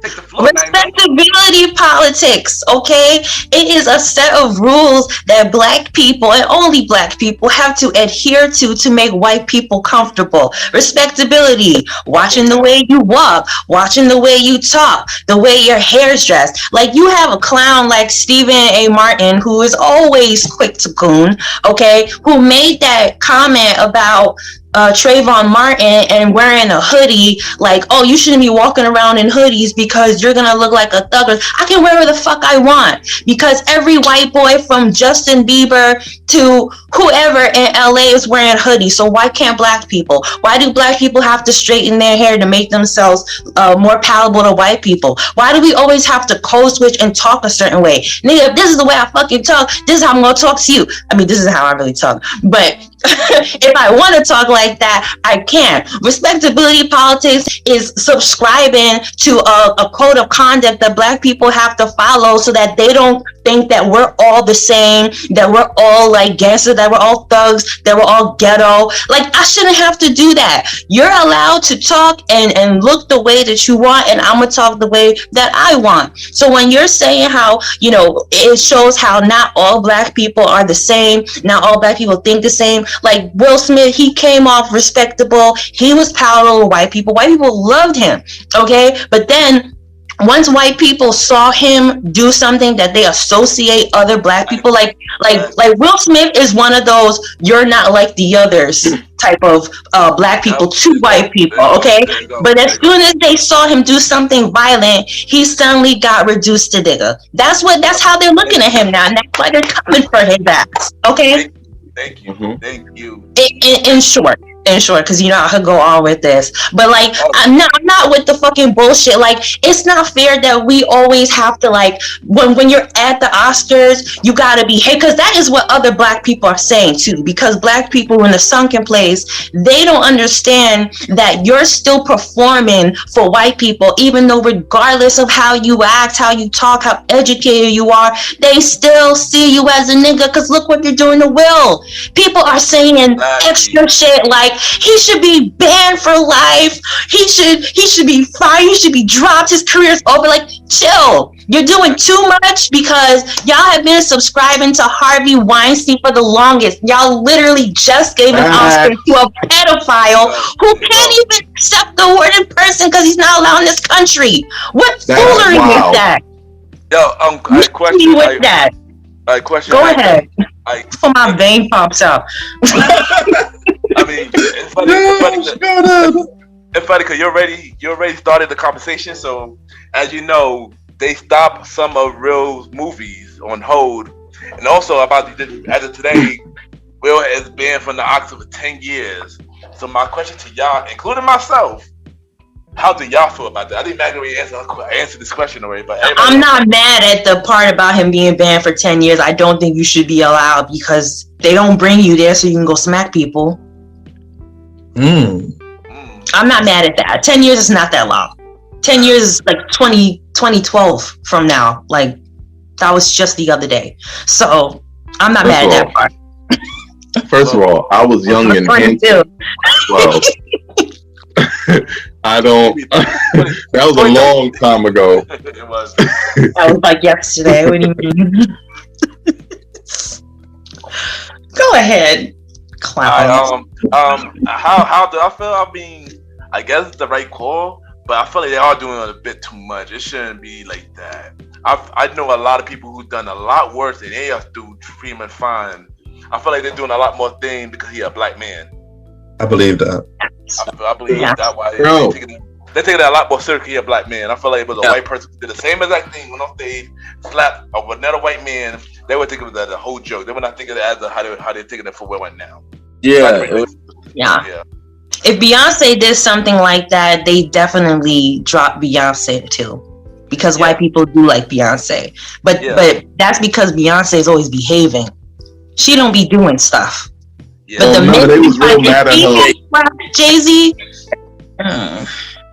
Take the floor. Respectability politics, okay? It is a set of rules that Black people and only Black people have to adhere to make white people comfortable. Respectability, watching the way you walk, watching the way you talk, the way your hair's dressed. Like, you have a clown like Stephen A. Martin, who is always quick to goon, okay? Who made that comment about Trayvon Martin and wearing a hoodie, like, oh, you shouldn't be walking around in hoodies because you're gonna look like a thugger. I can wear whatever the fuck I want, because every white boy from Justin Bieber to whoever in LA is wearing hoodies. So why can't Black people? Why do Black people have to straighten their hair to make themselves more palatable to white people? Why do we always have to code switch and talk a certain way? Nigga, if this is the way I fucking talk, this is how I'm gonna talk to you. I mean, this is how I really talk, but if I want to talk like that, I can. Respectability politics is subscribing to a code of conduct that Black people have to follow so that they don't think that we're all the same, that we're all like gangsters, that we're all thugs, that we're all ghetto. Like, I shouldn't have to do that. You're allowed to talk and look the way that you want, and I'm gonna talk the way that I want. So when you're saying how, you know, it shows how not all black people are the same, not all black people think the same. Like Will Smith, he came off respectable. He was powerful with white people. White people loved him. Okay, but then once white people saw him do something that they associate other black people, like Will Smith is one of those "you're not like the others" type of black people to white people, okay? But as soon as they saw him do something violent, he suddenly got reduced to nigga. That's how they're looking at him now, and that's why they're coming for his ass, okay? Thank you. In short, because you know I could go on with this, but like I'm not with the fucking bullshit. Like, it's not fair that we always have to, like, when you're at the Oscars, you gotta be hey, because that is what other black people are saying too. Because black people in the sunken place, they don't understand that you're still performing for white people, even though regardless of how you act, how you talk, how educated you are, they still see you as a nigga. Because look what you're doing to Will. People are saying extra shit like he should be banned for life. He should be fired. He should be dropped. His career is over. Like, chill. You're doing too much because y'all have been subscribing to Harvey Weinstein for the longest. Y'all literally just gave an Oscar to a pedophile who can't even accept the word in person because he's not allowed in this country. What foolery is that? Yo, I question with that. Question. Go ahead. Before my vein pops out. I mean, it's funny because you already started the conversation. So, as you know, they stopped some of Real's movies on hold, and also as of today, Will has been from the Oscars for 10 years. So, my question to y'all, including myself, how do y'all feel about that? I think Magna already answered this question already, but I'm not mad at the part about him being banned for 10 years. I don't think you should be allowed because they don't bring you there so you can go smack people. I'm not mad at that. 10 years is not that long. 10 years is like 2012 from now. Like, that was just the other day. So I'm not mad at that part. First of all, I was young and handsome. Well, I don't. That was a long time ago. It was. That was like yesterday. What do you mean? Go ahead. How do I feel? I mean, I guess it's the right call, but I feel like they are doing a bit too much. It shouldn't be like that. I know a lot of people who've done a lot worse than they are do Freeman fine. I feel like they're doing a lot more things because he's a black man. I believe that. I believe that's why they're taking it a lot more seriously. He's a black man. I feel like it was a white person who did the same exact thing, went on stage, slapped another white man. They were thinking of that the whole joke. They were not thinking of it as how they're taking it for where it now. Yeah. If Beyonce did something like that, they definitely drop Beyonce too, because white people do like Beyonce. But that's because Beyonce is always behaving. She don't be doing stuff. Yeah. But they was real mad at her. Jay-Z.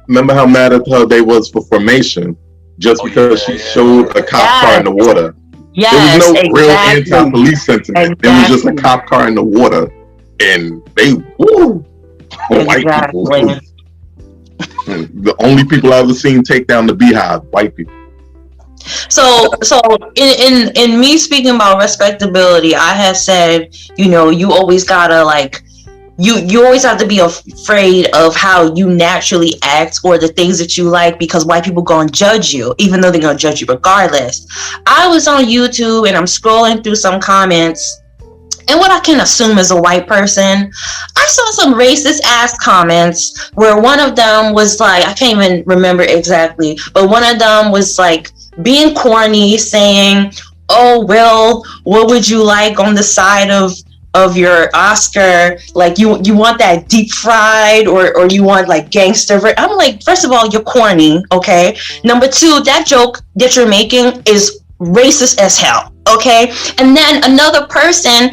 Remember how mad at her they was for Formation just because she showed a cop car in the water. Yes, there was no real anti-police sentiment. It was just a cop car in the water, and they white people. The only people I've ever seen take down the Beehive, white people. So in me speaking about respectability, I have said, you always gotta you always have to be afraid of how you naturally act or the things that you like, because white people gonna judge you, even though they're gonna judge you regardless. I was on YouTube and I'm scrolling through some comments, and what I can assume is a white person, I saw some racist ass comments where one of them was like, I can't even remember exactly, but one of them was like being corny, saying, oh, well, what would you like on the side of your Oscar? Like, you want that deep fried or you want like gangster? I'm like, first of all, you're corny, okay? Number two, that joke that you're making is racist as hell, okay? And then another person,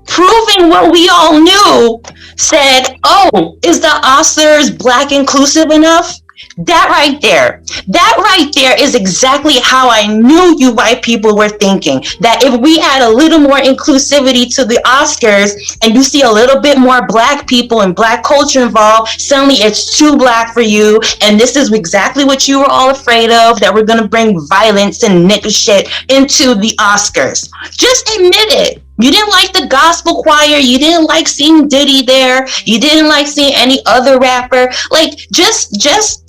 proving what we all knew, said, oh, is the Oscars black inclusive enough? That right there is exactly how I knew you white people were thinking. That if we had a little more inclusivity to the Oscars and you see a little bit more black people and black culture involved, suddenly it's too black for you. And this is exactly what you were all afraid of, that we're going to bring violence and nigga shit into the Oscars. Just admit it. You didn't like the gospel choir. You didn't like seeing Diddy there. You didn't like seeing any other rapper. Like, just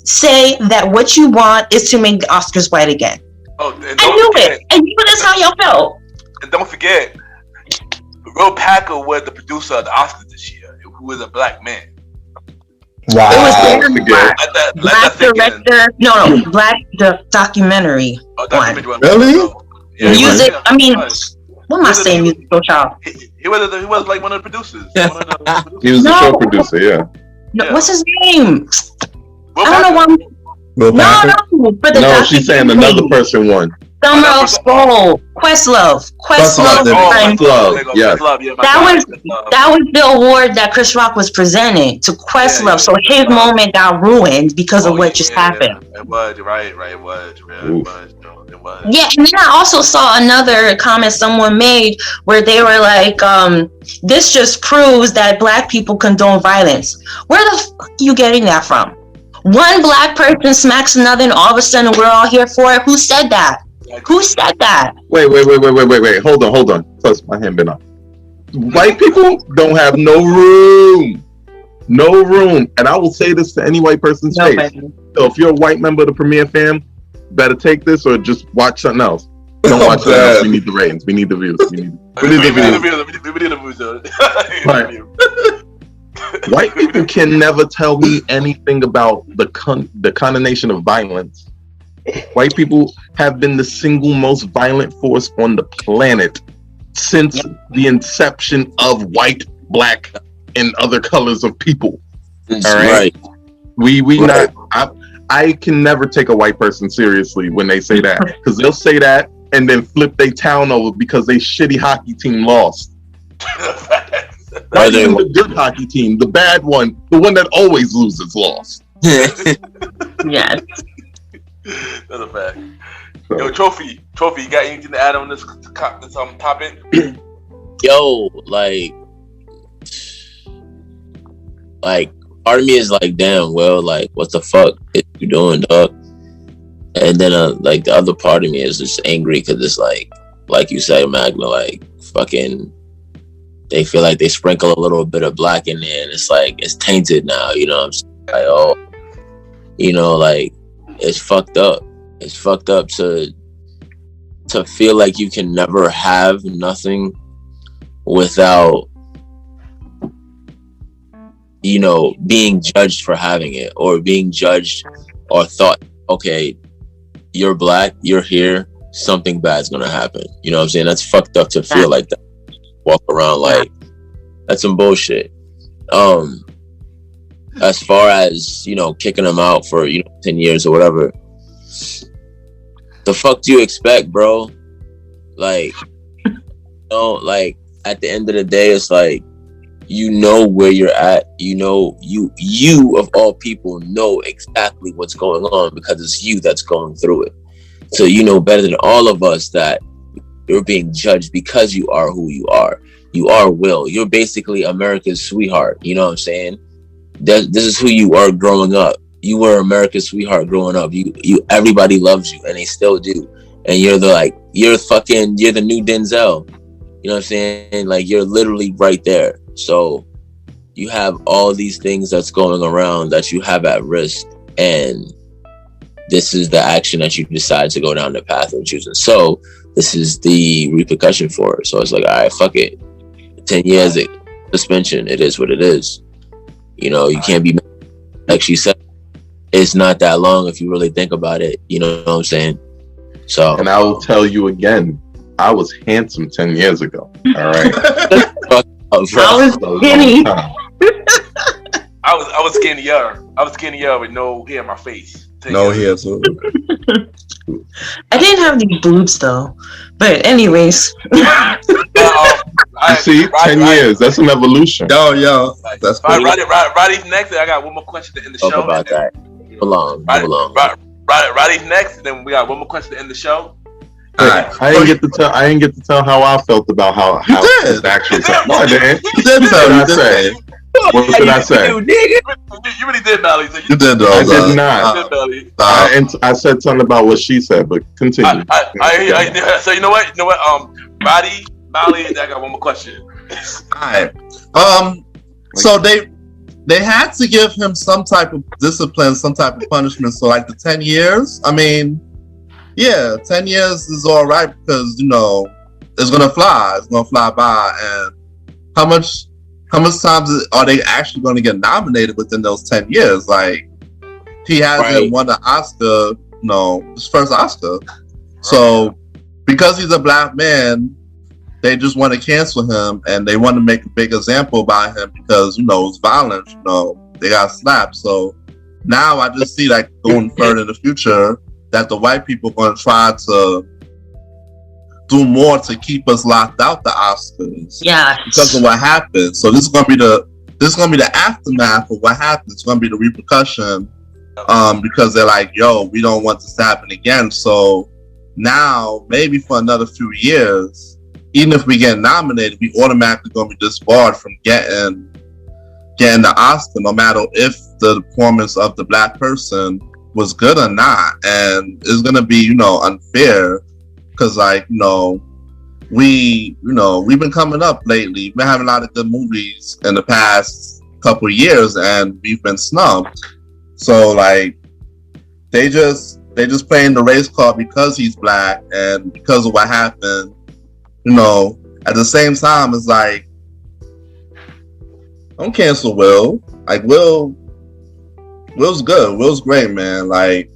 say that what you want is to make the Oscars white again. Oh, I knew it. And you know that's how y'all felt. And don't forget, Will Packer was the producer of the Oscars this year, who was a black man. Wow. It was black director. No, black documentary. Oh, documentary one. Really? Yeah, music. I mean, what am I saying? Music child. He was like one of the producers. He was the show producer. Yeah. No, what's his name? I don't know why. No, she's saying another person won. Summer of Soul, Questlove. Yes. That was the award that Chris Rock was presenting to Questlove. So his moment got ruined because of what just happened. It was right. It was. Yeah, and then I also saw another comment someone made where they were like, this just proves that black people condone violence. Where the fuck are you getting that from? One black person smacks another and all of a sudden we're all here for it. Who said that? Who said that? Wait. Hold on. Plus, my hand been up. White people don't have no room. And I will say this to any white person's face. So if you're a white member of the Premiere fam, better take this or just watch something else. Don't watch something else. We need the ratings. We need the views. We need the views. Right. White people can never tell me anything about the condemnation of violence. White people have been the single most violent force on the planet since the inception of white, black, and other colors of people. All right. We not. I can never take a white person seriously when they say that, because they'll say that and then flip their town over because they shitty hockey team lost. Not even the good hockey team, the bad one, the one that always loses, lost. Yes. That's a fact. Yo, Trophy, you got anything to add on this topic? Yo, like part of me is like, damn, well, like, what the fuck is you doing, dog? And then like the other part of me is just angry because it's like you said, Magna, like fucking, they feel like they sprinkle a little bit of black in there and it's like it's tainted now, you know what I'm saying? Like, oh, you know, like, it's fucked up. It's fucked up to feel like you can never have nothing without, you know, being judged for having it, or being judged or thought, okay, you're black, you're here, something bad's gonna happen. You know what I'm saying? That's fucked up to feel like that. Walk around like that's some bullshit. As far as, you know, kicking them out for, 10 years or whatever, the fuck do you expect, bro? Like, like at the end of the day, it's like, you know where you're at. You know, you of all people know exactly what's going on because it's you that's going through it. So you know better than all of us that you're being judged because you are who you are. You are Will. You're basically America's sweetheart. You know what I'm saying? This is who you are growing up. You were America's sweetheart growing up. You everybody loves you and they still do. And you're the new Denzel. You know what I'm saying? Like, you're literally right there. So you have all these things that's going around that you have at risk, and this is the action that you decide to go down the path of choosing. So this is the repercussion for it. So it's like, all right, fuck it. 10 years suspension. It is what it is. You know, you can't be, like she said, it's not that long if you really think about it. You know what I'm saying? So, and I will tell you again, I was handsome 10 years ago. All right. I was skinny. I was skinnier. I was skinnier with no hair on my face. No hair, so. I didn't have any boobs though. But anyways. You see, 10 years. That's an evolution. Yo. That's cool. Roddy's next. I got one more question to end the show. Talk about that. Roddy's next, and then we got one more question to end the show. I didn't get to tell how I felt about how the actual time. No, I didn't. You did tell. What did I say? What did I say? You really did, Mally. So You did, though. I did not. You did, I said something about what she said, but continue. So you know what? Roddy, Mally, I got one more question. Alright. So they had to give him some type of discipline, some type of punishment. So like the 10 years, I mean, yeah, 10 years is all right because it's gonna fly by. And how much times are they actually going to get nominated within those 10 years? Like, he hasn't won an Oscar, his first Oscar. So because he's a black man, they just want to cancel him, and they want to make a big example about him because it's violence. They got slapped. So now I just see, like, going further in the future, that the white people are going to try to do more to keep us locked out the Oscars. Yeah. Because of what happened. So this is gonna be the aftermath of what happened. It's gonna be the repercussion. Because they're like, yo, we don't want this to happen again. So now maybe for another few years, even if we get nominated, we automatically gonna be disbarred from getting the Oscar, no matter if the performance of the black person was good or not. And it's gonna be, unfair. Because, like, we've been coming up lately. We've been having a lot of good movies in the past couple of years, and we've been snubbed. So, like, they just playing the race card because he's black and because of what happened. At the same time, it's like, don't cancel Will. Like, Will's good. Will's great, man. Like,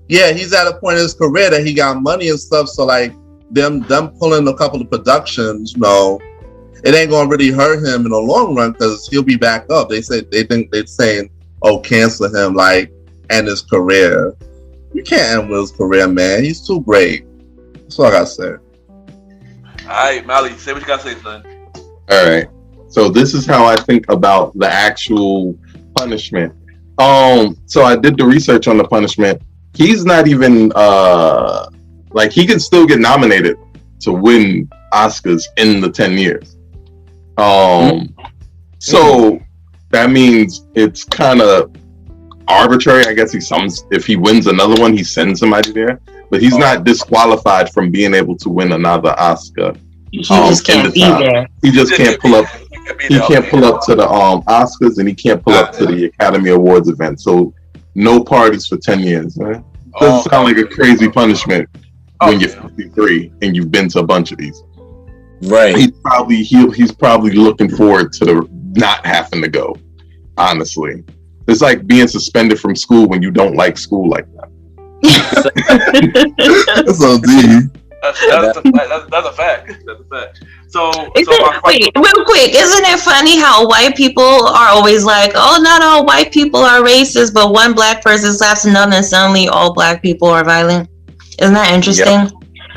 yeah, he's at a point in his career that he got money and stuff. So, like, them pulling a couple of productions, it ain't gonna really hurt him in the long run because he'll be back up. They're saying, oh, cancel him, like, end his career. You can't end Will's career, man. He's too great. That's all I gotta say. All right, Mally, say what you gotta say, son. All right. So this is how I think about the actual punishment. So I did the research on the punishment. He's not even he can still get nominated to win Oscars in the 10 years. So that means it's kind of arbitrary. I guess if he wins another one, he sends somebody there, but he's not disqualified from being able to win another Oscar. He just can't be there. He just can't pull up. He can't pull up to the Oscars, and he can't pull up to the Academy Awards event. So no parties for 10 years. Right? Doesn't sound like a crazy punishment when you're 53 and you've been to a bunch of these. Right. He's probably looking forward to the not having to go. Honestly, it's like being suspended from school when you don't like school like that. That's so deep. That's a fact. That's a fact. So wait, real quick, isn't it funny how white people are always like, oh, not all white people are racist, but one black person slaps another and suddenly all black people are violent? Isn't that interesting? Yep.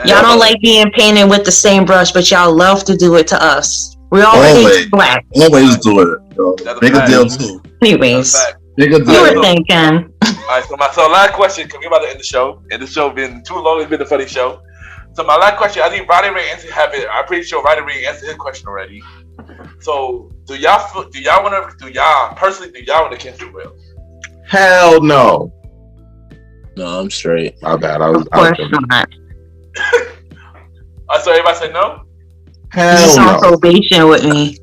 Y'all don't like being painted with the same brush, but y'all love to do it to us. We always black. Always do it. Big a deal too. Anyways, big a deal. You were thinking. All right, so last question, because we're about to end the show. And the show been too long. It's been a funny show. So my last question, I think Roddy Ray answered. I'm pretty sure Roddy Ray answered his question already. So do y'all want to cancel Will? Hell no. No, I'm straight. My bad. Of course not. So everybody say no? Hell He's no. on probation with me.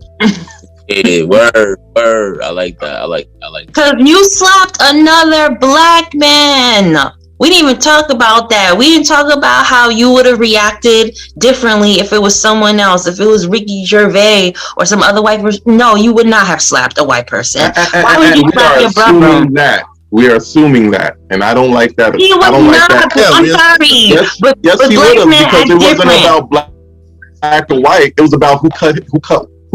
Hey, word. I like that. I like that. Cause you slapped another black man. We didn't even talk about that. We didn't talk about how you would have reacted differently if it was someone else. If it was Ricky Gervais or some other white person. No, you would not have slapped a white person. Why would you slap your brother? We are assuming that, and I don't like that. He would not. I'm sorry. Yes, he would have, because it wasn't about black or white. It was about who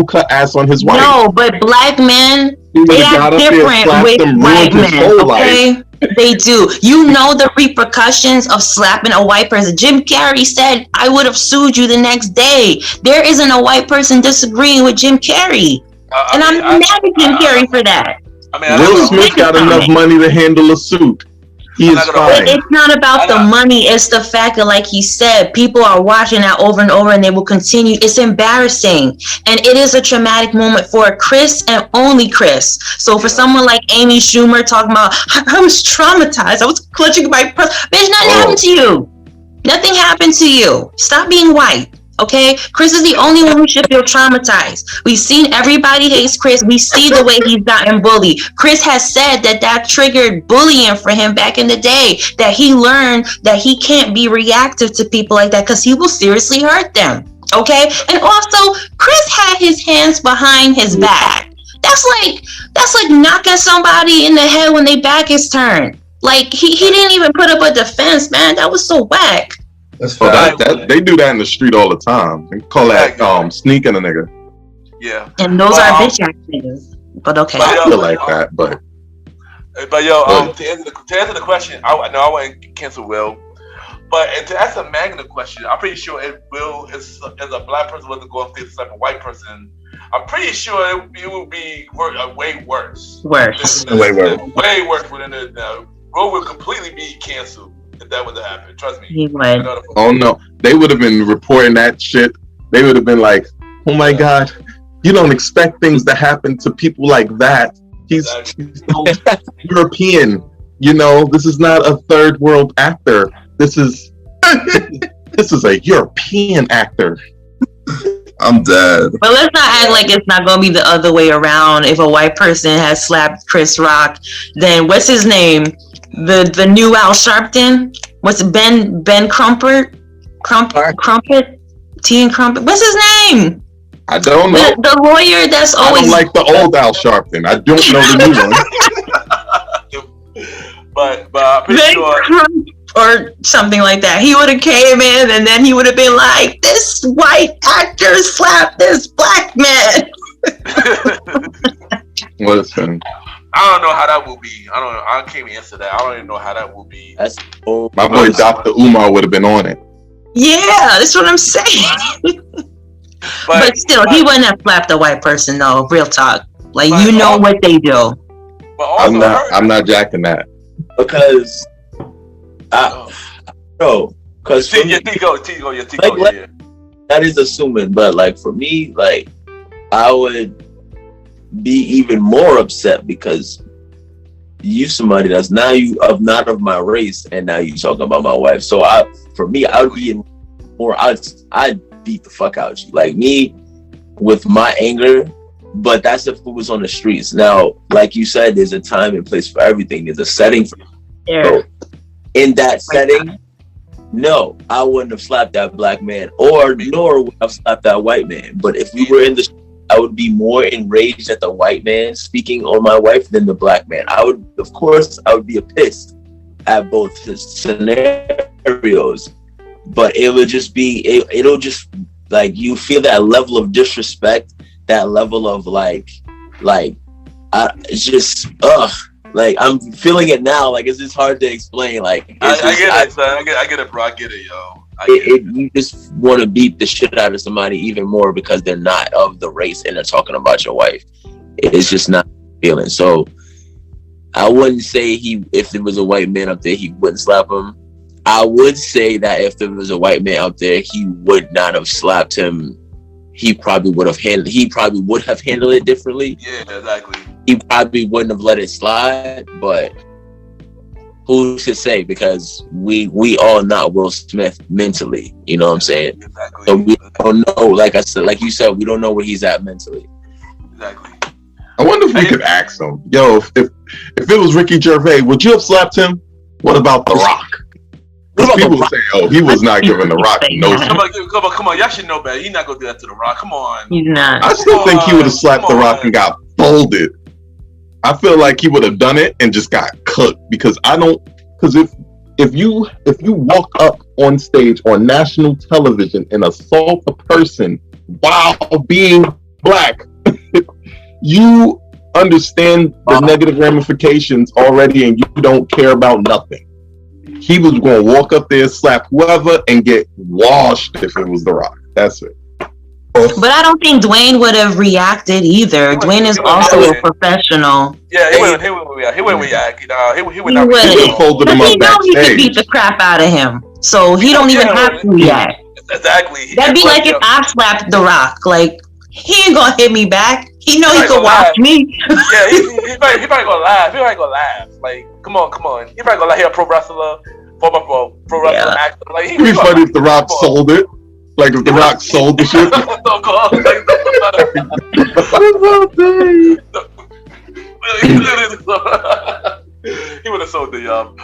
cut ass on his wife. No, but black men, they are different with white men. Okay. They do. You know the repercussions of slapping a white person. Jim Carrey said, I would have sued you the next day. There isn't a white person disagreeing with Jim Carrey. And I'm mad at Jim Carrey for that. I mean, Will Smith got enough money to handle a suit. He is fine. It's not about the money. It's the fact that, like he said, people are watching that over and over, and they will continue. It's embarrassing, and it is a traumatic moment for Chris and only Chris. So for someone like Amy Schumer talking about, I was traumatized. I was clutching my purse. Bitch, nothing happened to you. Nothing happened to you. Stop being white. Okay, Chris is the only one who should feel traumatized. We've seen everybody hates Chris. We see the way he's gotten bullied. Chris has said that triggered bullying for him back in the day, that he learned that he can't be reactive to people like that because he will seriously hurt them. Okay, and also Chris had his hands behind his back. That's like knocking somebody in the head when their back is turned. Like he didn't even put up a defense, man. That was so whack. They do that in the street all the time. They call that sneaking a nigga. Yeah. And those are bitch ass niggas. But okay. I feel like that, but to answer the question, I want to cancel Will. But to answer Magna question, I'm pretty sure if Will is a black person wasn't going through like a white person, I'm pretty sure it would be way worse. Way worse. Way worse within the Will would completely be canceled. If that would have happened, trust me. He would. Oh no, they would have been reporting that shit. They would have been like, "Oh my god, you don't expect things to happen to people like that. He's European. You know, this is not a third world actor. This is a European actor." I'm dead. But let's not act like it's not going to be the other way around. If a white person has slapped Chris Rock, then what's his name? The new Al Sharpton? What's Ben Crumpet? T and Crumpet? What's his name? I don't know. The lawyer that's always... I don't like the old Al Sharpton. I don't know the new one. but I'm pretty sure... Or something like that. He would have came in and then he would have been like, this white actor slapped this black man. Listen. I don't know how that will be. I can't even answer that. I don't even know how that will be. My boy Dr. Umar would have been on it. Yeah, that's what I'm saying. but still, he wouldn't have slapped a white person though. Real talk. Like you know what they do. I'm not jacking that. Because because that is assuming, but like for me, like I would be even more upset because you somebody that's now not of my race, and now you talking about my wife. So I would be in more. I'd beat the fuck out of you, like me, with my anger. But that's if it was on the streets. Now, like you said, there's a time and place for everything. There's a setting for so in that setting. No, I wouldn't have slapped that black man, nor would I have slapped that white man. But if we were in the, I would be more enraged at the white man speaking on my wife than the black man. I would be pissed at both his scenarios. But it would just be, it'll just like you feel that level of disrespect, that level of it's just like I'm feeling it now. Like it's just hard to explain. Like I get it, son. I get it, bro. I get it, yo. You just want to beat the shit out of somebody even more because they're not of the race and they're talking about your wife. It's just not feeling. So I wouldn't say if there was a white man up there, he wouldn't slap him. I would say that if there was a white man out there, he would not have slapped him. He probably would have handled it differently. Yeah, exactly. He probably wouldn't have let it slide, but who's to say? Because we all not Will Smith mentally. You know what I'm saying? Exactly. So we don't know. Like I said, like you said, we don't know where he's at mentally. Exactly. I wonder if we could ask him, yo, if it was Ricky Gervais, would you have slapped him? What about The Rock? People say, "Oh, he was not giving The Rock no." Come on, y'all should know better. He's not gonna do that to The Rock. Come on. He's not. I still think he would have slapped The Rock and got folded. I feel like he would have done it and just got cooked because if you walk up on stage on national television and assault a person while being black, you understand the negative ramifications already, and you don't care about nothing. He was going to walk up there, slap whoever, and get washed if it was The Rock. That's it. But I don't think Dwayne would have reacted either. Dwayne is also a professional. Yeah, he wouldn't react. He would not react. He wouldn't. But he know he could beat the crap out of him, so he don't even have to react. Exactly. That'd be like if I slapped The Rock. Like, he ain't gonna hit me back. He know he could watch me. Yeah, he probably gonna laugh. He probably gonna laugh. Like, come on. He probably gonna hear a pro wrestler, former pro wrestler actor. Like, It'd be funny if The Rock sold it. Like if The Rock sold the shit. He would have sold the y'all.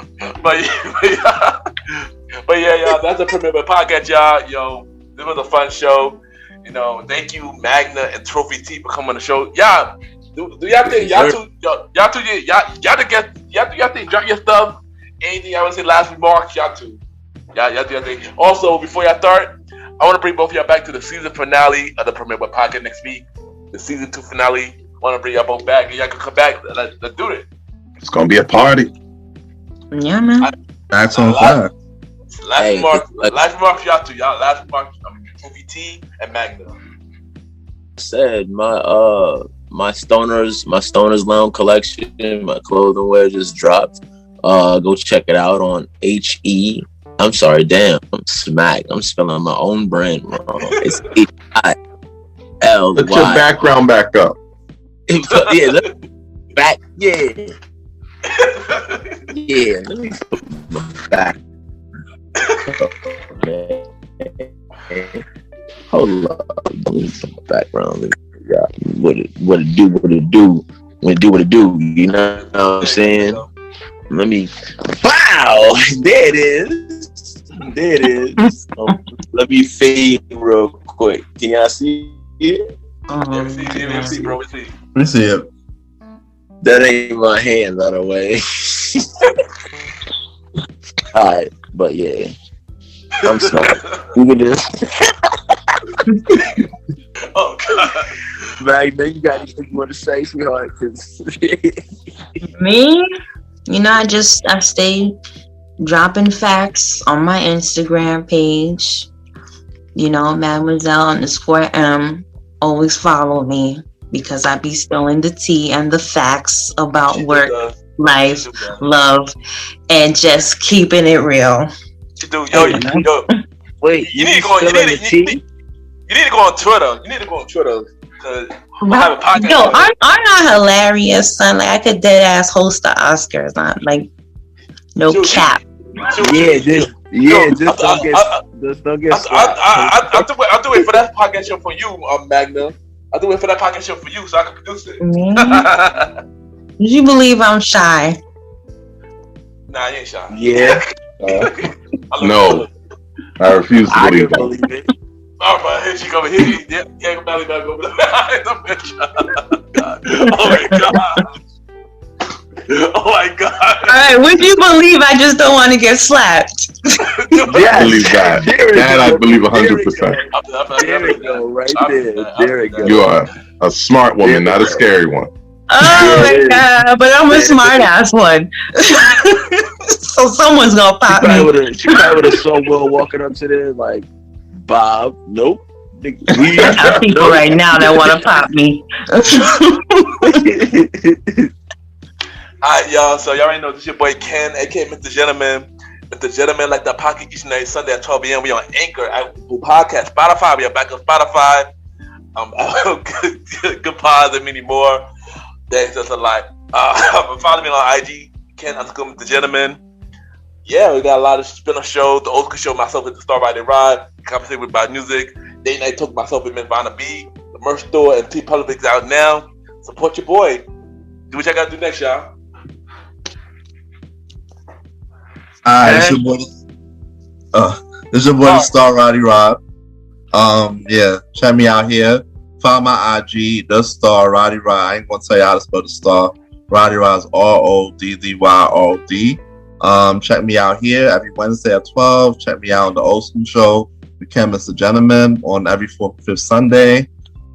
But yeah, y'all, that's a premiere podcast, y'all. Yo, this was a fun show. You know, thank you, Magna and Trophy T, for coming on the show. Y'all, do y'all think y'all think drop your stuff? Anything y'all want to say? Last remarks, y'all two. Y'all do y'all think? Also, before y'all start, I want to bring both of y'all back to the season finale of the Premiere Boy Podcast next week. The season 2 finale. I want to bring y'all both back, and y'all can come back. Let's do it. It's gonna be a party. Yeah, man. That's on fire. Last remarks, y'all two. Y'all last remarks. Trophy T and Magna. Said my stoners lounge collection, my clothing wear just dropped. Go check it out on HE. I'm sorry, damn, I'm smacked. I'm spelling my own brand wrong. It's HILY. Put your background back up. Yeah, back. Yeah. Yeah. Let me put my back. Hold up. Let me put my background. What it do. What it do. You know what I'm saying? Let me. Wow! There it is. Let me fade real quick. Can y'all see it? Let me see, bro. Let me see it. That ain't my hand, by the way. Alright, but yeah. I'm sorry. You can just. Oh, God. Magna, you got anything you want to say, sweetheart? Me? You know, I stay dropping facts on my Instagram page. You know, Mademoiselle_M. Always follow me because I be spilling the tea and the facts about work, life, love, and just keeping it real. Yo. Wait, you need to go on Twitter. You need to go on Twitter because I have a podcast. Yo, aren't I hilarious, son? Like, I could dead ass host the Oscars. Not like no cap. Just don't get. I'll do it for that podcast show for you, Magna. I'll do it for that podcast show for you, so I can produce it. Did you believe I'm shy? Nah, you ain't shy. Yeah. No, I refuse to believe it. Oh, but here she come here. Yeah, belly back over there. Oh my god. All right, would you believe I just don't want to get slapped? I believe that. That I believe 100%. There we go, right there. There we go. You are a smart woman, not a scary one. Oh my god, but I'm a smart ass one. So someone's gonna pop me. She probably would have saw Will walking up to there like, Bob, nope. I have people right now that want to pop me. Alright, y'all. So y'all already know this is your boy Ken, aka MrGentleman. MrGentleman, like the pocket each and every Sunday at 12 a.m. We on Anchor, Apple Podcast, Spotify. We are back on Spotify. Good pods and many more. Thanks, that's a lot. Follow me on IG, Ken_MrGentleman. Yeah, we got a lot of spin-off shows. The Old School Show, myself with the Star Riding Rod. Conversation about music. Date Night Talk, myself with Vanna B. The merch store and T-Public's out now. Support your boy. Do what y'all gotta do next, y'all. Alright, it's your boy. This is your boy, the Star Roddy Rod. Yeah, check me out here. Follow my IG, the Star Roddy Rod. I ain't gonna tell you how to spell the Star. Roddy Rod is RODDYROD. Check me out here every Wednesday at 12. Check me out on the Old School Show. Become MrGentleman on every 4th and 5th Sunday.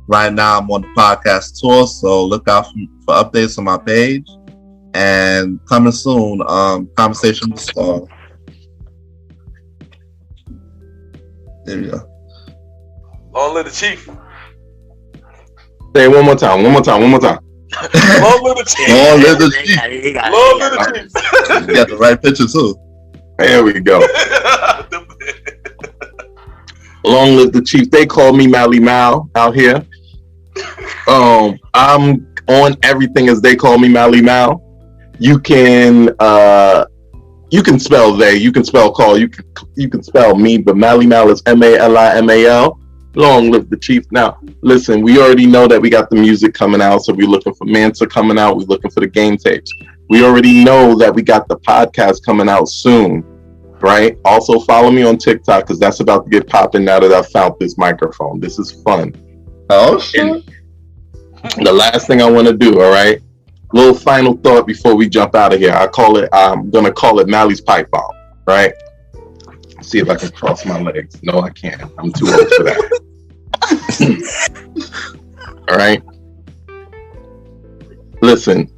Right now, I'm on the podcast tour, so look out for updates on my page. And coming soon, Conversation with the Star. There we go. Long live the chief. Say it one more time. Long live the chief. Long live the chief. Long live the chief. You got the right picture too. There we go. Long live the chief. They call me Malimal out here. I'm on everything as they call me Malimal. You can spell they, you can spell call, you can spell me, but Malimal is Malimal. Long live the chief. Now, listen, we already know that we got the music coming out, so we're looking for Mansa coming out. We're looking for the game tapes. We already know that we got the podcast coming out soon, right? Also, follow me on TikTok because that's about to get popping now that I've found this microphone. This is fun. Oh, shit. The last thing I want to do, all right? Little final thought before we jump out of here. I'm going to call it Mally's pipe bomb, right? See if I can cross my legs. No, I can't. I'm too old for that. All right. Listen.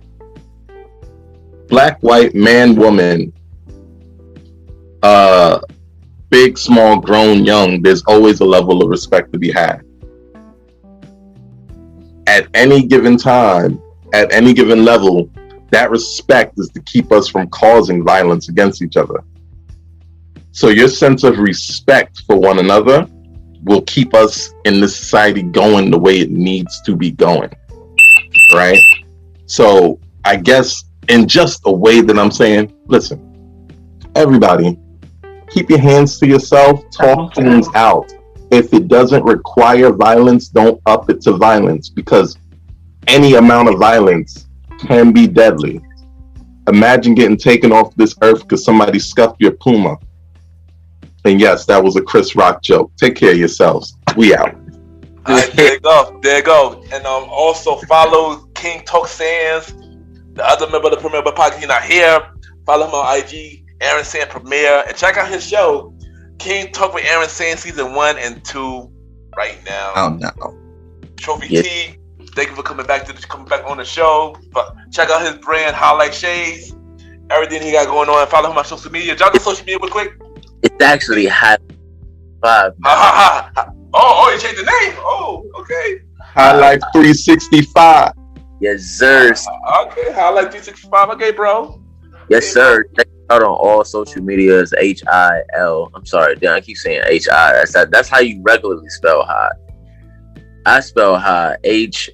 Black, white, man, woman, big, small, grown, young, there's always a level of respect to be had. At any given time, at any given level, that respect is to keep us from causing violence against each other. So your sense of respect for one another will keep us in this society going the way it needs to be going, right? So I guess in just a way that I'm saying, listen, everybody, keep your hands to yourself, talk things out. If it doesn't require violence, don't up it to violence, because any amount of violence can be deadly. Imagine getting taken off this earth because somebody scuffed your Puma. And yes, that was a Chris Rock joke. Take care of yourselves. We out. All right, there you go. There you go. And also follow King Talk Sands, the other member of the Premier Podcast. He's not here. Follow him on IG, Aaron Sand Premier, and check out his show, King Talk with Aaron Sand, season 1 and 2, right now. Oh no. Trophy T. Thank you for coming back on the show. But check out his brand, Highlight Shades. Everything he got going on. Follow him on social media. Drop the social media real quick. It's actually High Five. Oh, you changed the name. Oh, okay. High Life 365. Yes, sir. Okay, Highlight 365. Okay, bro. Yes, sir. Check it out on all social medias. HIL. I'm sorry, Dan. I keep saying HI. That's how you regularly spell high. I spell high HILYFE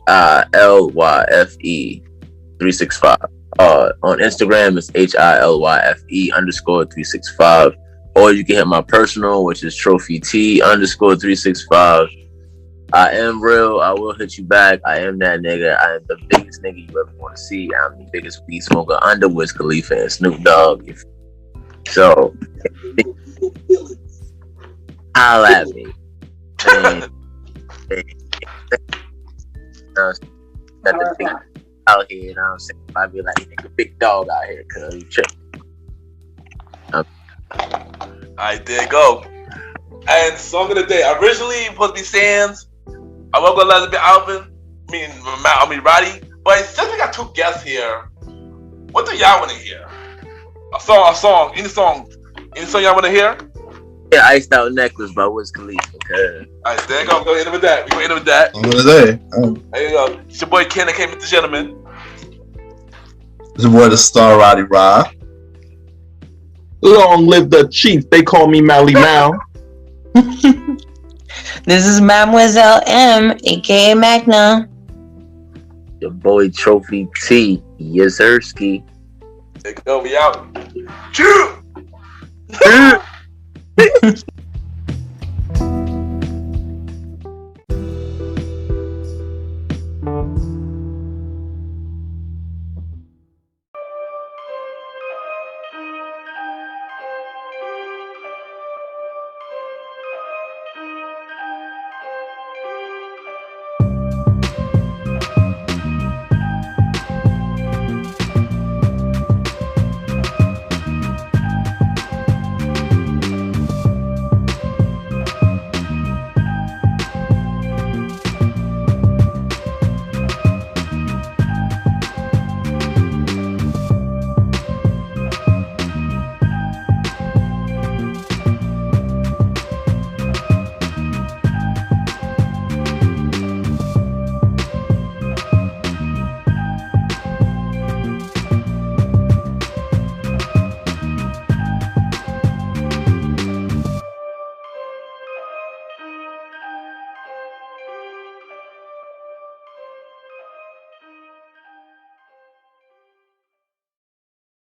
365. On Instagram, it's HILYFE_365. Or you can hit my personal, which is Trophy T _365. I am real. I will hit you back. I am that nigga. I am the biggest nigga you ever want to see. I'm the biggest weed smoker under Wiz Khalifa and Snoop Dogg. So, holla at me. Got the big out here, you know what I'm saying? I be like, nigga, big dog out here, cuz you check. Alright, there you go. And song of the day. Originally supposed to be Sands. I was gonna let it be Alvin. I mean Roddy. But since we got two guests here, what do y'all wanna hear? A song. Any song y'all wanna hear? Yeah, Iced Out Necklace by Wiz Khalifa. Alright, there you go. Go end with that. We go end with that. There you go. It's your boy Ken, Aka MrGentleman. It's your boy the Star Roddy Rod. Long live the chief. They call me Malimal. This is Mademoiselle M, aka Magna. Your boy Trophy T, Yazerski. There you go. We out. Chew.